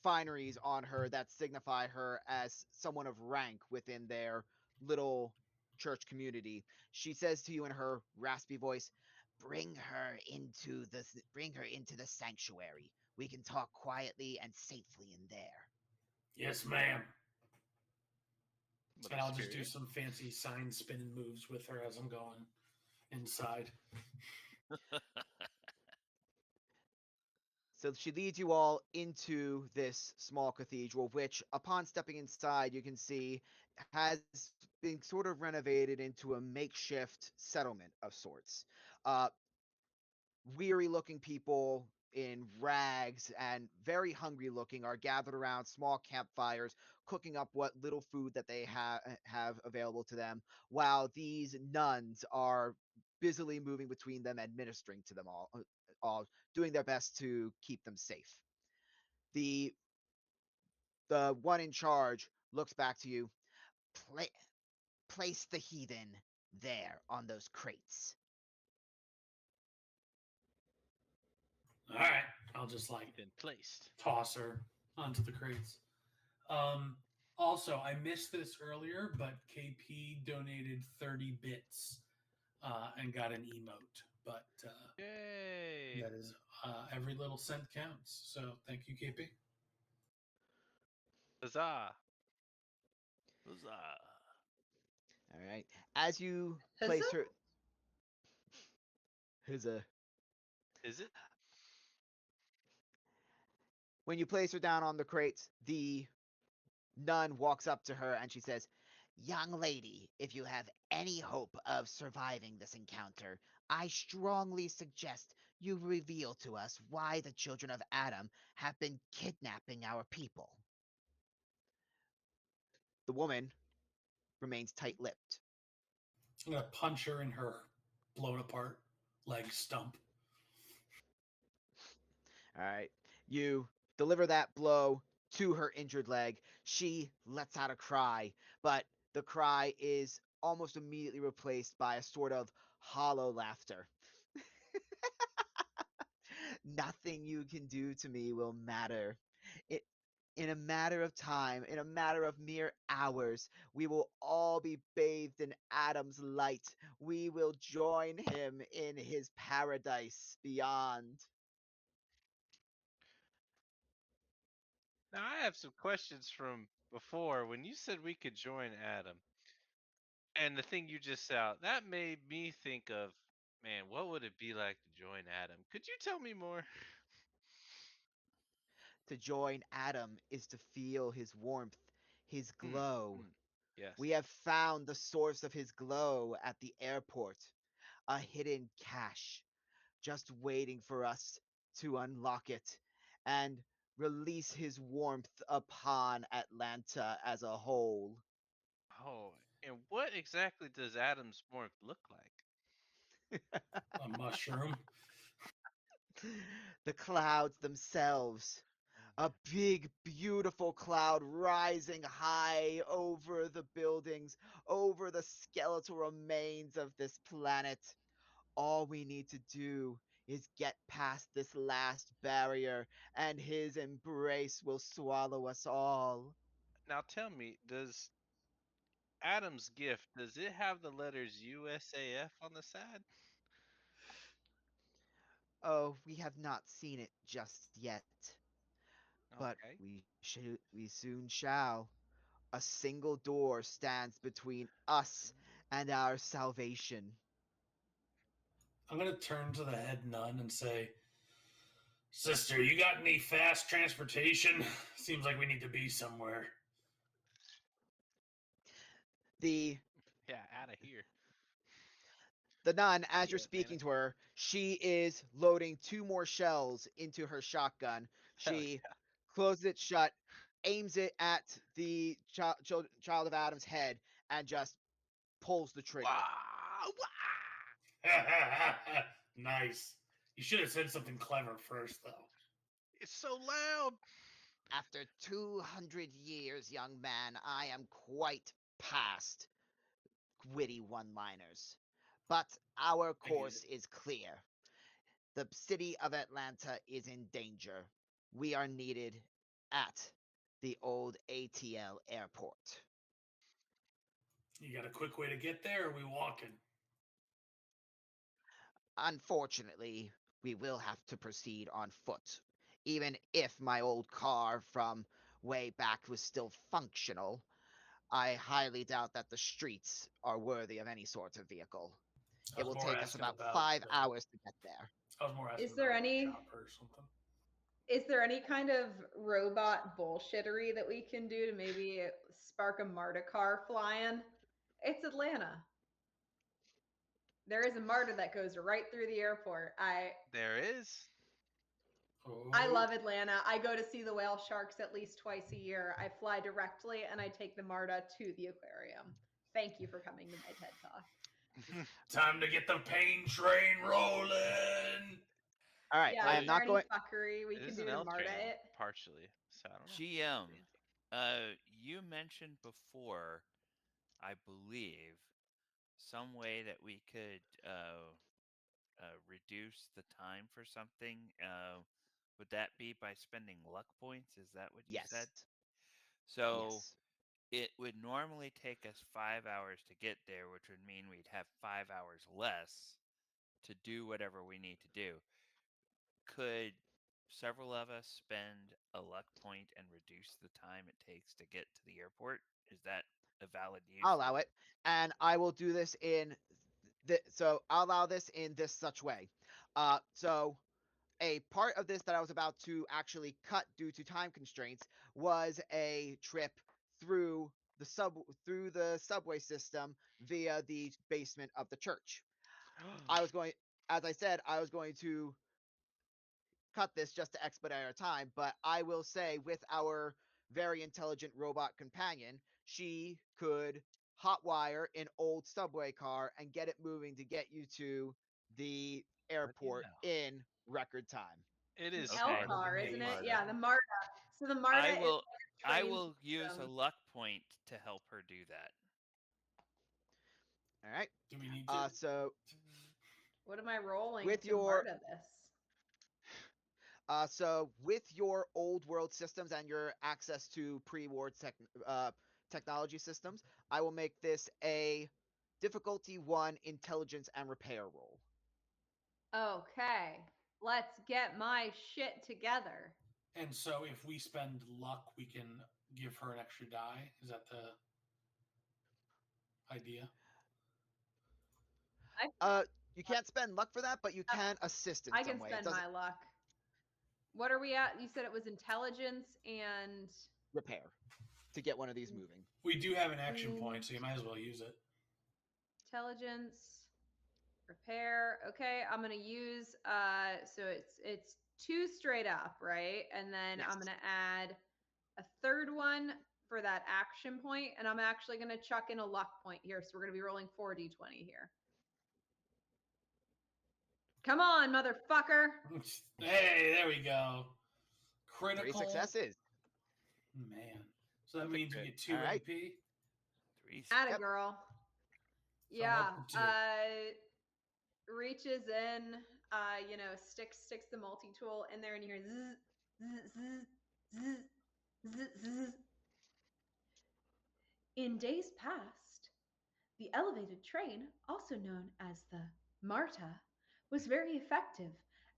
fineries on her that signify her as someone of rank within their little church community. She says to you in her raspy voice, bring her into the sanctuary. We can talk quietly and safely in there." Yes, ma'am. Mother And I'll just do Superior. some fancy sign spinning moves with her as I'm going inside. So she leads you all into this small cathedral, which, upon stepping inside, you can see has been sort of renovated into a makeshift settlement of sorts. Uh, Weary looking people in rags and very hungry looking are gathered around small campfires, cooking up what little food that they have available to them, while these nuns are busily moving between them, administering to them all doing their best to keep them safe. The one in charge looks back to you. Pla- Place the heathen there on those crates. All right. I'll just like Been placed. toss her onto the crates. Also, I missed this earlier, but KP donated 30 bits and got an emote. But Yay. that is every little cent counts. So thank you, KP. Huzzah! Huzzah. All right. As you Huzzah? place her, huzzah. Is it? When you place her down on the crates, the nun walks up to her and she says, "Young lady, if you have any hope of surviving this encounter, I strongly suggest you reveal to us why the children of Adam have been kidnapping our people." The woman remains tight lipped. I'm gonna punch her in her blown apart leg stump. All right. You deliver that blow to her injured leg. She lets out a cry, but the cry is almost immediately replaced by a sort of hollow laughter. Nothing you can do to me will matter. It, in a matter of time, in a matter of mere hours, we will all be bathed in Adam's light. We will join him in his paradise beyond. Now I have some questions from before when you said we could join Adam, and the thing you just said out that made me think of, man, what would it be like to join Adam? Could you tell me more? To join Adam is to feel his warmth, his Mm, glow. mm, yes. We have found the source of his glow at the airport, a hidden cache, just waiting for us to unlock it and release his warmth upon Atlanta as a whole. Oh, and what exactly does Adam's warmth look like? A mushroom. The clouds themselves. Oh A man. big, beautiful cloud rising high over the buildings, over the skeletal remains of this planet. All we need to do is get past this last barrier, and his embrace will swallow us all. Now tell me, does Adam's gift does it have the letters USAF on the side? Oh, we have not seen it just yet, but Okay. we soon shall. A single door stands between us and our salvation. I'm gonna turn to the head nun and say, "Sister, you got any fast transportation? Seems like we need to be somewhere." The Yeah, out of here. the nun, as you're Yeah, speaking Atlanta. to her, she is loading two more shells into her shotgun. Hell She yeah. closes it shut, aims it at the child of Adam's head, and just pulls the trigger. Wah, wah. Nice. You should have said something clever first, though. It's so loud. After 200 years, young man, I am quite past witty one liners. But our I get course it. is clear. The city of Atlanta is in danger. We are needed at the old ATL airport. You got a quick way to get there, or are we walking? Unfortunately, we will have to proceed on foot. Even if my old car from way back was still functional, I highly doubt that the streets are worthy of any sort of vehicle. I It was will more take us asking about about 5 hours to get there. I was more asking Is there about like a any chopper or something. is there any kind of robot bullshittery that we can do to maybe spark a MARTA car flying? It's Atlanta. There is a MARTA that goes right through the airport. There is. I Oh, love Atlanta. I go to see the whale sharks at least twice a year. I fly directly and I take the MARTA to the aquarium. Thank you for coming to my TED Talk. time to get the pain train rolling. All right, Yeah, I is am It, there not any going. fuckery we it can is do an to L MARTA train it? partially, so I don't know. GM, you mentioned before, I believe, some way that we could reduce the time for something. Would that be by spending luck points? Is that what you said? Yes. So Yes. it would normally take us 5 hours to get there, which would mean we'd have 5 hours less to do whatever we need to do. Could several of us spend a luck point and reduce the time it takes to get to the airport? Is that a valid use? I'll allow it, and I will do this in. So I'll allow this in this such way. So a part of this that I was about to actually cut due to time constraints was a trip through through the subway system via the basement of the church. I was going, as I said, I was going to cut this just to expedite our time, but I will say with our very intelligent robot companion, she could hotwire an old subway car and get it moving to get you to the What the airport hell? in record time. It An is L Okay. smarter than car, the isn't it? Marta. Yeah, the MARTA. So the I MARTA is will like a I train will use a system. luck point to help her do that. All right. Do we need to? So What am I rolling with to your MARTA this? with your old world systems and your access to pre-war technology systems, I will make this a difficulty 1 intelligence and repair roll. Okay, let's get my shit together. And so if we spend luck, we can give her an extra die. Is that the idea? I, You can't spend luck for that, but you can assist in I some can way. It spend doesn't my luck. What are we at? You said it was intelligence and repair to get one of these moving. We do have an action point, so you might as well use it. intelligence, repair. Okay, I'm gonna use so it's 2 straight up, right? And then Yes. I'm gonna add a third one for that action point, and I'm actually gonna chuck in a luck point here. So we're gonna be rolling 4d20 here. Come on, motherfucker. Hey, there we go. 3 Critical. successes. Man. So that That's a means we crit. get 2 All right. MP. 3 Atta Yep. girl. So I'm Yeah. up to 2. Reaches in, sticks the multi-tool in there, and you hear zzz, zzz, zzz, zzz, zzz, zzz. In days past, the elevated train, also known as the MARTA, was very effective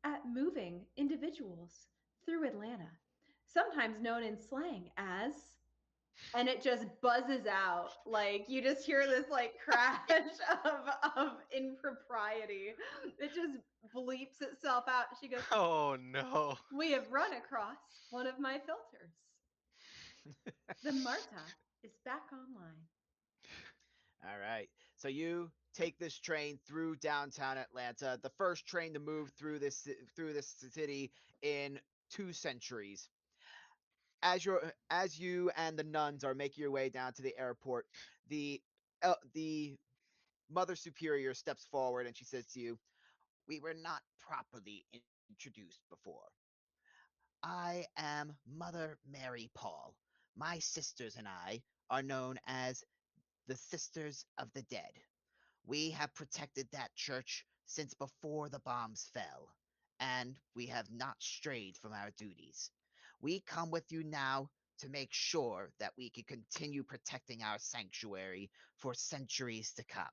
at moving individuals through Atlanta, sometimes known in slang as, and it just buzzes out. Like you just hear this like crash of impropriety. It just bleeps itself out. She goes, Oh no. "We have run across one of my filters. The MARTA is back online." All right. So you take this train through downtown Atlanta, the first train to move through this city in 2 centuries. As you and the nuns are making your way down to the airport, the Mother Superior steps forward and she says to you, "We were not properly introduced before. I am Mother Mary Paul. My sisters and I are known as the Sisters of the Dead. We have protected that church since before the bombs fell, and we have not strayed from our duties. We come with you now to make sure that we can continue protecting our sanctuary for centuries to come.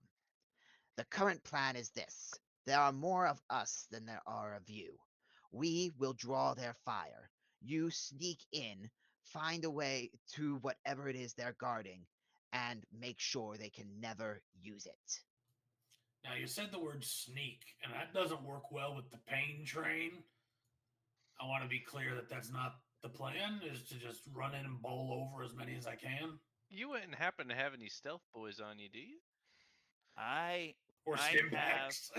The current plan is this: there are more of us than there are of you. We will draw their fire. You sneak in, find a way to whatever it is they're guarding, and make sure they can never use it." Now, you said the word sneak, and that doesn't work well with the pain train. I want to be clear that that's not the plan, is to just run in and bowl over as many as I can. You wouldn't happen to have any stealth boys on you, do you? I Or I stim have packs.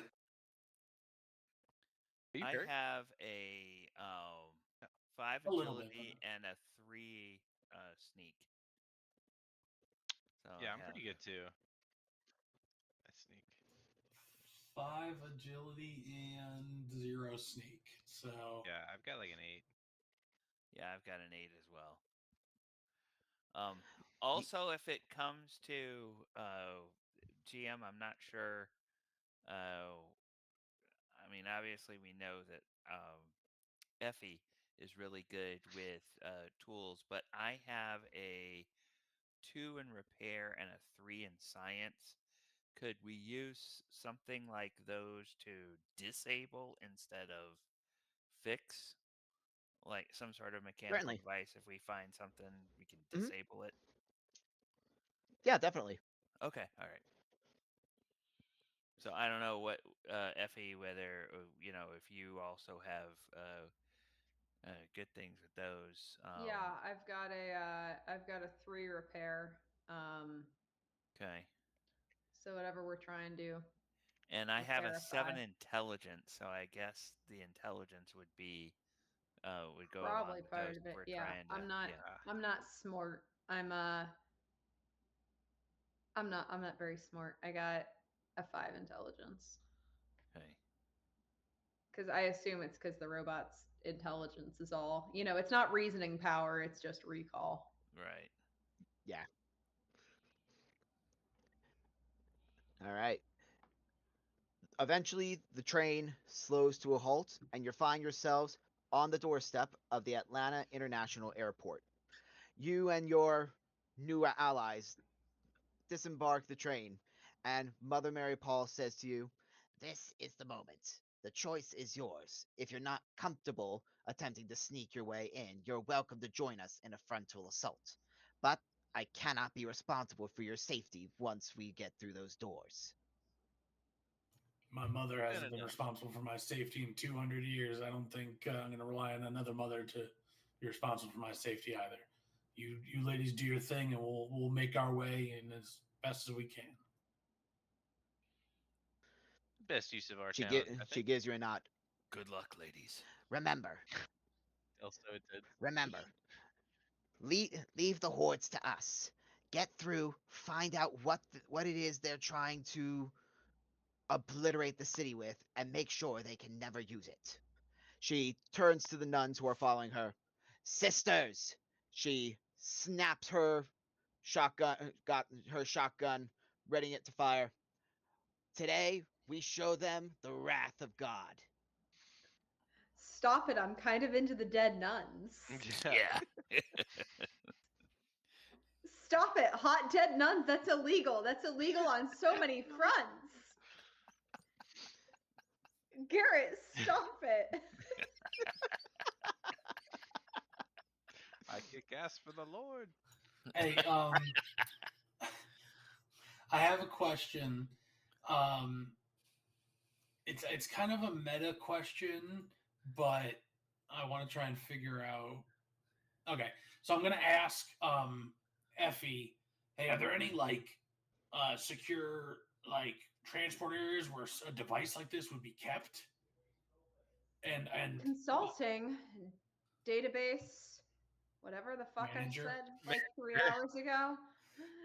Are you I hurt? have a 5 A little bit, agility and a 3 sneak. So Yeah, I I'm have pretty good too. I sneak. 5 agility and 0 sneak. So Yeah, I've got like an 8. Yeah, I've got an 8 as well. Ye- Also, if it comes to GM, I'm not sure. I mean, obviously, we know that Effie is really good with tools, but I have a 2 in repair and a 3 in science. Could we use something like those to disable instead of fix? like some sort of mechanical Certainly. device? If we find something, we can Mhm. disable it. Yeah, definitely. Okay, all right. So I don't know what Effie, whether if you also have good things with those. Yeah, I've got a 3 repair. Okay. So whatever we're trying to And I have a repair a 7 5. intelligence, so I guess the intelligence would go along Probably with those part of if it. we're Yeah. trying to. Yeah. I'm not smart. I'm not very smart. I got a 5 intelligence. Okay. Because I assume it's because the robot's intelligence is all. It's not reasoning power, it's just recall. Right. Yeah. All right. Eventually, the train slows to a halt, and you find yourselves on the doorstep of the Atlanta International Airport. You and your new allies disembark the train, and Mother Mary Paul says to you, "This is the moment. The choice is yours. If you're not comfortable attempting to sneak your way in, you're welcome to join us in a frontal assault. But I cannot be responsible for your safety once we get through those doors." My mother Good hasn't been enough. responsible for my safety in 200 years. I don't think I'm going to rely on another mother to be responsible for my safety either. You ladies do your thing, and we'll make our way in as best as we can. Best use of our She, talents, I she think. gives you a nod. Good luck, ladies. Remember, Also, it did. remember, leave the hordes to us. Get through, find out what it is they're trying to obliterate the city with, and make sure they can never use it. She turns to the nuns who are following her. Sisters! She snaps her shotgun, got her shotgun, readying it to fire. Today, we show them the wrath of God. Stop it. I'm kind of into the dead nuns. Yeah. Yeah. Stop it. Hot dead nuns. That's illegal. That's illegal on so many fronts. Garrett, stop it. I kick ass for the Lord. Hey, I have a question. Um, it's kind of a meta question, but I want to try and figure out. Okay, so I'm gonna ask Effie, hey, are there any like secure like transport areas where a device like this would be kept? And Consulting, database, whatever the fuck I manager. said like 3 hours ago.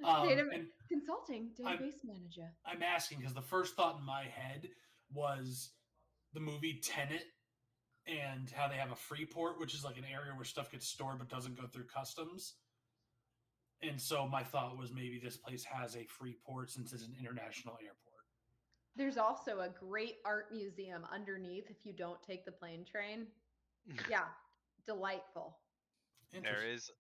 And Consulting, I'm database manager. I'm asking because the first thought in my head was the movie Tenet and how they have a free port, which is like an area where stuff gets stored but doesn't go through customs. And so my thought was maybe this place has a free port since it's an international airport. There's also a great art museum underneath if you don't take the plane train. Yeah, delightful. There Interesting. is,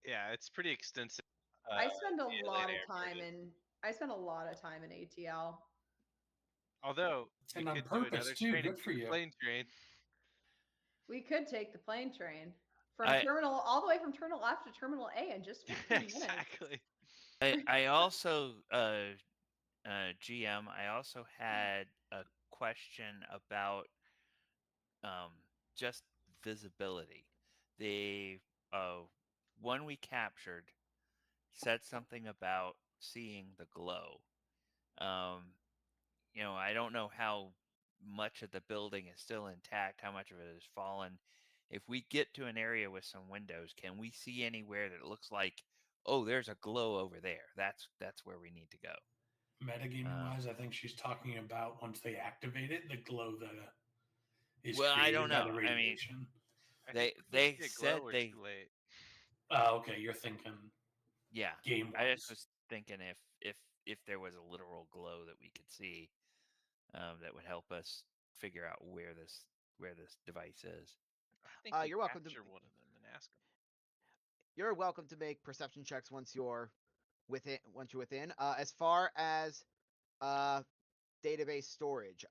yeah, it's pretty extensive. I spend a the lot Atlanta of airport time is. in I spend a lot of time in ATL. Although we And on could do purpose another too. train and Good for take the you. plane train. We could take the plane train from I terminal all the way from terminal F to terminal A in just 15 minutes. Exactly. I also GM. I also had a question about just visibility. The one we captured said something about seeing the glow. Um, I don't know how much of the building is still intact, how much of it has fallen. If we get to an area with some windows, can we see anywhere that looks like, oh, there's a glow over there? That's where we need to go. Metagaming Uh, wise, I think she's talking about once they activate it, the glow that is well, I don't created by the know. I mean, radiation. I think they we could they see a glow said or they too late. Okay, you're thinking yeah. game I just wise. was thinking if there was a literal glow that we could see, that would help us figure out where this device is. I think we You're welcome to capture one of them and ask them. you're welcome to make perception checks once you're within. As far as uh database storage,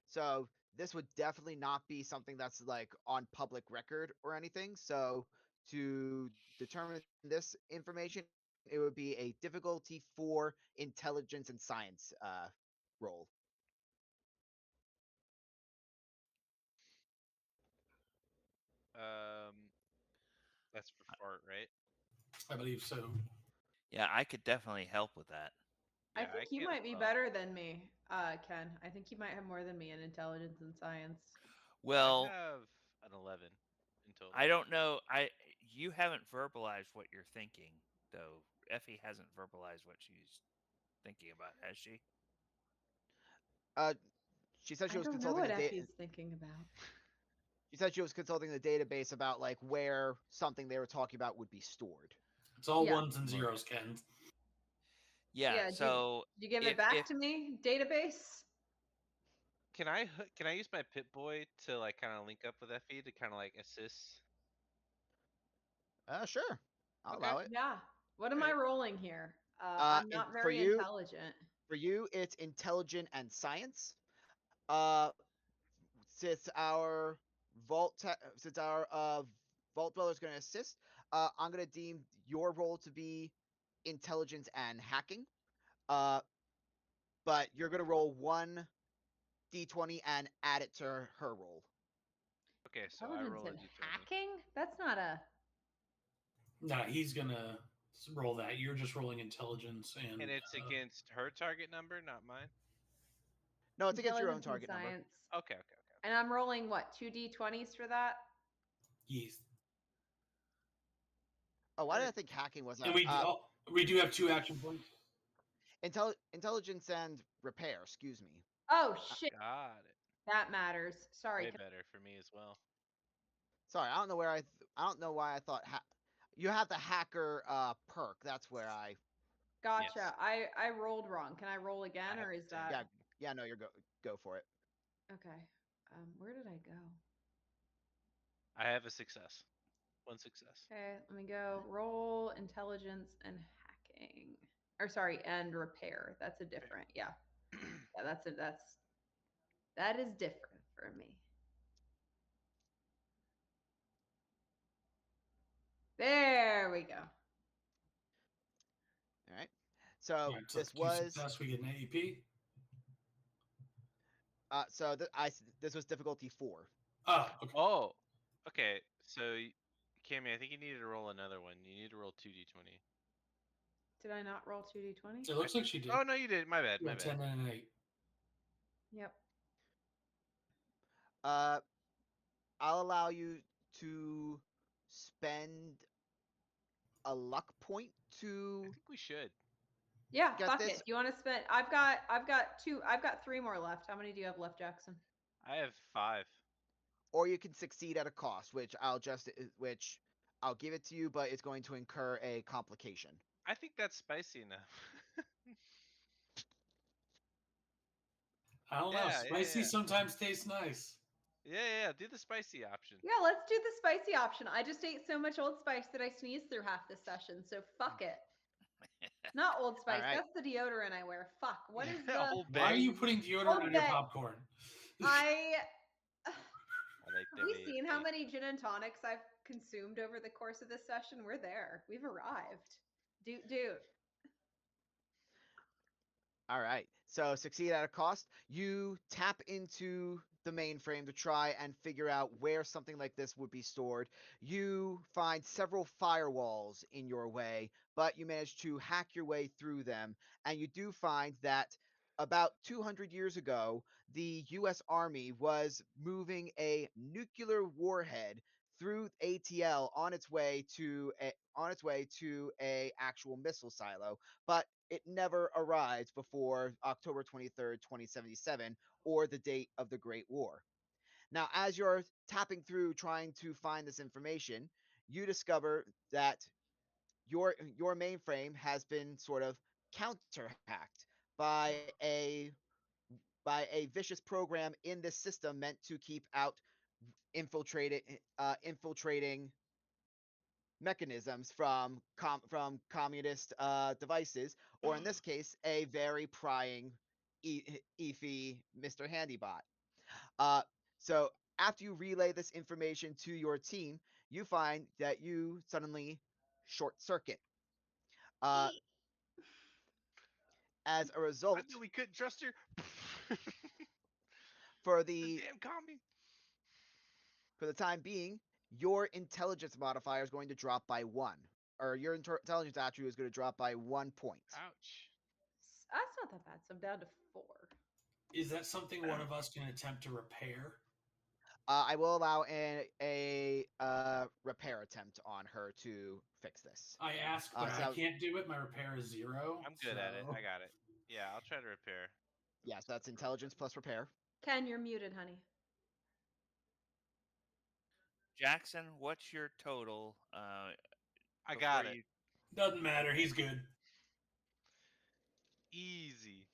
so this would definitely not be something that's like on public record or anything. So to determine this information, it would be a difficulty 4 intelligence and science roll. Um, that's for fart, right? I believe so. Yeah, I could definitely help with that. I Yeah, I think you can as might be well. better than me, Ken. I think you might have more than me in intelligence and science. I Well, have an 11 in total. I don't know. You haven't verbalized what you're thinking, though. Effie hasn't verbalized what she's thinking about, has she? Uh, she said she I was don't know consulting what the data. Effie's thinking about. She said she was consulting the database about like where something they were talking about would be stored. It's all Yeah. ones and zeros, Ken. Yeah. Yeah, So did you give it if back to me, database? Can I use my Pit Boy to like kind of link up with Effie to kind of like assist? Sure, I'll Okay. allow it. Yeah. What am I Alright. rolling here? I'm not For very you, intelligent. it's intelligent and science. Uh, since our since our vault dweller is going to assist, I'm going to deem your role to be intelligence and hacking. Uh, but you're going to roll one d20 and add it to her roll. Okay, so I Intelligence roll a and d20. hacking? That's not a. No, he's gonna roll that. You're just rolling intelligence And and it's against her target number, not mine. No, it's against your own Intelligence and target number. science. Okay. And I'm rolling what, 2d20s for that? yeast. Oh, why Or did I think hacking was And a we do have 2 action points. intelligence and repair? Excuse me. oh shit, Got it. that matters. Sorry. Way better for me as well. Sorry, I don't know where I don't know why I thought you have the hacker perk. That's where I Gotcha. Yes. I rolled wrong. Can I roll I again, have or the is same. that yeah no you're go for it. okay? Where did I go? I have a success. One success. Okay, let me go. Roll intelligence and hacking. Or sorry, and repair. That's a different. Yeah, yeah. That is different for me. There we go. All right. All So right, so this Q was success, we get an AEP. this was difficulty 4. Oh, okay. Oh, okay. So, Cammy, I think you needed to roll another one. You need to roll 2d20. Did I not roll 2d20? It looks like she did. Oh no, you did. My bad. You My got bad. 10 and an 8. Yep. Uh, I'll allow you to spend a luck point I to think we should. Yeah, get fuck this, it. Do you want to spend? I've got 3 more left. How many do you have left, Jackson? I have 5. or you can succeed at a cost, which I'll give it to you, but it's going to incur a complication. I think that's spicy enough. I don't know. Yeah, yeah, Spicy yeah. sometimes tastes nice. Yeah. Do the spicy option. Yeah, let's do the spicy option. I just ate so much Old Spice that I sneezed through half this session. So fuck it. Not Old All Spice. right. That's the deodorant I wear. Fuck. What is the Old Why are Bay. you putting deodorant Old on your Bay. popcorn? I I like the have we way seen it how tastes. many gin and tonics I've consumed over the course of this session? We're there. We've arrived. Dude. All right. So succeed at a cost. You tap into the mainframe to try and figure out where something like this would be stored. You find several firewalls in your way, but you manage to hack your way through them. And you do find that about 200 years ago, the US Army was moving a nuclear warhead through ATL on its way to a actual missile silo, but it never arrived before October 23rd, 2077, or the date of the Great War. Now, as you're tapping through trying to find this information, you discover that your mainframe has been sort of counter hacked by a vicious program in this system meant to keep out infiltrating mechanisms from communist devices, or in this case, a very prying EFI Mr. Handybot. So after you relay this information to your team, you find that you suddenly short circuit. Uh, as a I result, knew we couldn't trust her. for The the damn commie. time being, your intelligence modifier is going to drop by 1, or your intelligence attribute is going to drop by 1 point. Ouch. That's not that bad. So I'm down to 4. Is that something one of us can attempt to repair? I will allow a repair attempt on her to fix this. I ask, but So I that was, can't do it. My repair is 0. I'm good at it. I got it. Yeah, I'll try to repair. yeah, so that's intelligence plus repair. Ken, you're muted, honey. Jackson, what's your total? I before got it. you- Doesn't matter. He's good. Easy.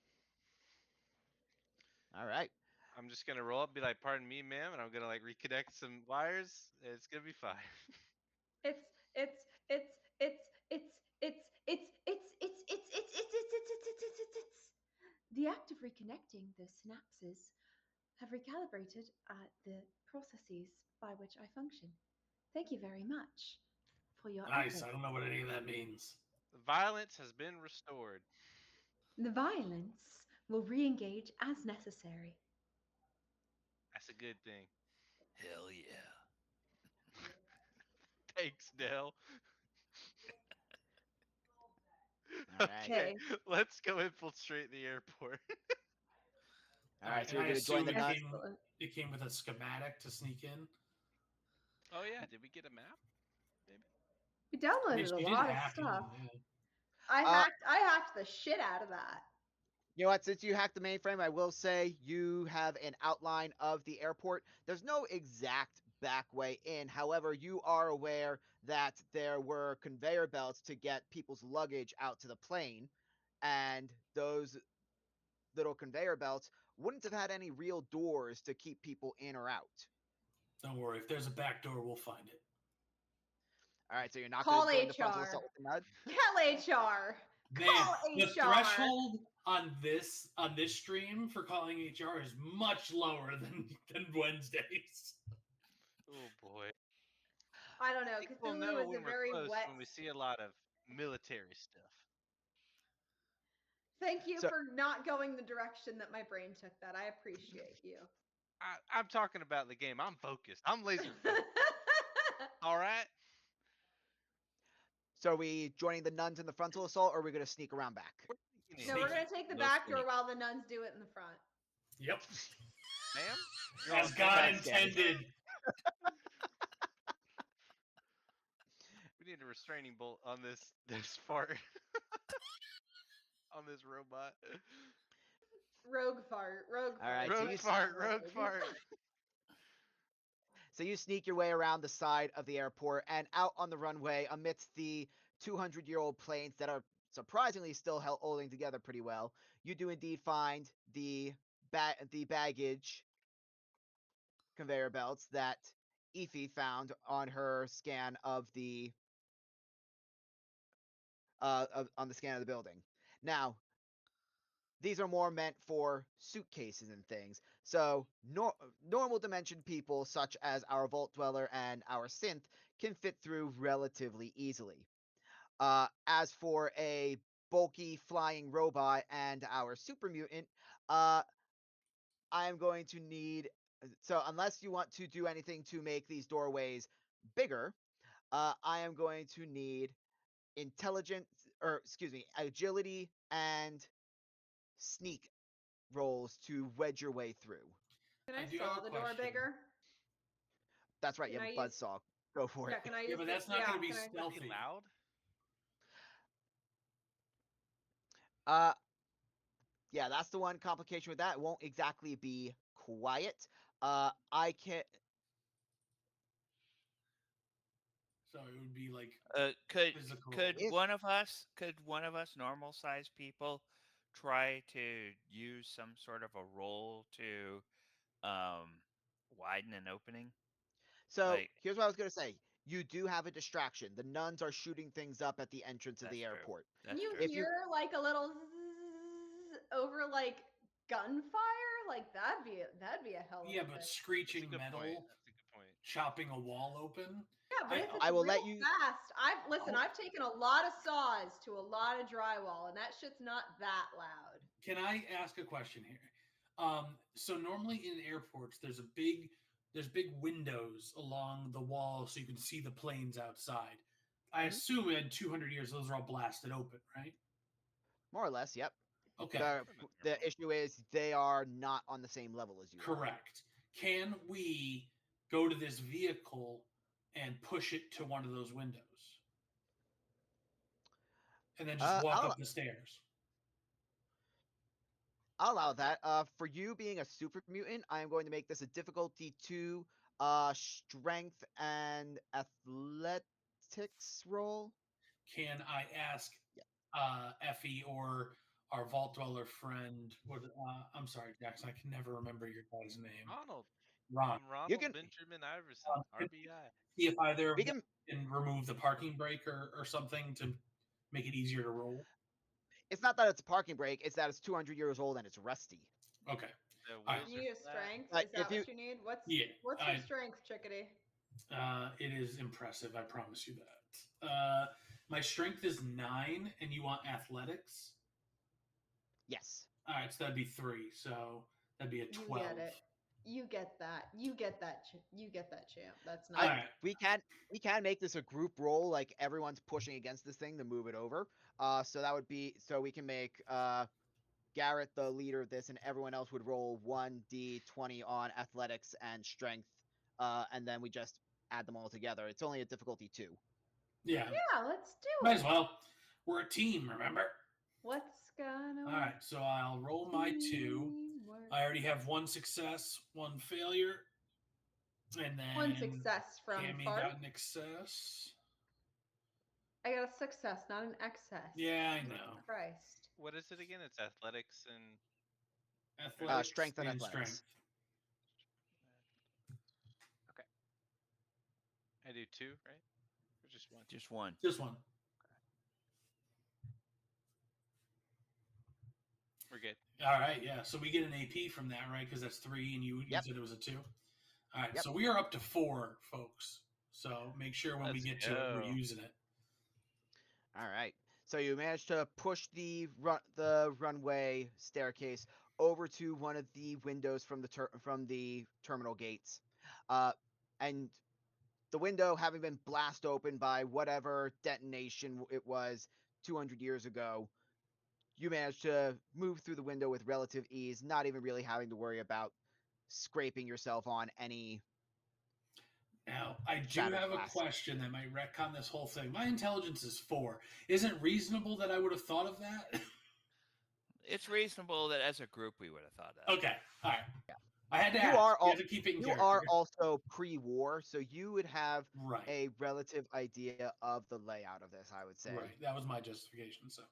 All right. I'm just gonna roll up, be like, "Pardon me, ma'am," and I'm gonna like reconnect some wires. It's gonna be fine. It's it's it's it's it's it's it's it's it's it's it's It's. The act of reconnecting the synapses have recalibrated the processes by which I function. Thank you very much for your Nice. effort. I don't know what any of that means. The violence has been restored. The violence will re-engage as necessary. That's a good thing. Hell yeah. Thanks, Dell. All right. Okay, let's go infiltrate the airport. All right. So And you're I going to join assume the nun. it came with a schematic to sneak in. Oh yeah, did we get a map? Maybe. We I downloaded mean, a she did lot of hack it. stuff. Yeah. I hacked the shit out of that. You know what? Since you hacked the mainframe, I will say you have an outline of the airport. There's no exact back way in. However, you are aware that there were conveyor belts to get people's luggage out to the plane, and those little conveyor belts wouldn't have had any real doors to keep people in or out. Don't worry. If there's a back door, we'll find it. All right, so you're not Call going to join the frontal HR. assault with the nud? Tell HR. Man, Call the HR. threshold on this stream for calling HR is much lower than Wednesdays. Oh boy. I don't know. I think we'll know Cthulhu is a when we're very close wet. when we see a lot of military stuff. Thank you So- for not going the direction that my brain took that. I appreciate you. I'm talking about the game. I'm focused. I'm laser focused. All right. So are we joining the nuns in the frontal assault, or are we going to sneak around back? No, we're going to take the No back door sneak. while the nuns do it in the front. Yep. Ma'am? As on God both sides, intended. We need a restraining bolt on this fart. On this robot. Rogue fart. Rogue fart. All right, so Rogue you fart, rogue fart. So you sneak your way around the side of the airport and out on the runway amidst the 200-year-old planes that are surprisingly still holding together pretty well. You do indeed find the baggage conveyor belts that Effie found on her scan of the on the scan of the building. Now, these are more meant for suitcases and things. So normal dimension people, such as our Vault Dweller and our Synth, can fit through relatively easily. As for a bulky flying robot and our super mutant, I am going to need. So unless you want to do anything to make these doorways bigger, I am going to need intelligence, or excuse me, agility and sneak rolls to wedge your way through. Can I I do have saw a the door question. bigger? That's right, you Can have I a use- buzzsaw. Go for Yeah, it. can I use Yeah, but that's not going to be can I- Be stealthy. loud. Uh yeah, that's the one complication with that. It won't exactly be quiet. I can So it would be like Could physical. If- one of us normal sized people try to use some sort of a roll to widen an opening? so Like here's what I was gonna say. You do have a distraction. The nuns are shooting things up at the entrance of That's the true. airport. Can That's you true. If you- hear like a little zzz over like gunfire? Like that'd be a hell of Yeah, a but thing. That's a screeching good point. metal, That's a good point. chopping a wall open. Yeah, but if I it's I will real let you. fast, Oh. I've taken a lot of saws to a lot of drywall, and that shit's not that loud. Can I ask a question here? So normally in airports, there's big windows along the wall so you can see the planes outside. I Mhm. assume in 200 years those are all blasted open, right? More or less, yep. Okay, The issue is they are not on the same level as you are. correct. Can we go to this vehicle and push it to one of those windows, and then just walk I'll up the stairs? allow that. For you being a super mutant, I am going to make this a difficulty 2, strength and athletics roll. Can I ask Yeah. Effie or our vault dweller friend? I'm sorry, Jackson. I can never remember your guy's name. Ronald. Ron. I'm You Ronald can. Benjamin Iverson, Can RBI. see if either We of them can. can remove the parking brake or something to make it easier to roll. It's not that it's a parking brake. It's that it's 200 years old and it's rusty. Okay. The All right. wheels You are need a flat. strength. Like Is if that you, what you need? What's Yeah. what's your strength, chickadee? It is impressive. I promise you that. My strength is 9, and you want athletics. yes. All right, so that'd be 3. So that'd be a You 12. get it. You get that. You get that. You get that, champ. That's All not. I right. we can make this a group roll, like everyone's pushing against this thing to move it over. So that would be so we can make Garrett the leader of this, and everyone else would roll 1d20 on athletics and strength, and then we just add them all together. It's only a difficulty 2. Yeah. Yeah, let's do Might it. as well. We're a team, remember? What's gonna All work? right, so I'll roll my 2. Teamwork. I already have 1 success, 1 failure, and One then success from Cammy got Fart. an excess. I got a success, not an excess. Yeah, I Jesus know. Christ. What is it again? It's athletics and Athletics Strength and and athletics. strength. okay. I do 2, right? Or just 1? Just one. Just 1. We're good. All right, yeah. So we get an AP from that, right? Because that's 3, and you Yep. said it was a 2. All right, Yep. so we are up to 4, folks. So make sure when we Let's get to it, we're go. using it. All right. So you managed to push the runway staircase over to one of the windows from the terminal gates, and the window having been blasted open by whatever detonation it was 200 years ago. You managed to move through the window with relative ease, not even really having to worry about scraping yourself on any Now, I do shattered have a glass. question that might retcon this whole thing. My intelligence is 4. Isn't it reasonable that I would have thought of that? It's reasonable that as a group we would have thought that. Okay, all right. I had to You ask. are You all have to keep it in you character. are also pre-war, so you would have Right, a relative idea of the layout of this, I would say. right. That was my justification. So,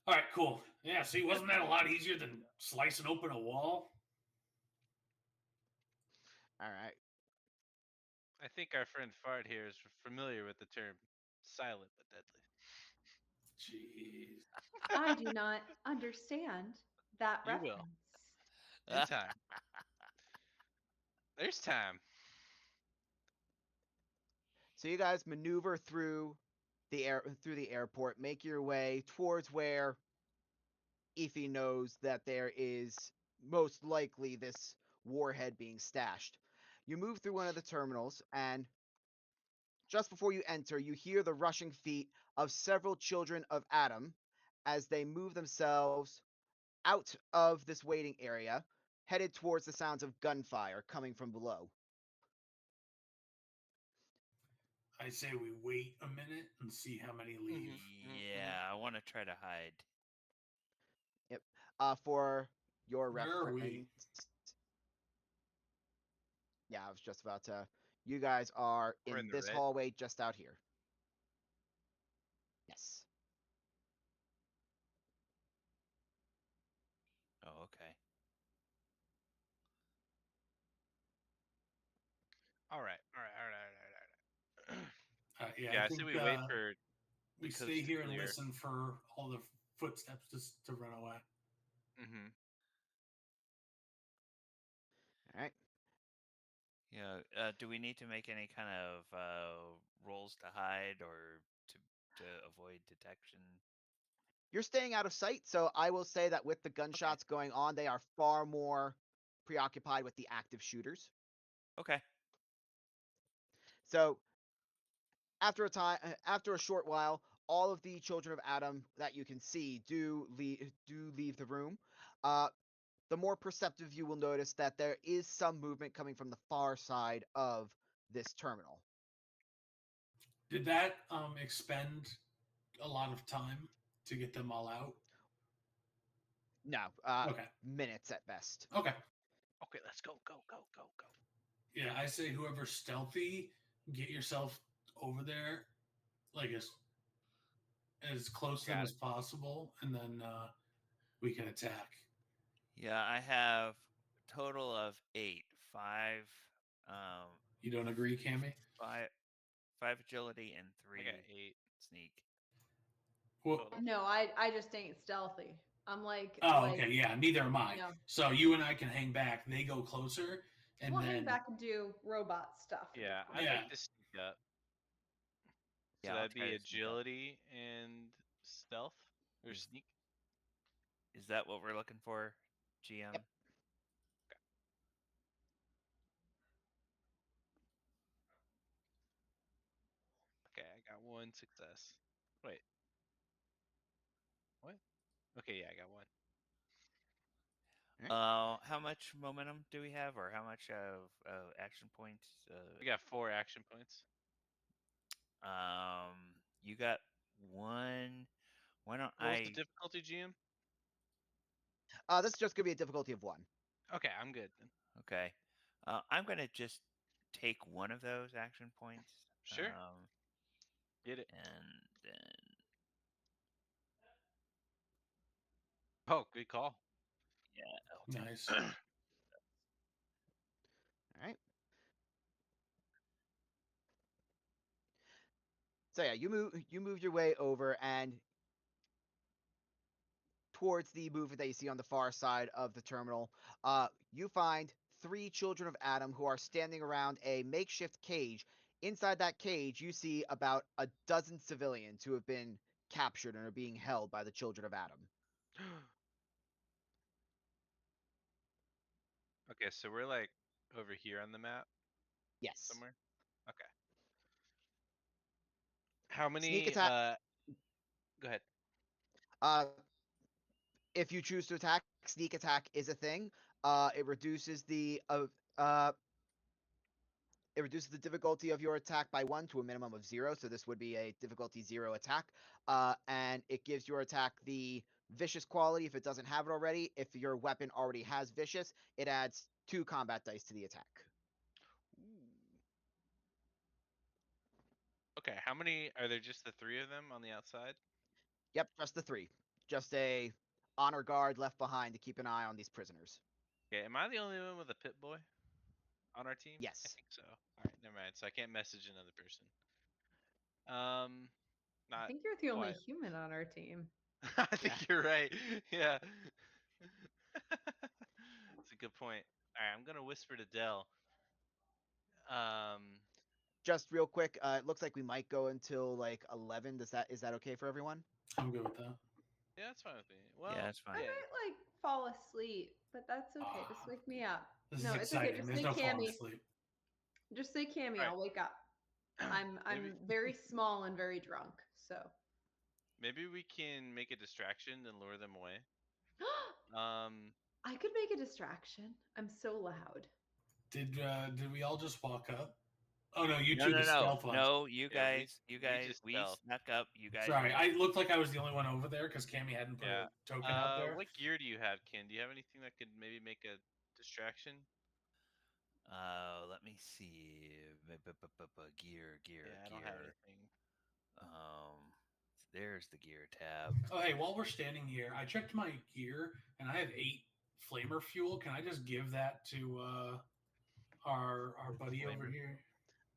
all right, cool. Yeah. See, wasn't that a lot easier than slicing open a wall? All right. I think our friend Fart here is familiar with the term silent but deadly. Jeez. I do not understand that You will. reference. In time. There's time. So you guys maneuver through the airport, make your way towards where Effie knows that there is most likely this warhead being stashed. You move through one of the terminals, and just before you enter, you hear the rushing feet of several children of Adam as they move themselves out of this waiting area, headed towards the sounds of gunfire coming from below. I say we wait a minute and see how many leave. Yeah, I want to try to hide. Yep. For your Where are we? reference, yeah, I was just about to. You guys are We're in in the this red. hallway just out here. Yes. Oh, okay. All right. Yeah, Yeah, I I say think we wait for the we stay coast to here and clear. listen for all the footsteps to run away. Mm-hmm. Yeah. Do we need to make any kind of rolls to hide or to avoid detection? You're staying out of sight, so I will say that with the Okay. gunshots going on, they are far more preoccupied with the active shooters. Okay. So after a short while, all of the children of Adam that you can see do leave the room. Uh, the more perceptive you will notice that there is some movement coming from the far side of this terminal. Did that expend a lot of time to get them all out? No, Okay. minutes at best. Okay. Okay, let's go, go, go, go, go. Yeah, I say whoever's stealthy, get yourself over there, like as close to them Got as it. possible, and then we can attack. Yeah, I have a total of 8. 5 um You don't agree, Cammy? 5 5 agility and I got 3 8 sneak. Well, total. No, I just ain't stealthy. I'm oh, like okay, yeah, neither am I. no. So you and I can hang back. They go closer, and We'll hang then back and do robot stuff in Yeah, between. I'd like yeah, to sneak up. So Yeah, I'll that'd try be to sneak up. agility and stealth or Is sneak. is that what we're looking for, Yep. GM? Okay, I got 1 success. Wait, what? Okay, yeah, I got 1. How much momentum do we have, or how much of action points? We got 4 action points. You got 1. Why don't What was the I? difficulty, GM? This is just gonna be a difficulty of 1. Okay, I'm good then. Okay, I'm gonna just take one of those action points. Sure, get it. And then Oh, good call. yeah, nice. All right. So yeah, you move your way over and towards the movement that you see on the far side of the terminal. You find 3 children of Adam who are standing around a makeshift cage. Inside that cage, you see about a dozen civilians who have been captured and are being held by the children of Adam. Okay, so we're like over here on the map Yes. somewhere. Okay. How Sneak many? attack. Go ahead. Uh, if you choose to attack, sneak attack is a thing. It reduces the difficulty of your attack by 1 to a minimum of 0. So this would be a difficulty 0 attack. And it gives your attack the vicious quality if it doesn't have it already. If your weapon already has vicious, it adds 2 combat dice to the attack. Ooh. Okay, how many are there? Just the 3 of them on the outside? Yep, just the 3. Just a honor guard left behind to keep an eye on these prisoners. Okay, am I the only one with a pit boy on our team? I Yes. think so. All right, never mind. So I can't message another person. Um, I not think you're the only quiet. human on our team. I Yeah. think you're right. Yeah. It's a good point. All right, I'm gonna whisper to Dell. Um, Just real quick, it looks like we might go until like 11. Is that okay for everyone? I'm good with that. yeah, that's fine with me. yeah, Well, that's I fine. yeah. might like fall asleep, but that's okay. Just Ah, wake me up. this is No, it's okay. exciting. Just There's say no falling Cammy. asleep. Just say Cammy. All right. I'll wake up. I'm Maybe very small and very drunk, so. maybe we can make a distraction and lure them away. Um, I could make a distraction. I'm so loud. Did we all just walk up? Oh no, you No, two, no, the no, stealth ones. no. You yeah, guys, we just we stealth. snuck up. You guys Sorry, went. I looked like I was the only one over there because Cammy hadn't put Yeah. a token out there. What gear do you have, Ken? Do you have anything that could maybe make a distraction? Let me see. Gear, Yeah, I don't have gear. anything. There's the gear tab. Oh hey, while we're standing here, I checked my gear and I have 8 flamer fuel. Can I just give that to our buddy over Flamer. here?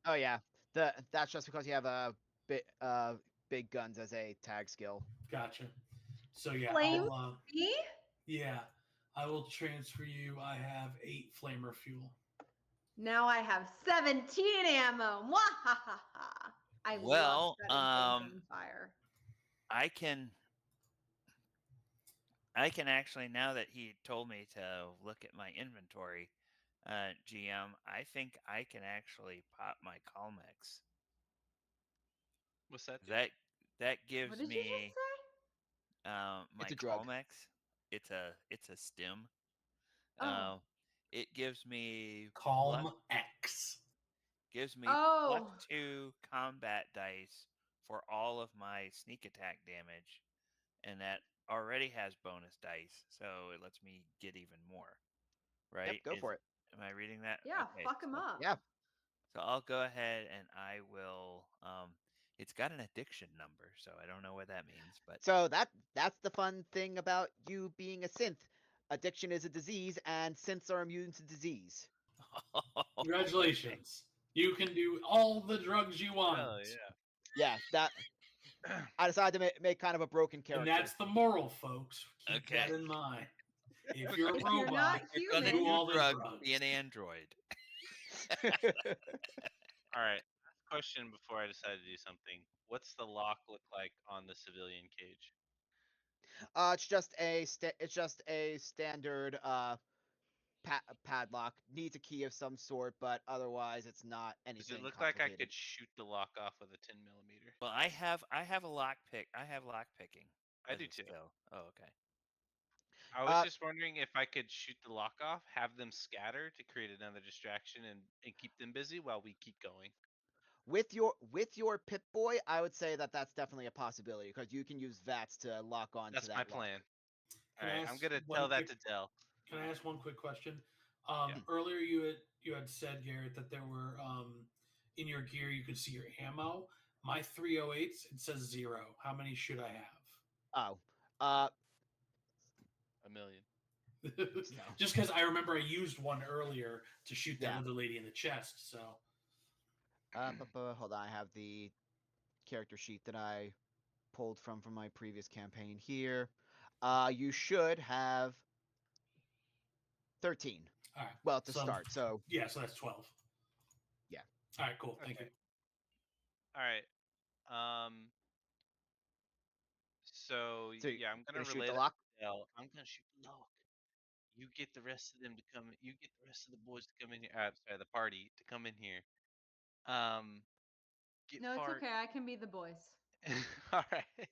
Oh yeah. That's just because you have a big guns as a tag skill. Gotcha. So yeah, Flame I'll me? yeah, I will transfer you. I have 8 flamer fuel. Now I have 17 ammo. Mwahaha. I love Well, setting things on fire. I can I can actually, now that he told me to look at my inventory, GM, I think I can actually pop my Calmex. What's that do? That What gives did you just me say? my It's a drug. Calmex. It's a stim. Oh. Uh, it Calm X. gives me Oh. +2 combat dice for all of my sneak attack damage, and that already has bonus dice, so it lets me get even more. Yep, Right? go for it. Am I reading that? Yeah, Okay, fuck him up. Yeah. so I'll go ahead and I will. It's got an addiction number, so I don't know what that means, but So that's the fun thing about you being a synth. Addiction is a disease, and synths are immune to disease. okay. Congratulations. You can do all the drugs you want. Oh Yeah, that yeah. I decided to make kind of a broken And character. that's the moral, folks. Keep Okay. that in mind. If you're a If you're not robot, You're gonna human, do do all the drugs. drugs. Be an android. All right. Last question before I decide to do something. What's the lock look like on the civilian cage? It's just a standard padlock. Needs a key of some sort, but otherwise it's not Does it anything look like I complicated. could shoot the lock off with a 10 millimeter? Well, I have a lock pick. I have lock picking I as do a too. skill. Oh, okay. I was Uh, just wondering if I could shoot the lock off, have them scatter to create another distraction and keep them busy while we keep going. with your Pip Boy, I would say that that's definitely a possibility because you can use VATS to lock on to That's my that lock. plan. All Can I right, ask I'm gonna one tell that quick? to Dell. Can I ask one quick question? Yeah. Earlier you had said, Garrett, that there were in your gear you could see your ammo. My 308s, it says 0. How many should I Oh, uh, A million. have? no, Just because I remember I used one earlier to shoot that yeah. other lady in the chest. So Hold on, I have the character sheet that I pulled from my previous campaign here. You should have 13. all right. Well, to So start. So yeah, so that's 12. yeah. All right, cool. Thank you. Okay. All right. Um. So So you're yeah, I'm gonna gonna shoot relay the that lock. to Dell. I'm gonna shoot the lock. You get the rest of them to come. You get the rest of the boys to come in here. Sorry, the party to come in here. Um. Get no, it's fart. okay. I can be the boys. All right.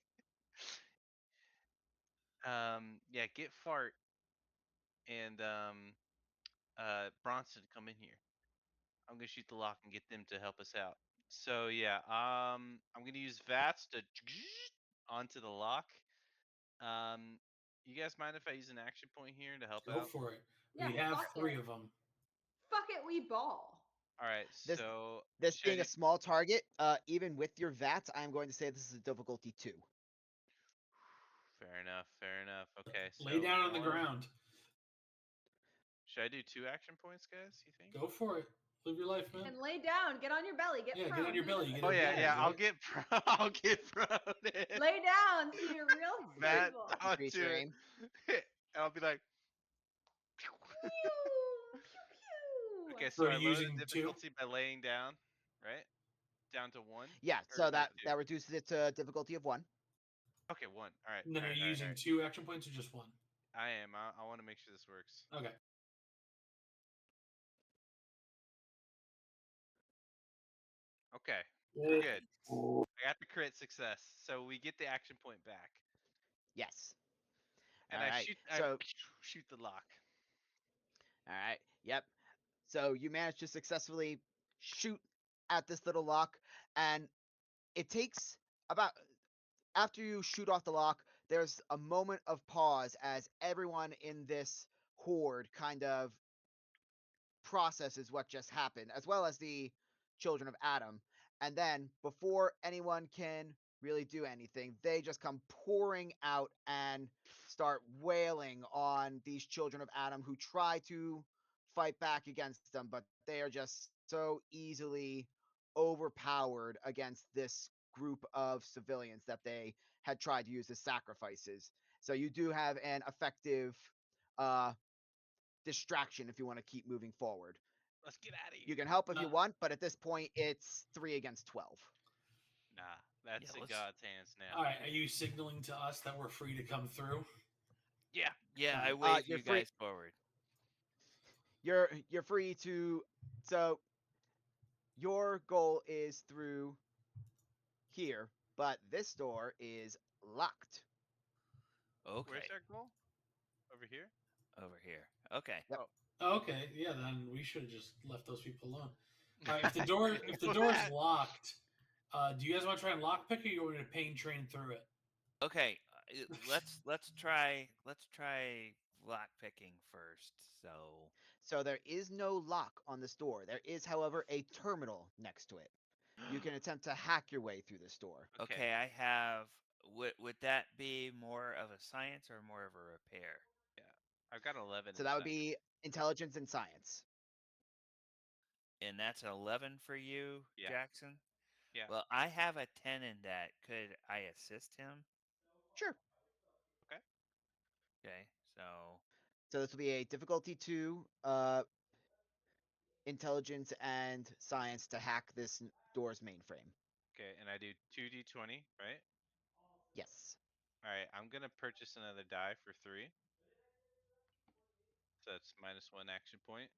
Yeah, get fart and Bronson come in here. I'm gonna shoot the lock and get them to help us out. So yeah, I'm gonna use VATS to onto the lock. Um, you guys mind if I use an action point here to help Go out? for it. Yeah, We have fuck 3 it. of them. Fuck it, we ball. All right, This so this should I being do? a small target, even with your VATS, I'm going to say this is a difficulty 2. Fair enough. Fair enough. Okay, Lay so down on the one. ground. Should I do 2 action points, guys? You think? Go for it. Live your life, man. And lay down. Get on your belly. Get Yeah, prone. get on your belly. You get Oh yeah, advantage, yeah. I'll right? get I'll get promoted. Lay down so you're real That stable. Increase onto your it. aim. And I'll be like. Pew, pew, pew. Okay, So so are I you lower the using 2? difficulty by laying down, right? Down to one Yeah, or so no that two. that reduces it to difficulty of 1. Okay, one. All right, And then all are right, you all right, all using right. 2 action points or just 1? I am. I want to make sure this works. Okay. Okay, we're good. I got the crit success, so we get the action point back, Yes. and All I right. shoot. I So shoot the lock. all right. Yep. So you managed to successfully shoot at this little lock, and it takes about after you shoot off the lock, there's a moment of pause as everyone in this horde kind of processes what just happened, as well as the children of Adam. And then, before anyone can really do anything, they just come pouring out and start wailing on these children of Adam who try to fight back against them, but they are just so easily overpowered against this group of civilians that they had tried to use as sacrifices. So you do have an effective uh, distraction if you want to keep moving forward. Let's get out of here. You can help if you Uh, want, but at this point, it's 3 against 12. Nah, that's Yeah, in let's- God's hands now. all right, are you signaling to us that we're free to come through? Yeah. Yeah, I Alright. wave You're you free. guys forward. You're free to. So your goal is through here, but this door is locked. Okay, Where's our goal? Over here? over here. Okay. Yep. Okay, yeah, then we should have just left those people alone. All right, if the door is locked, do you guys want to try and lockpick, or you want me to pain train through it? Okay, let's try lock picking first. So So there is no lock on this door. There is, however, a terminal next to it. You can attempt to hack your way through this door. okay, I have. Would that be more of a science or more of a repair? Yeah. I've got 11 So in that would science. be intelligence and science. And that's an 11 for you, Yeah. Jackson. Yeah. Well, I have a 10 in that. Could I assist him? Sure. Okay. Okay, so So this will be a difficulty 2, intelligence and science to hack this door's mainframe. Okay, and I do 2d20, right? Yes. All right, I'm gonna purchase another die for 3. So that's -1 action point.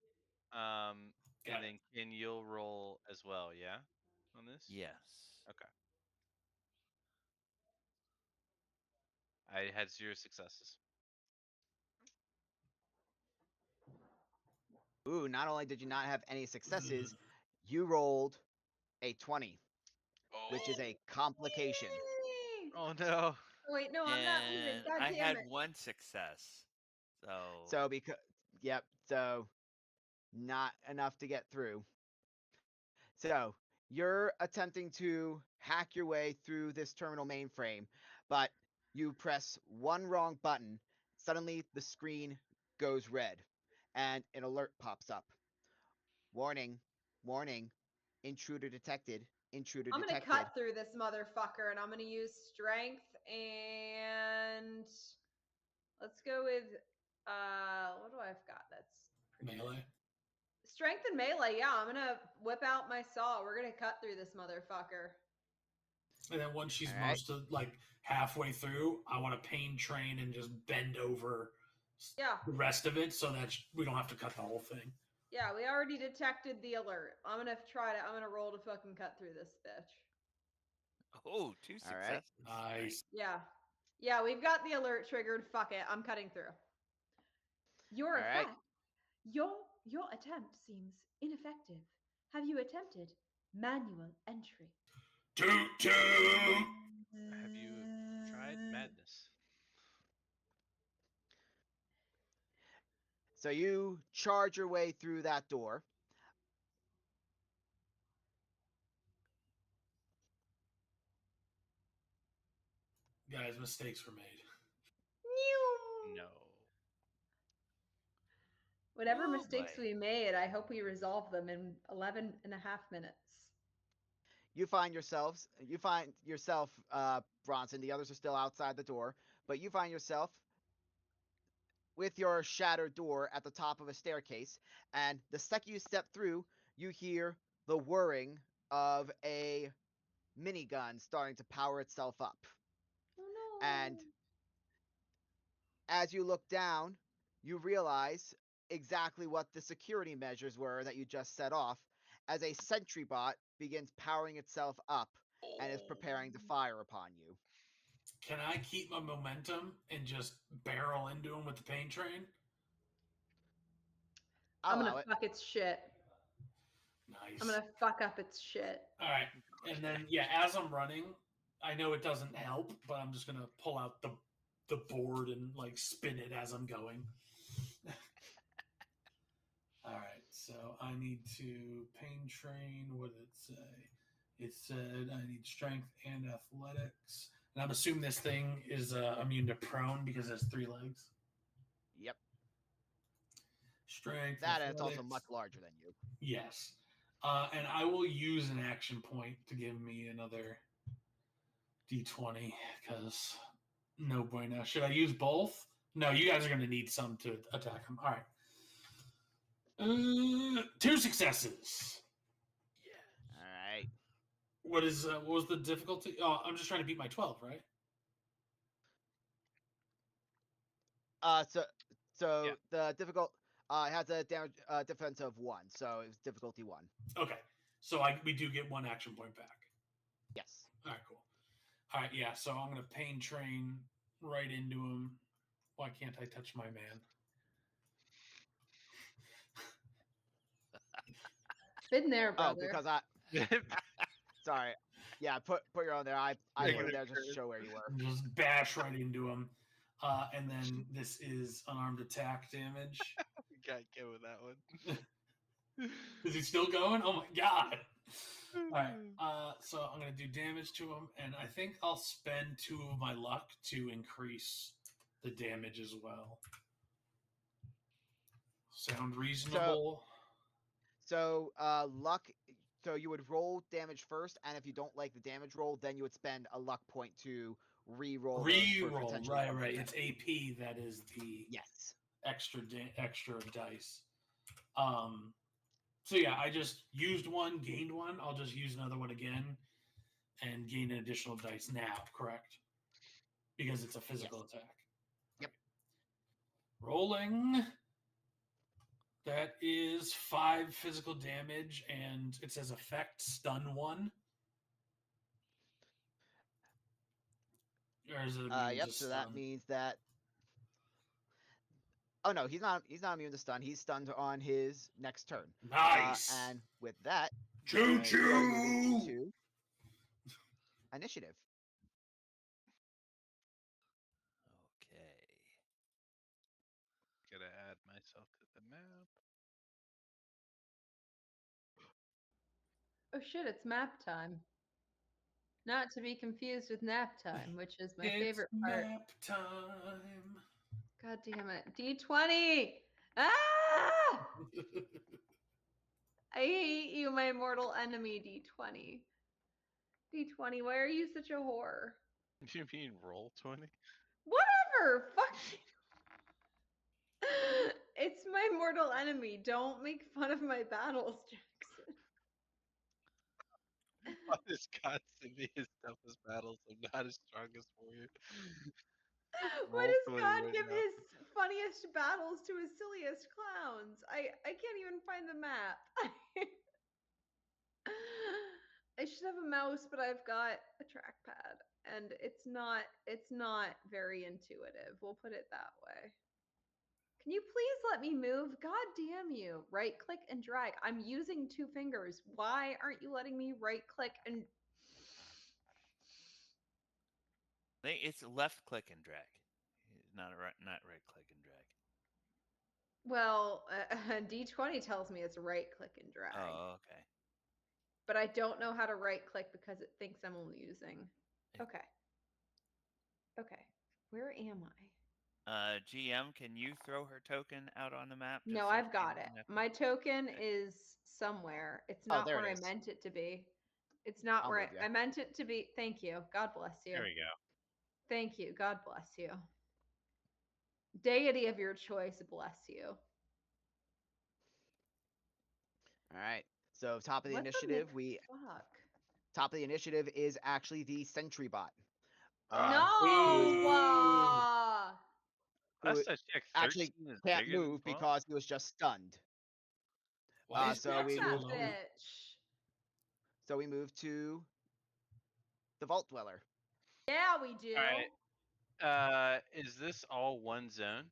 And Got it. then Ken, you'll roll as well, yeah? On this? yes. Okay. I had 0 successes. Ooh, not only did you not have any successes, you rolled a 20, which is a complication. Yay! Oh no. Wait, no, I'm not moving. And God I damn had it. one success. So So yep, so not enough to get through. So you're attempting to hack your way through this terminal mainframe, but you press one wrong button. Suddenly the screen goes red and an alert pops up. Warning, warning, intruder detected, intruder I'm gonna detected. cut through this motherfucker, and I'm gonna use strength and let's go with what do I've got? That's pretty good. Melee. Strength and melee. Yeah, I'm gonna whip out my saw. We're gonna cut through this motherfucker. And then once she's All right. most of like halfway through, I want to pain train and just bend over Yeah, the rest of it so that we don't have to cut the whole thing. yeah. We already detected the alert. I'm gonna roll to fucking cut through this bitch. oh, 2 All right. successes. Nice. Yeah, yeah. We've got the alert triggered. Fuck it. I'm cutting through. Your All right. effect. Your attempt seems ineffective. Have you attempted manual entry? Toot toot. Have you tried madness? So you charge your way through that door. Guys, mistakes were made. No. Whatever Oh, mistakes boy. we made, I hope we resolve them in 11 and a half minutes. You find yourself, Bronson. The others are still outside the door, but you find yourself with your shattered door at the top of a staircase. And the second you step through, you hear the whirring of a minigun starting to power itself up. Oh no. And as you look down, you realize exactly what the security measures were that you just set off as a sentry bot begins powering itself up and is preparing to fire upon you. Can I keep my momentum and just barrel into him with the pain train? I'll I'm allow gonna it. fuck its shit. Nice. I'm gonna fuck up its shit. All right. And then yeah, as I'm running, I know it doesn't help, but I'm just gonna pull out the board and like spin it as I'm going. All right. So I need to pain train. What did it say? It said I need strength and athletics. And I'm assuming this thing is immune to prone because it has 3 legs. Yep. Strength. That and it's also athletics. much larger than you. Yes. And I will use an action point to give me another d20 because no bueno. Should I use both? No, you guys are going to need some to attack him. All right. 2 successes. All right. What was the difficulty? Oh, I'm just trying to beat my 12, right? So Yeah. the difficult it has a damage defense of 1, so it's difficulty 1. Okay, so we do get 1 action point back. Yes. All right, cool. All right, yeah. So I'm gonna pain train right into him. Why can't I touch my man? Been there, Oh, brother. because sorry. Yeah, put your own there. I put it there just to show where you were. Just bash right into him. And then this is unarmed attack damage. We got get with that one. Is he still going? Oh my god! All right, so I'm gonna do damage to him, and I think I'll spend 2 of my luck to increase the damage as well. Sound reasonable? So luck. So you would roll damage first, and if you don't like the damage roll, then you would spend a luck point to re-roll. Re-roll, right. It's AP that is the yes extra dice. So yeah, I just used 1, gained 1. I'll just use another one again and gain an additional dice now, correct? Because it's a physical attack. Yep. Right. Rolling. That is 5 physical damage, and it says effect stun 1. Or is it immune yep. to So stun? that means that. Oh no, he's not immune to stun. He's stunned on his next turn. Nice. And with that, choo we are moving into initiative. Okay. Gotta add myself to the map. Oh shit, it's map time. Not to be confused with nap time, which is my favorite part. Map time. God damn it. D20! Ah! I hate you, my mortal enemy, D20. D20, why are you such a whore? You mean roll 20? Whatever! Fuck you. It's my mortal enemy. Don't make fun of my battles, Jackson. Why does constantly his toughest battles are not as strong as warrior? Why Roll does 20 God right give now. his funniest battles to his silliest clowns? I can't even find the map. I should have a mouse, but I've got a trackpad, and it's not very intuitive. We'll put it that way. Can you please let me move? God damn you. Right click and drag. I'm using 2 fingers. Why aren't you letting me right click and I think it's left click and drag. Not right click and drag. well, D20 tells me it's right click and drag. Oh, okay. But I don't know how to right click because it thinks I'm only using. Okay. Okay. Where am I? GM, can you throw her token out on the map? No, so I've she got it. doesn't have to- My token Okay. is somewhere. It's Oh, not there where it I is. meant it to be. It's not I'll where move ya. I meant it to be. Thank you. God bless you. There we go. Thank you. God bless you. Deity of your choice bless you. All right. So top of the What initiative, fuck? top of the initiative is actually the sentry bot. No! Who Last I checked, actually 13 is can't bigger than move 12. because he was just stunned. Why is So we Jackson that moved. alone? bitch. So we moved to the Vault Dweller. Yeah, we do. All right. Is this all one zone?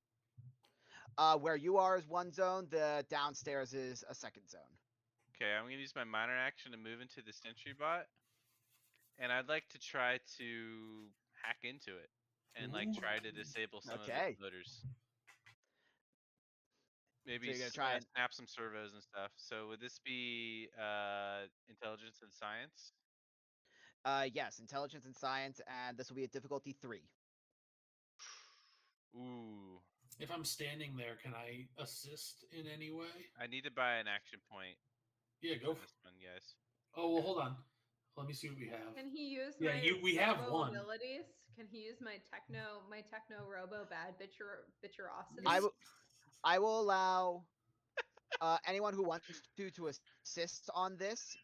Where you are is one zone. The downstairs is a second zone. Okay, I'm gonna use my minor action to move into the sentry bot, and I'd like to try to hack into it and like try to disable some of Okay. its motors. So Maybe you're gonna try and snap some servos and stuff. So would this be intelligence and science? yes, intelligence and science, and this will be a difficulty 3. Ooh, If I'm standing there, can I assist in any way? I need to buy an action point Yeah, go for for this one, guys. Oh, well, hold on. Let me see what we have. Can he use Yeah, my we have robo one. abilities? Can he use my techno robo bad bitcherosity? I will allow anyone who wants to assist on this,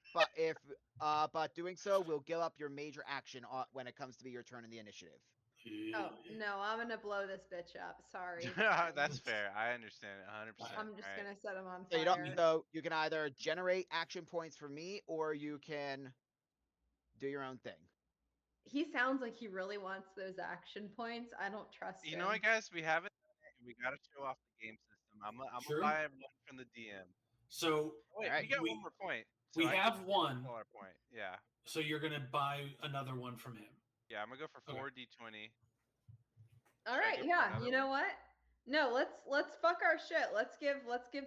but doing so will give up your major action when it comes to be your turn in the initiative. Oh no, I'm gonna blow this bitch up. Sorry. That's fair. I understand it 100%. I'm just All right. gonna set him on So you don't. fire. So you can either generate action points for me, or you can do your own thing. He sounds like he really wants those action points. I don't trust You him. know what, guys? We haven't done it. We got to show off the game system. I'm gonna True. buy one from the DM. So Oh, wait, Alright. we got We- one more point. So we I have can one. double our point. Yeah. So you're gonna buy another one from him. Yeah, I'm gonna go for Okay. 4d20. All Should I right, go for yeah. another You know one? what? No, let's fuck our shit. Let's give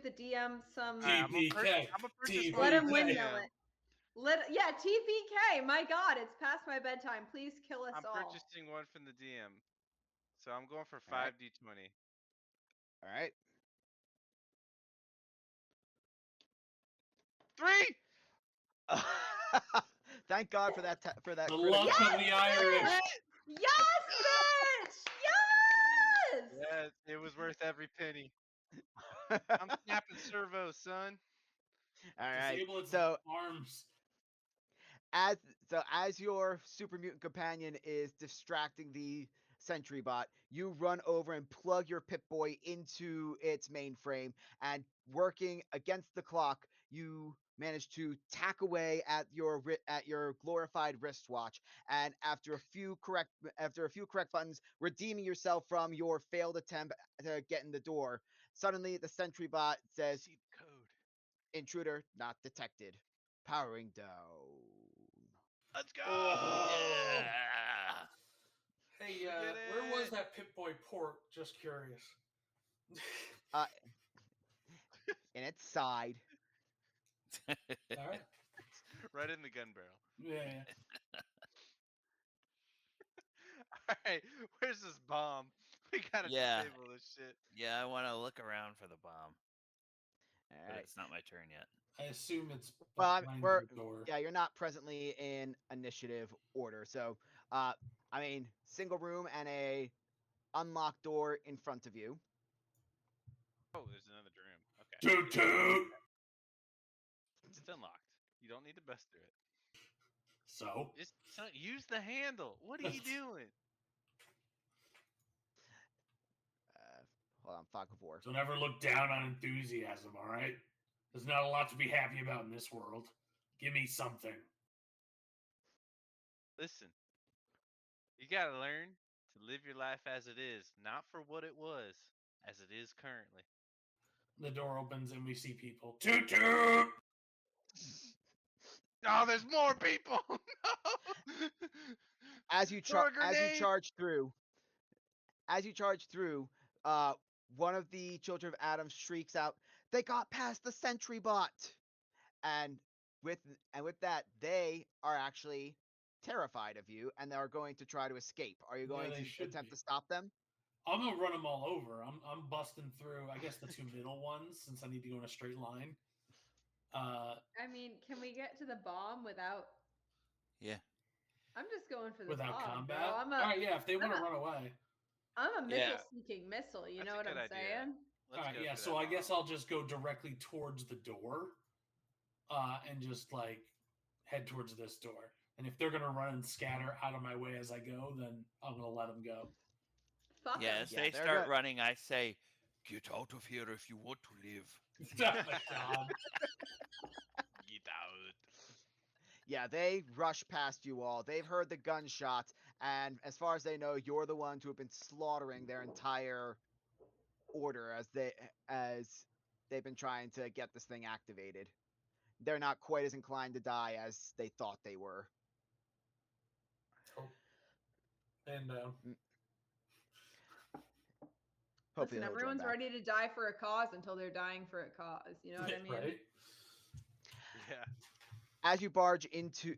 the DM some. All right, I'm gonna TPK. purchase Let one him from the windmill DM. it. Yeah, TPK. My God, it's past my bedtime. Please kill us I'm all. purchasing one from the DM. So I'm going for Alright. 5d20. All right. 3! Thank God for that. For that The critical. luck of the Irish. Yes, bitch. Yes. Yeah, it was worth every penny. I'm snapping servos, son. All right. Disable its So arms. as as your super mutant companion is distracting the sentry bot, you run over and plug your Pip-Boy into its mainframe, and working against the clock, you manage to tack away at your glorified wristwatch, and after a few correct buttons, redeeming yourself from your failed attempt to get in the door, suddenly the sentry bot says, See the code. "Intruder not detected. Powering down." Let's go! Yeah. Hey, We did where was it! that Pip-Boy port? Just curious. Uh, in its side. All right. Right in the gun barrel. Yeah. Alright, where's this bomb? We gotta Yeah. disable this shit. Yeah, I want to look around for the bomb, All but right. it's not my turn yet. I assume it's Well, behind we're the door. yeah, you're not presently in initiative order, so I mean, single room and a unlocked door in front of you. Oh, there's another room. Okay. Toot toot. It's unlocked. You don't need to bust through it. So Just use the handle. What are you doing? Uh, hold on, fog of war. don't ever look down on enthusiasm. All right. There's not a lot to be happy about in this world. Give me something. Listen, you gotta learn to live your life as it is, not for what it was, as it is currently. The door opens and we see people. Toot toot. Oh, there's more people! No! As you Throw a grenade! charge through, one of the children of Adam shrieks out, "They got past the sentry bot!" And with that, they are actually terrified of you, and they are going to try to escape. Are you going they to should attempt be. to stop them? I'm gonna run them all over. I'm busting through. I guess the two middle ones, since I need to go in a straight line. I mean, can we get to the bomb without? Yeah. I'm just going for the Without bomb, combat. bro. All right, yeah. If they want to a- run away. I'm a Yeah. missile-seeking missile. You That's know a what good I'm idea. saying? Let's All right, go yeah. for So that I guess bomb. I'll just go directly towards the door, and just like head towards this door. And if they're gonna run and scatter out of my way as I go, then I'm gonna let them go. Fuck Yeah, 'em. as Yeah, they they're start good. running, I say, "Get out of here if you want to live." Oh my God. Get out. Yeah, they rush past you all. They've heard the gunshots, and as far as they know, you're the ones who have been slaughtering their entire order as they've been trying to get this thing activated. They're not quite as inclined to die as they thought they were. Oh. And Hopefully Listen, they'll join everyone's back. ready to die for a cause until they're dying for a cause. You know what I mean? right. Yeah. As you barge into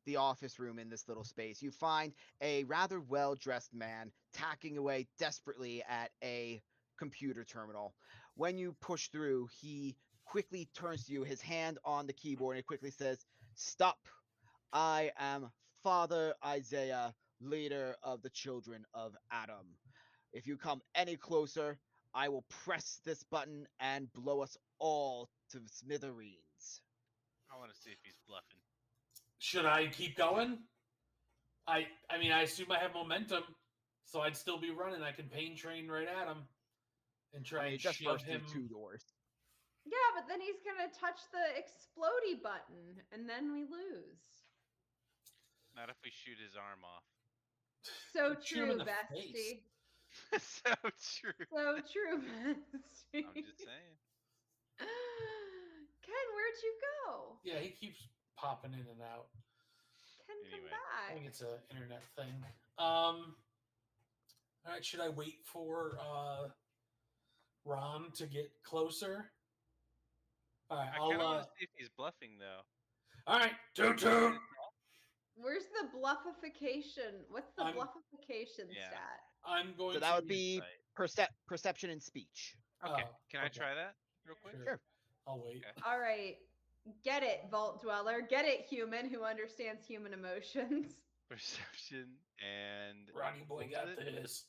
the office room in this little space, you find a rather well-dressed man tacking away desperately at a computer terminal. When you push through, he quickly turns to you, his hand on the keyboard, and he quickly says, "Stop. I am Father Isaiah, leader of the children of Adam. If you come any closer, I will press this button and blow us all to smithereens. I want to see if he's bluffing. Should I keep going? I mean, I assume I have momentum, so I'd still be running. I can pain train right at him and try and It just shove burst through him. 2 doors. Yeah, but then he's gonna touch the explodey button, and then we lose. Not if we shoot his arm off. So Shoot him in true, the face. bestie. So true. So true, bestie. I'm just saying. Ken, where'd you go? Yeah, he keeps popping in and out. Ken, Anyway. come I back. think it's an internet thing. All right, should I wait for Ron to get closer? All right, I kind of want I'll. to see if he's bluffing though. All right, toot toot. Where's the bluffification? What's the I'm- bluffification Yeah. stat? I'm going So to. that would be Right. perception and speech. Okay. Oh, Can I okay. try that real quick? Sure. I'll wait. Okay. All right. Get it, Vault Dweller. Get it, human who understands human emotions. Perception and Ronnie boy what was got it? this.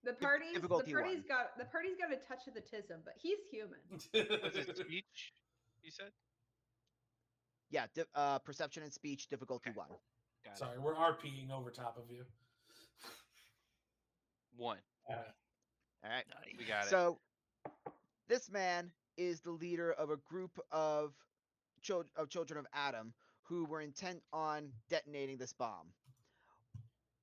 The party's Difficulty got a touch of the tism, but he's human. Was it speech? You said. Yeah, perception and speech, difficulty Okay. 1. Got Sorry, we're RPing over top of you. it. 1. All right. We got it. So this man is the leader of a group of children of Adam who were intent on detonating this bomb.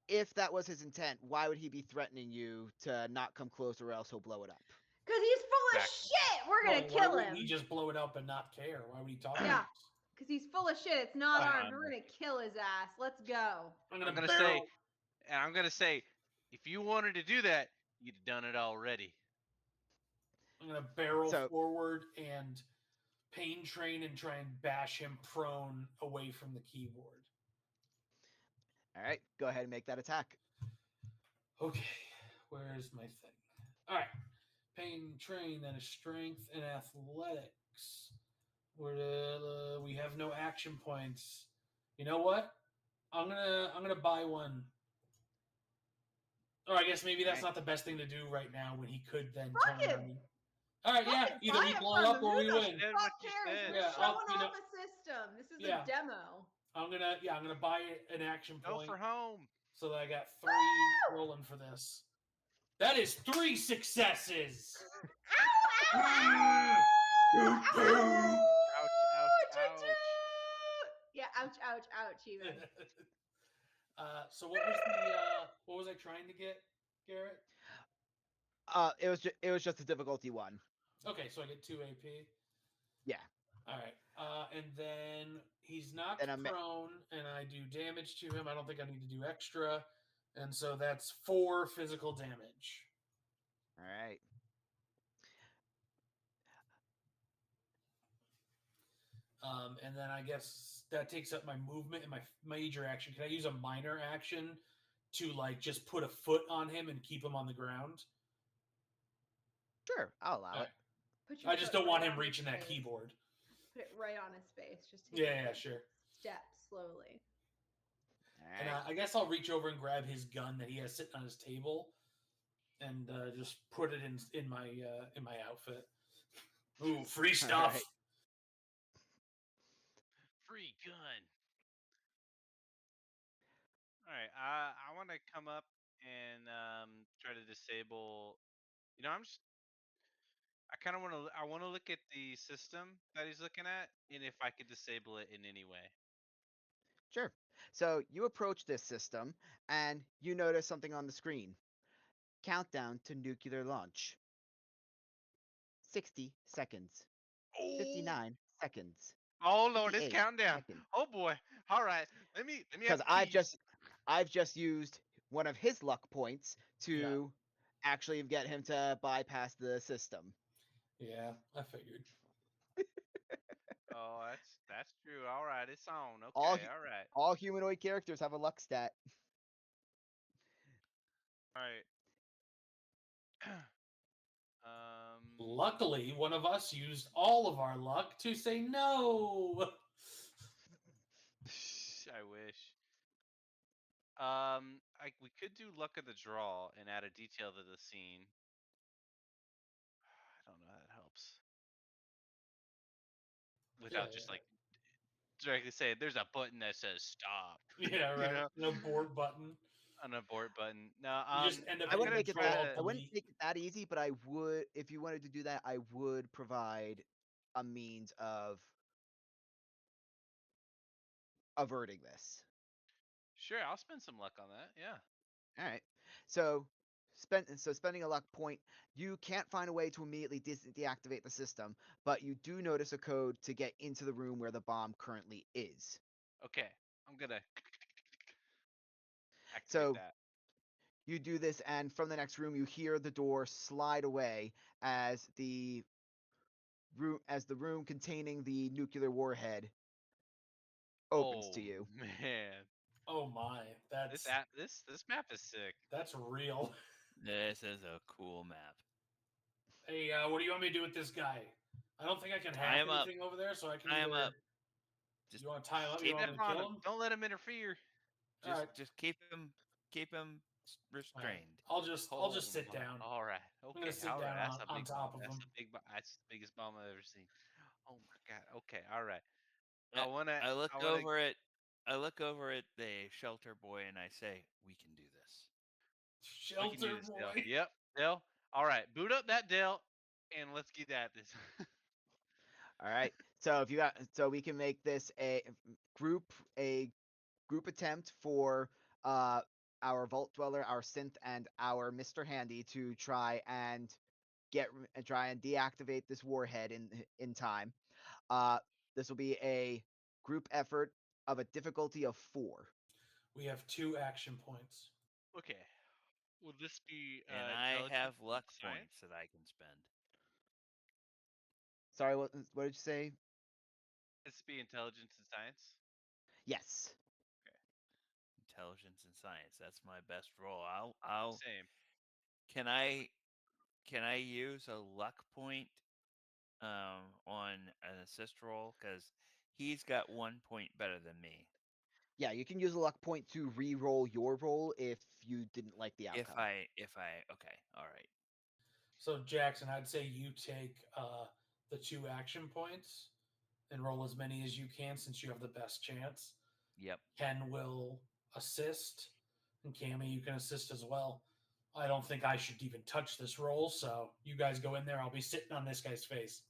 If that was his intent, why would he be threatening you to not come close or else he'll blow it up? Because he's full of Exactly. shit. We're gonna Why kill wouldn't him. he just blow it up and not care? Why would he talk? Yeah. Because he's full of shit. It's not Fine. armed. We're gonna kill his ass. Let's go. I'm I'm gonna say, if you wanted to do that, you'd have done it already. I'm gonna barrel So- forward and pain train and try and bash him prone away from the keyboard. All right, go ahead and make that attack. Okay, where's my thing? All right, pain train, then a strength and athletics. We have no action points. You know what? I'm gonna buy one. Or I guess maybe that's Right. not the best thing to do right now when he could then Fuck turn him. on me. All right, yeah. Fucking Either buy we it blow from up him. or Who we the win. Said fuck what you cares? said. We're Yeah, showing you know- off a system. This is Yeah. a demo. I'm gonna buy an action Go point for home. so that I got 3 rolling for this. That is 3 successes. Ow! Ouch, ouch, Toot, ouch. toot. Yeah, ouch, ouch, ouch. Even. So what was I trying to get, Garrett? It was just a difficulty 1. Okay, so I get 2 AP. Yeah. All right. And then he's knocked Then I'm- prone, and I do damage to him. I don't think I need to do extra. And so that's 4 physical damage. All right. And then I guess that takes up my movement and my major action. Can I use a minor action to like just put a foot on him and keep him on the ground? Sure, I'll allow All it. right. Put your I just foot don't want right him on his reaching that face. keyboard. Put it right on his face. Just take Yeah, a sure. step slowly. All And right. I guess I'll reach over and grab his gun that he has sitting on his table, and just put it in my outfit. Ooh, free stuff. right. Free gun. All right. I want to come up and try to disable. You know, I kind of want to. I want to look at the system that he's looking at, and if I could disable it in any way. Sure. So you approach this system and you notice something on the screen. Countdown to nuclear launch. 60 seconds. 59 seconds. Oh Lord, it's 58 countdown. seconds. Oh boy. All right. Let me. Because have I've just used one of his luck points to actually get him to bypass the system. Yeah, I figured. Oh, that's true. All right, it's on. Okay. All- All right. All humanoid characters have a luck stat. All right. Luckily, one of us used all of our luck to say no. I wish. We could do luck of the draw and add a detail to the scene. without Yeah, just like directly saying there's a button that says stop. yeah, You right. know, An abort button. an abort button. No, You just end up I wouldn't hitting I'm make it gonna try that. draw to. I wouldn't delete. make it that easy, but I would. If you wanted to do that, I would provide a means of averting this. Sure, I'll spend some luck on that. Yeah. All right. Spending a luck point, you can't find a way to immediately deactivate the system, but you do notice a code to get into the room where the bomb currently is. Okay, I'm gonna activate So that. you do this, and from the next room, you hear the door slide away as the room containing the nuclear warhead opens to Oh you. man, Oh my, this map is sick. that's real. This is a cool map. Hey, what do you want me to do with this guy? I don't think I can Tie hack him up. anything over there, so I can Tie him either. up. Just You want to tie him up? You keep want Step me him. to on kill him. him? Don't let him interfere. All right. Just keep him All right. restrained. I'll just Oh sit my. down. All right. I'm gonna Okay. sit All right. down That's a on big bomb. top of That's him. a big bomb. That's the biggest bomb I've ever seen. Oh my god. Okay. All right. I I, wanna. I look I wanna. over at the shelter boy and I say, "We can do this." We can do Shelter this, Dale. boy. Yep. Dale. All right. Boot up that Dale, and let's get at this. All right. So we can make this group a group attempt for uh our Vault Dweller, our Synth, and our Mr. Handy to try and deactivate this warhead in time. Uh, this will be a group effort of a difficulty of 4. We have 2 action points. Okay. Will this be And I intelligence have and luck science? points that I can spend. Sorry, what did you say? This be intelligence and science. Yes. Intelligence and science. That's my best roll. I'll Same. can I use a luck point on an assist roll because he's got 1 point better than me. Yeah, you can use a luck point to re-roll your roll if you didn't like the If outcome. I okay, all right. So Jackson, I'd say you take the 2 action points and roll as many as you can since you have the best chance. Yep. Ken will assist, and Cammy, you can assist as well. I don't think I should even touch this roll, so you guys go in there. I'll be sitting on this guy's face.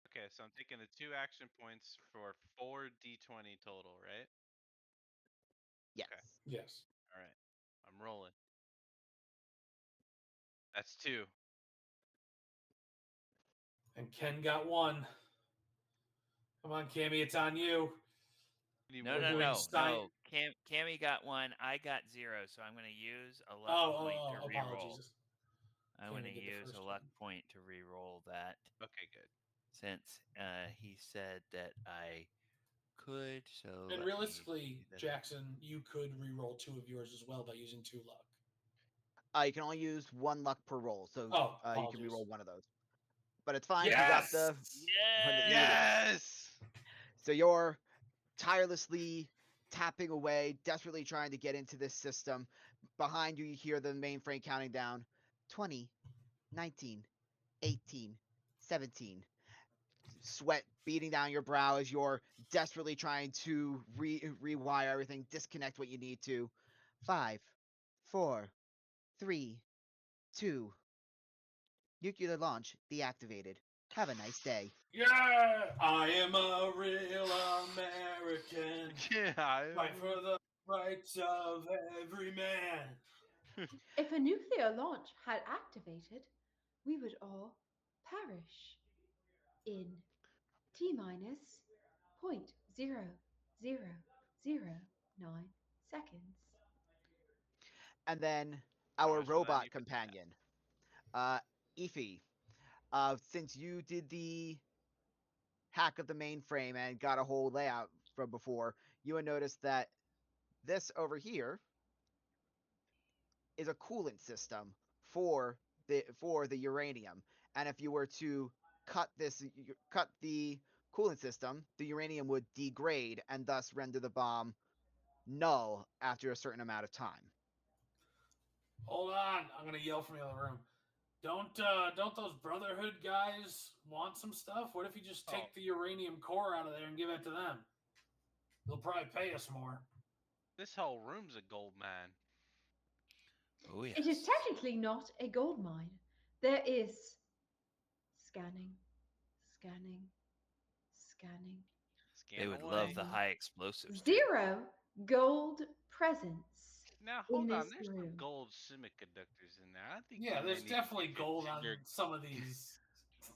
Okay, so I'm taking the 2 action points for 4d20 total, right? Yes. Okay. Yes. All right. I'm rolling. That's 2. And Ken got 1. Come on, Cammy, it's on you. No, We're no, doing no, no. Cammy got 1. I got 0. So I'm going to use a luck point to re-roll. Apologies. I'm going to Cammy get the use a first luck one. point to re-roll that Okay, good. since he said that I could. So And let me realistically, do this. Jackson, you could re-roll 2 of yours as well by using 2 luck. You can only use 1 luck per roll, so you can Apologies. re-roll one of those. But it's fine. You got the Yes! one that you needed. Yes! So you're tirelessly tapping away, desperately trying to get into this system. Behind you, you hear the mainframe counting down 20, 19, 18, 17. Sweat beating down your brow as you're desperately trying to rewire everything, disconnect what you need to. 5, 4, 3, 2. Nuclear launch deactivated. Have a nice day. Yeah! I am a real American. Yeah. Fight for the rights of every man. If a nuclear launch had activated, we would all perish in T minus 0.0009 seconds. And then I our was rely on you robot for that. companion, Ify. Since you did the hack of the mainframe and got a whole layout from before, you would notice that this over here is a coolant system for the uranium. And if you were to cut the coolant system, the uranium would degrade and thus render the bomb null after a certain amount of time. Hold on. I'm going to yell from the other room. Don't those Brotherhood guys want some stuff? What if you just take Oh. the uranium core out of there and give it to them? They'll probably pay us more. This whole room's a gold mine. Oh yes. It is technically not a gold mine. There is scanning, scanning, scanning. Scan They would away. love the high explosives. too. 0 gold presence Now in hold on, this there's some room. gold semiconductors in there. I think Yeah, you may there's need to definitely get gold your- on some of these.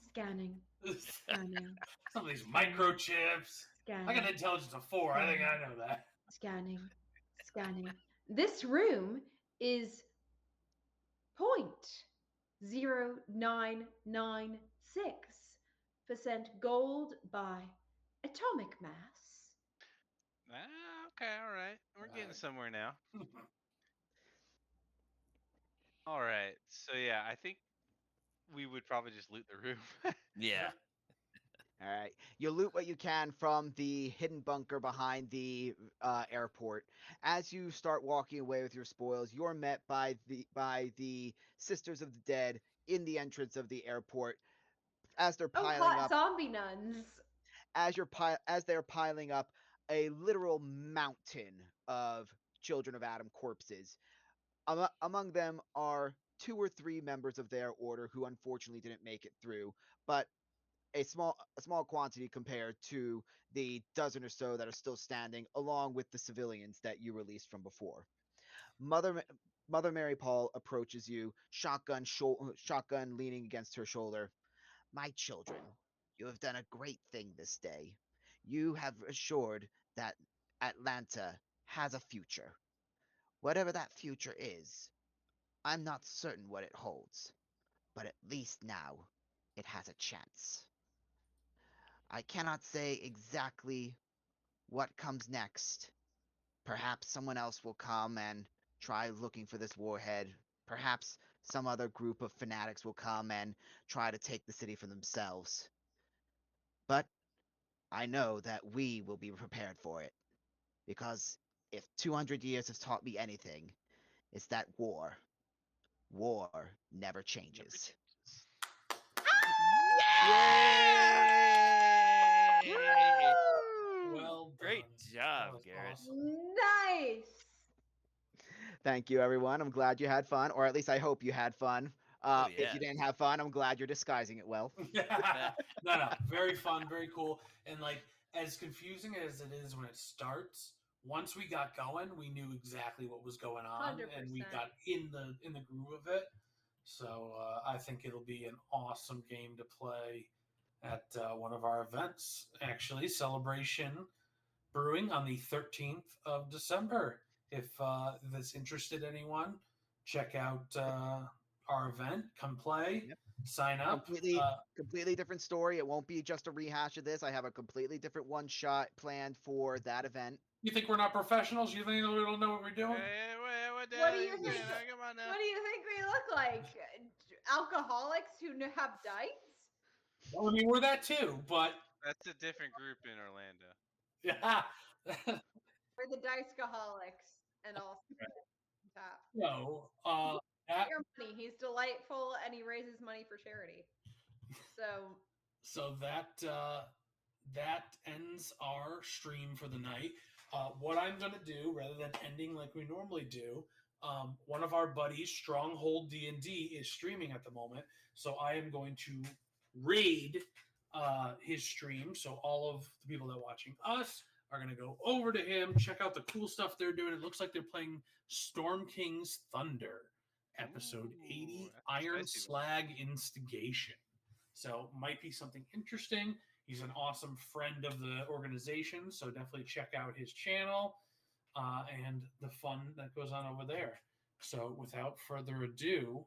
Scanning, scanning, Some of these microchips. I got an scanning, intelligence of 4. I think I know that. scanning, scanning. This room is 0.0996% gold by atomic mass. Okay, all right. We're getting Right. somewhere now. All right. So yeah, I think we would probably just loot the room. Yeah. All right. You loot what you can from the hidden bunker behind the airport. As you start walking away with your spoils, you're met by the Sisters of the Dead in the entrance of the airport. As they're Oh, piling hot up, zombie nuns. as they're piling up a literal mountain of Children of Adam corpses. Among them are 2 or 3 members of their order who unfortunately didn't make it through, but a small quantity compared to the dozen or so that are still standing, along with the civilians that you released from before. Mother Mary Paul approaches you, shotgun leaning against her shoulder. My children, you have done a great thing this day. You have assured that Atlanta has a future. Whatever that future is, I'm not certain what it holds, but at least now it has a chance. I cannot say exactly what comes next. Perhaps someone else will come and try looking for this warhead. Perhaps some other group of fanatics will come and try to take the city for themselves. But I know that we will be prepared for it. Because if 200 years has taught me anything, it's that war never Never changes. changes. Yay! Well Great done. That job, was Garrett. awesome. Nice. Thank you, everyone. I'm glad you had fun, or at least I hope you had fun. Oh If yeah. you didn't have fun, I'm glad you're disguising it well. No, very fun, very cool, and like as confusing as it is when it starts. Once we got going, we knew exactly what was going on, and we 100%. got in the groove of it. So I think it'll be an awesome game to play at one of our events. Actually, Celebration Brewing on the 13th of December. If this interested anyone, check out our event. Come play, Yep. sign up. Completely different story. It won't be just a rehash of this. I have a completely different one shot planned for that event. You think we're not professionals? You think we don't know what we're doing? What do you think? Come on now. What do you think we look like? Alcoholics who have dice? Well, I mean, we're that too, but That's a different group in Orlando. yeah. We're the dice-aholics and also tap. No, Your money. He's delightful and he raises money for charity. So so that ends our stream for the night. What I'm going to do, rather than ending like we normally do, one of our buddies, Stronghold D&D, is streaming at the moment. So I am going to raid his stream. So all of the people that are watching us are going to go over to him, check out the cool stuff they're doing. It looks like they're playing Storm King's Thunder, episode Ooh, 80, that's a Iron spicy one. Slag Instigation. So might be something interesting. He's an awesome friend of the organization, so definitely check out his channel and the fun that goes on over there. So without further ado,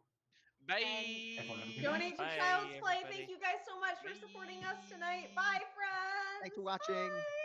Bye. everyone have a good donate to Bye, Child's Play. everybody. Thank you guys so much for supporting us tonight. Bye, friends. Thanks for watching. Bye.